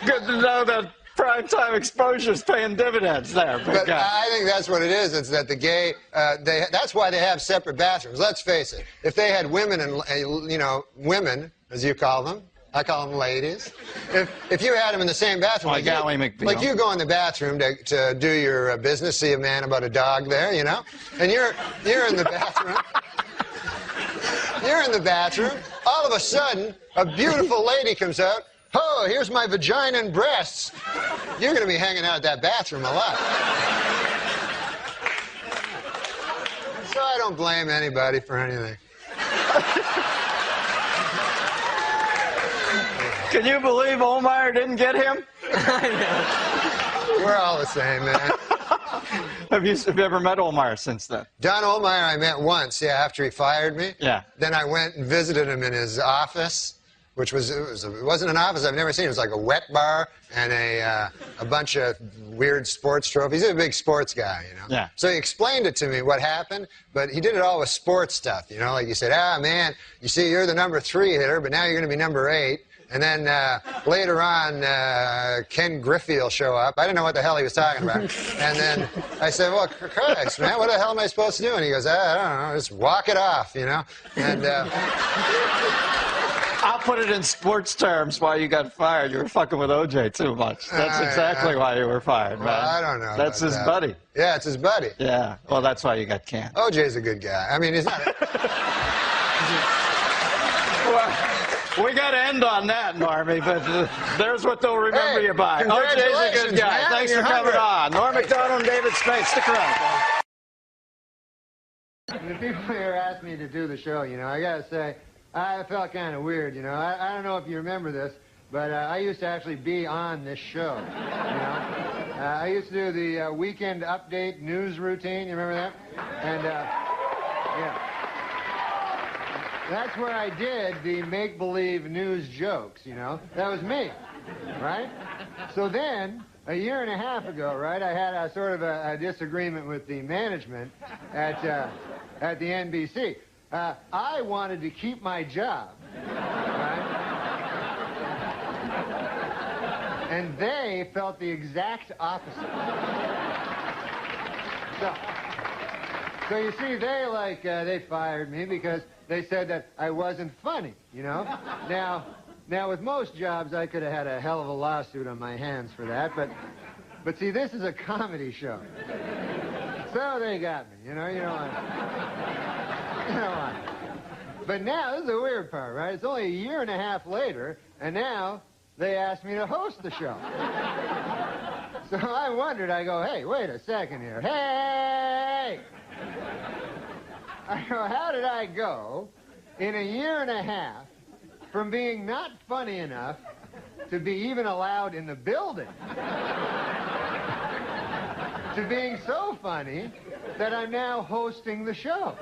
Good to know that primetime exposure's paying dividends there. But I think that's what it is. It's that the gay, that's why they have separate bathrooms. Let's face it. If they had women and, you know, women, as you call them, I call them ladies. If you had them in the same bathroom, like you go in the bathroom to do your business, see a man about a dog there, you know, and you're in the bathroom. You're in the bathroom. All of a sudden, a beautiful lady comes out. Oh, here's my vagina and breasts. You're going to be hanging out at that bathroom a lot. So I don't blame anybody for anything. Can you believe Ohlmeyer didn't get him? We're all the same, man. Have you ever met Ohlmeyer since then? Don Ohlmeyer I met once, yeah, after he fired me. Yeah. Then I went and visited him in his office, which it wasn't an office I've never seen. It was like a wet bar and a bunch of weird sports trophies. He's a big sports guy, you know. Yeah. So he explained it to me what happened, but he did it all with sports stuff, you know. Like you said, man, you see, you're the number 3 hitter, but now you're going to be number 8. And then later on, Ken Griffey will show up. I didn't know what the hell he was talking about. And then I said, well, Christ, man, what the hell am I supposed to do? And he goes, I don't know, just walk it off, you know. And I'll put it in sports terms why you got fired. You were fucking with O.J. too much. That's exactly why you were fired, man. Well, I don't know. That's his buddy. Yeah, it's his buddy. Yeah, well, that's why you got canned. O.J.'s a good guy. I mean, he's not... We got to end on that, Normie, but there's what they'll remember you by. O.J.'s a good guy. Man, Thanks for coming on. Norm MacDonald and David Spade, stick around. The people here asked me to do the show, you know, I got to say, I felt kind of weird, you know. I don't know if you remember this, but I used to actually be on this show, you know. I used to do the weekend update news routine, you remember that? And, yeah. That's where I did the make-believe news jokes, you know. That was me, right? So then, a year and a half ago, right, I had a sort of a disagreement with the management at the NBC. I wanted to keep my job, right? And they felt the exact opposite. So you see, they fired me because they said that I wasn't funny, you know? Now, with most jobs, I could have had a hell of a lawsuit on my hands for that, but see, this is a comedy show. So they got me, you know what? But now, this is the weird part, right? It's only a year and a half later, and now they asked me to host the show. So I wondered, I go, hey, wait a second here. Hey! I go, how did I go in a year and a half from being not funny enough to be even allowed in the building to being so funny that I'm now hosting the show?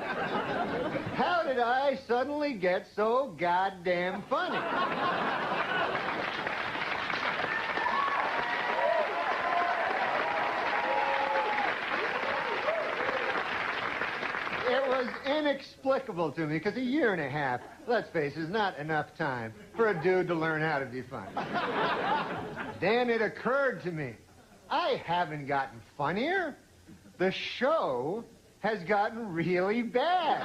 How did I suddenly get so goddamn funny? It was inexplicable to me, because a year and a half, let's face it, is not enough time for a dude to learn how to be funny. Then it occurred to me, I haven't gotten funnier. The show has gotten really bad.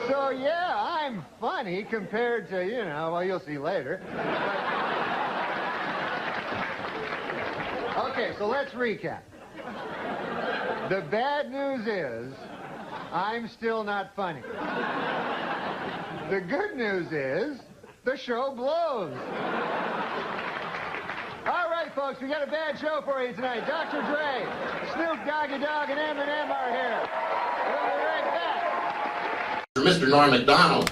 So yeah, I'm funny compared to, you know, well, you'll see later. Okay, so let's recap. The bad news is, I'm still not funny. The good news is, the show blows. All right, folks, we got a bad show for you tonight. Dr. Dre, Snoop Doggy Dogg, and Eminem are here. We'll be right back. Mr. NORM MACDONALD.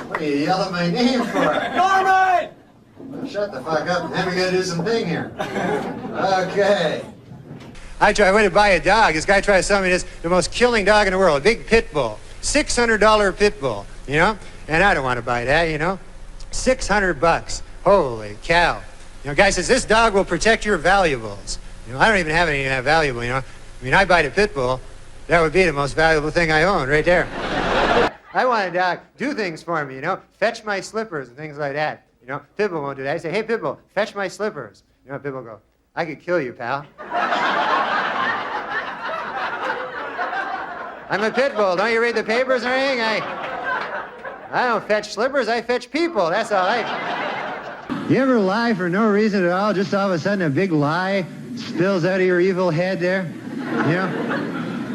What are you yelling my name for? Norman! Shut the fuck up, man. We gotta do some thing here. Okay. I went to buy a dog. This guy tried to sell me the most killing dog in the world, a big pit bull. $600 pit bull, you know? And I don't want to buy that, you know? $600. Holy cow. You know, guy says, this dog will protect your valuables. You know, I don't even have any valuable, you know? I mean, I buy a pit bull. That would be the most valuable thing I own right there. I want a dog do things for me, you know? Fetch my slippers and things like that. You know, Pitbull won't do that. I say, hey, Pitbull, fetch my slippers. You know, Pitbull go, I could kill you, pal. I'm a Pitbull. Don't you read the papers or anything? I don't fetch slippers. I fetch people. That's all I... You ever lie for no reason at all? Just all of a sudden a big lie spills out of your evil head there? You know?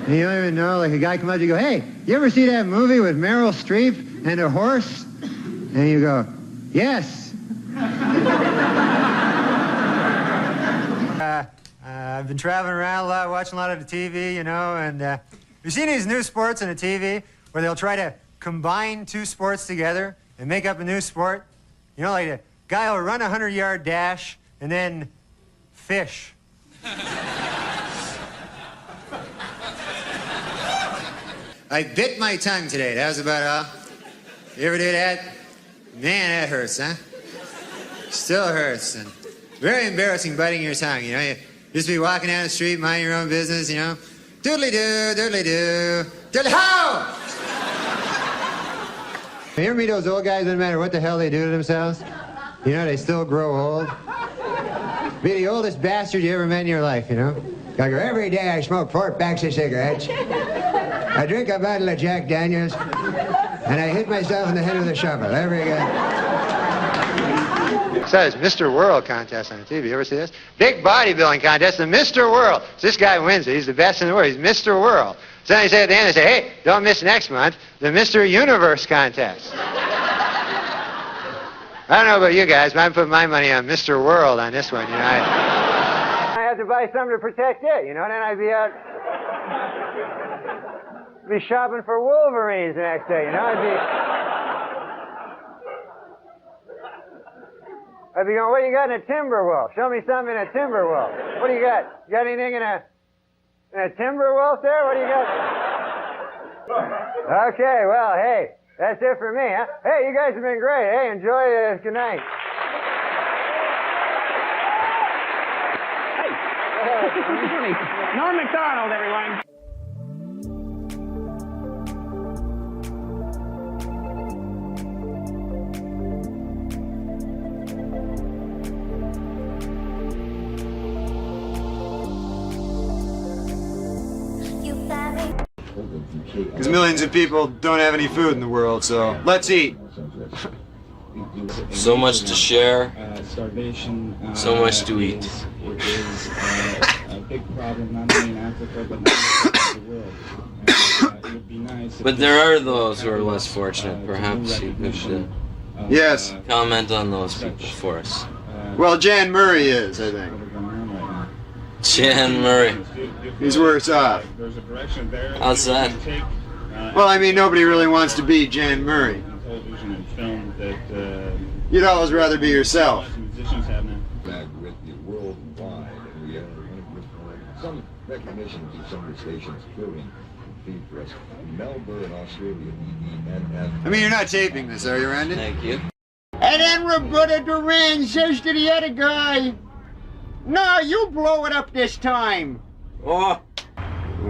And you don't even know, like a guy comes up to you and go, hey, you ever see that movie with Meryl Streep and a horse? And you go, yes. I've been traveling around a lot, watching a lot of the TV, you know, and you've seen these new sports on the TV where they'll try to combine two sports together and make up a new sport. You know, like a guy will run a 100-yard dash and then fish. I bit my tongue today. That was about all. You ever do that? Man, that hurts, huh? Still hurts. And very embarrassing biting your tongue, you know. You just be walking down the street, minding your own business, you know. Doodly-doo, doodly-doo, doodly-how! You ever meet those old guys, no matter what the hell they do to themselves? You know, they still grow old. Be the oldest bastard you ever met in your life, you know. I go, every day I smoke 4 packs of cigarettes. I drink a bottle of Jack Daniels, and I hit myself in the head with a shovel every day. So it's Mr. World contest on the TV. You ever see this? Big bodybuilding contest, the Mr. World. So this guy wins it. He's the best in the world. He's Mr. World. So then they say at the end, they say, hey, don't miss next month, the Mr. Universe contest. I don't know about you guys, but I'm putting my money on Mr. World on this one, you know. I have to buy something to protect it, you know, then I'd be out... be shopping for Wolverines the next day, you know? I'd be going, what do you got in a timber wolf? Show me something in a timber wolf. What do you got? You got anything in a timber wolf there? What do you got? Okay, well, hey, that's it for me, huh? Hey, you guys have been great. Hey, enjoy. Good night. Hey, Norm MacDonald, everyone. Because millions of people don't have any food in the world, so let's eat. So much to share, so much to eat. But there are those who are less fortunate. Perhaps you could yes. Comment on those people for us. Well, Jan Murray is, I think. Jan Murray. He's worse off. How's that? Well, I mean, nobody really wants to be Jan Murray. You'd always rather be yourself. Some recognition to some of the stations, including Melbourne, Australia, I mean, you're not taping this, are you, Randy? Thank you. And then Roberta Duran says to the other guy, "No, you blow it up this time." Oh.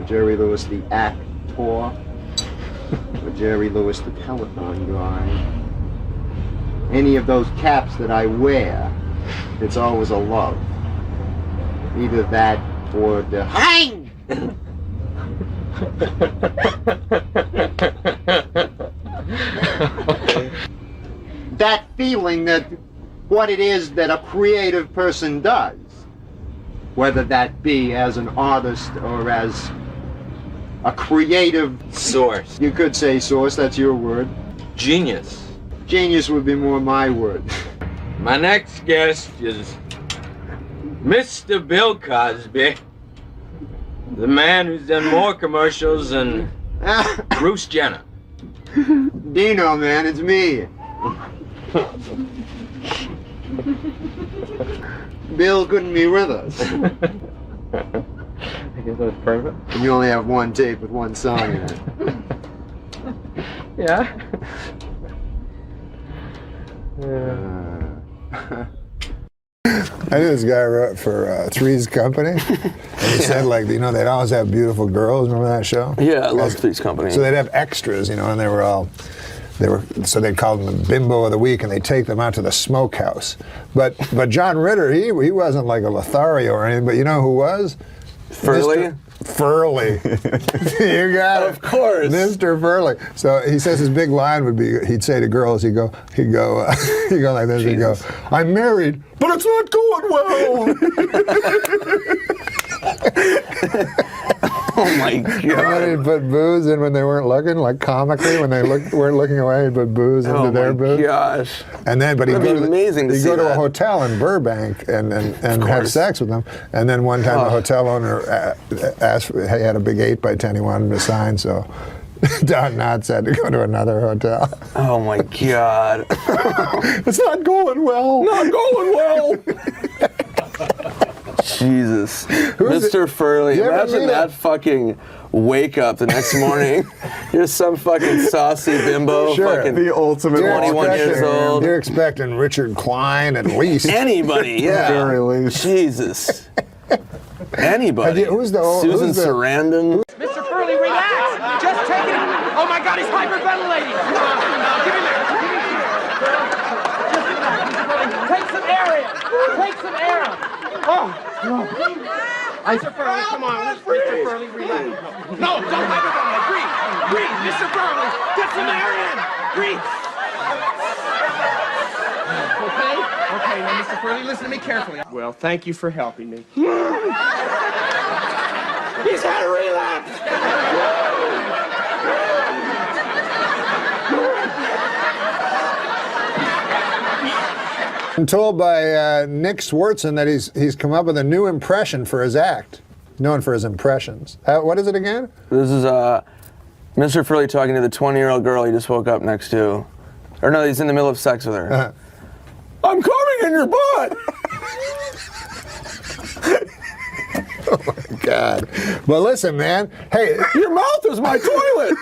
Jerry Lewis, the actor, or Jerry Lewis, the telephone guy. Any of those caps that I wear, it's always a love. Either that or the hang. That feeling that what it is that a creative person does, whether that be as an artist or as a creative source. You could say source, that's your word. Genius. Genius would be more my word. My next guest is Mr. Bill Cosby, the man who's done more commercials than Bruce Jenner. Dino, man, it's me. Bill couldn't be with us. I guess that's perfect. And you only have one tape with one song in it. Yeah. I knew this guy wrote for Three's Company, and he said, like, you know, they'd always have beautiful girls. Remember that show? Yeah, I love Three's Company. So they'd have extras, you know, and so they'd call them the bimbo of the week, and they'd take them out to the smokehouse. But John Ritter, he wasn't like a Lothario or anything, but you know who was? Furley? Furley. You got it. Of course. Mr. Furley. So he says his big line would be, he'd say to girls, he'd go like this, he'd go, "I'm married, but it's not going well." Oh my God. And then he'd put booze in when they weren't looking, like comically, when they weren't looking away, he'd put booze into their booze. Oh my gosh. And then, but he'd That'd be amazing to he'd see go to that. a hotel in Burbank and have sex with them. And then one time the hotel owner asked, he had a big 8x10 he wanted to sign, so Don Knotts had to go to another hotel. Oh my God. It's not going well. Not going well. Jesus. Mr. Furley, imagine that fucking wake up the next morning. You're some fucking saucy bimbo, fucking the ultimate 21 years old. You're expecting Richard Klein at least. Anybody, yeah. Very least. Jesus. Anybody. Who's the Susan Sarandon. Mr. Furley, relax. Just take it. Oh my God, he's hyperventilating. Give him that. Take some air in. Take some air in. Oh. Mr. Furley, come on. Mr. Furley, relax. No, don't hyperventilate. Breathe. Breathe. Mr. Furley, get some air in. Breathe. Okay? Okay, now, Mr. Furley, listen to me carefully. Well, thank you for helping me. He's had a relapse. I'm told by Nick Swartzen that he's come up with a new impression for his act. Known for his impressions. What is it again? This is Mr. Furley talking to the 20-year-old girl he just woke up next to. Or no, he's in the middle of sex with her. I'm coming in your butt! Oh my God. Well, listen, man. Hey, your mouth is my toilet!